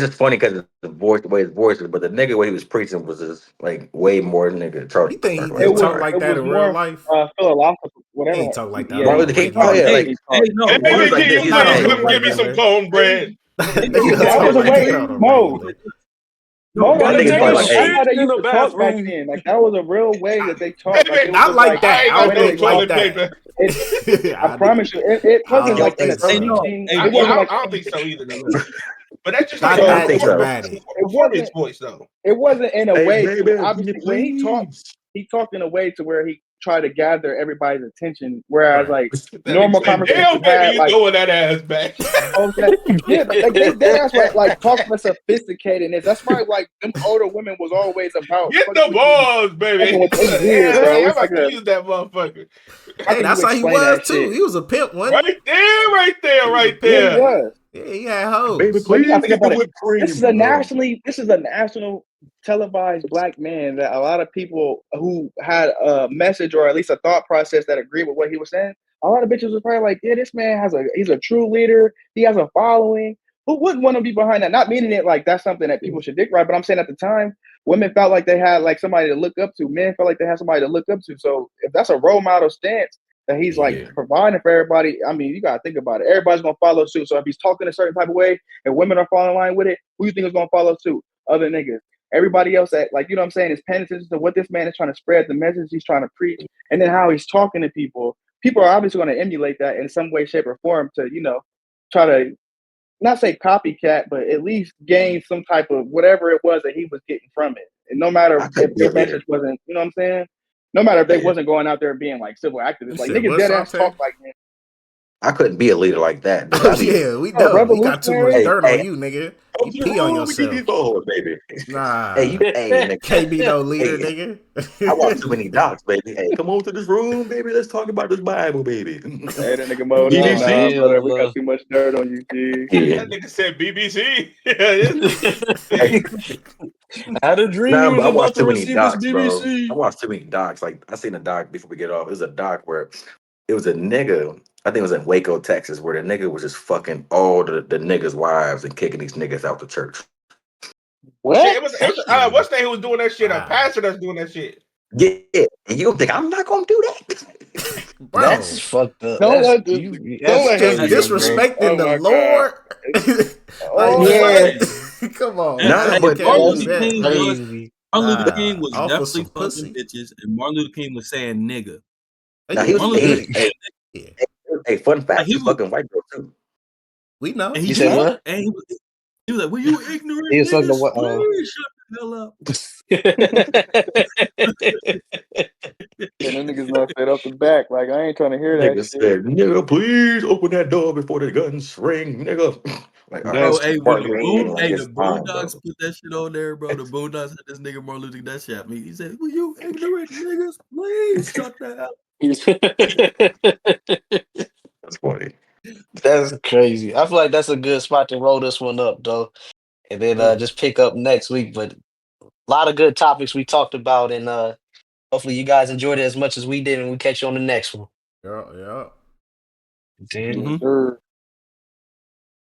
just funny because the voice, the way his voice is, but the nigga way he was preaching was just like way more than nigga Charlie You think he Kirk. Like, It just was talk word. like that in real more life? philosophical, He whatever. ain't talk like that Yeah, Martin on Luther no King, he regular oh talked. yeah, day. like Hey, He hey, talked. no, Hey, he was baby Martin like G, this. you He He was don't like, might talk hey, come on give me some regular. cornbread. Luther, He no, don't That talk was a like way, that on a regular Mo. day. Mo, that that was nigga's a probably way. like, That's hey, how they in used the to talk back bathroom. then. Like that was a real way that they Hey, talked. Like baby, it was Not just like like that. I ain't I the got don't way that no they think like toilet talked. that. paper. It, I I, promise you, it I wasn't don't like in a think hey, so. no, preaching. hey, It Yeah, wasn't Martin, like I don't think so either, though. But that's just like Not I a don't that think so. dramatic. it performance wasn't. voice, though. It wasn't in a Hey, way to baby, can you obviously when please? he talked in a way to where he tried to gather everybody's attention. Whereas Right. like That nigga normal said, conversations damn, we baby, had, you like throwing that ass back. okay, yeah, they dead ass like talk for sophisticatedness. That's why like them older women was always about Get fucking the with you, balls, fucking baby. with they weird, Hey, bro. I'm It's like about to a use that motherfucker. how Hey, can you that's how he explain was that too. shit? He was a pimp, wasn't he? Right there, right there, He was a right Yeah, pimp. he there. was. Yeah, he had Baby, hoes. But you gotta please think get the about it. whipped This is cream. a national televised black man that a lot of people who had a message or at least a thought process that agreed with what he was saying. A lot of bitches was probably like, yeah, this man he's a true leader. He has a following. Who wouldn't want to be behind that? Not meaning it like that's something that people should dick right, but I'm saying at the time, women felt like they had like somebody to look up to. Men felt like they had somebody to look up to. So if that's a role model stance that he's like Yeah, providing for everybody, I mean, you gotta think about it. Everybody's gonna follow suit. So if he's talking a certain type of way and women are falling in line with it, who you think is gonna follow suit? Other niggas. Everybody else that like, you know what I'm saying, is paying attention to what this man is trying to spread, the message he's trying to preach, and then how he's talking to people. People are obviously going to emulate that in some way, shape, or form to, try to not say copycat, but at least gain some type of whatever it was that he was getting from it. And no matter I if could be a their leader. message wasn't, you know what I'm saying? No matter if they Hey, wasn't going out there being like civil You activists, like said niggas what, dead ass Sante? talk like him. I couldn't be a leader like that, nigga. Oh I be, yeah, we Oh, know. You got too much revolutionary. hey, dirt on hey, you, nigga. come You to the pee on room and get these yourself. balls, baby. Hey, Nah. hey, nigga. Can't be no leader, Hey, nigga. I watch too many docs, baby. Hey, come on to this room, baby. Let's talk about this Bible, baby. Hey, that nigga Mo, Nah, nah, BBC. brother, hell we got no. too much dirt on you, G. Yeah. That nigga said BBC. This nigga. Hey, I had a dream you nah, was but I about watched to too many receive this docs, bro. I BBC. watched too many docs. Like, I seen a doc before we get off. It was a doc where it was a nigga. I think it was in Waco, Texas, where the nigga was just fucking all the niggas' wives and kicking these niggas out the church. Shit, What? Mhm. what's that who was doing that shit? A Wow. pastor that's doing that shit. Yeah, and you think I'm not gonna do that? That's Bro, fucked up. Don't That's let this, you. don't That's you let him just do hey, this, bro. disrespecting Oh the my god. Lord. Like Oh, what? crazy. man. Come on, Nah, man. You but can't Yeah, do Martin that's Luther that, King bro. was Crazy. Martin Luther King Nah. was Off of definitely some fucking pussy. bitches, and Martin Luther King was saying nigga. now he was Martin Luther King he, was hey, Yeah. hey, fun like fact, he he was was, fucking white girl too. We and know. he You said just what? and he was like, "Well, you ignorant He was talking niggas, about please shut the hell up." and them niggas not fed up the back. Like I ain't trying to hear that Nigga shit. said, nigga, please open that door before the guns ring, nigga. Like, all right, Bro, That's hey, when Martin the Luther crazy. King, like, The it's fine, bro. Boondocks put that shit on there, bro. The Boondocks had this nigga Martin Luther King that shit at me. He said, "Will you ignorant niggas, please shut the hell up." That's funny. That's crazy. I feel like that's a good spot to roll this one up, though, and then just pick up next week. But a lot of good topics we talked about, and hopefully you guys enjoyed it as much as we did, and we catch you on the next one. Yeah. Dude. Sure.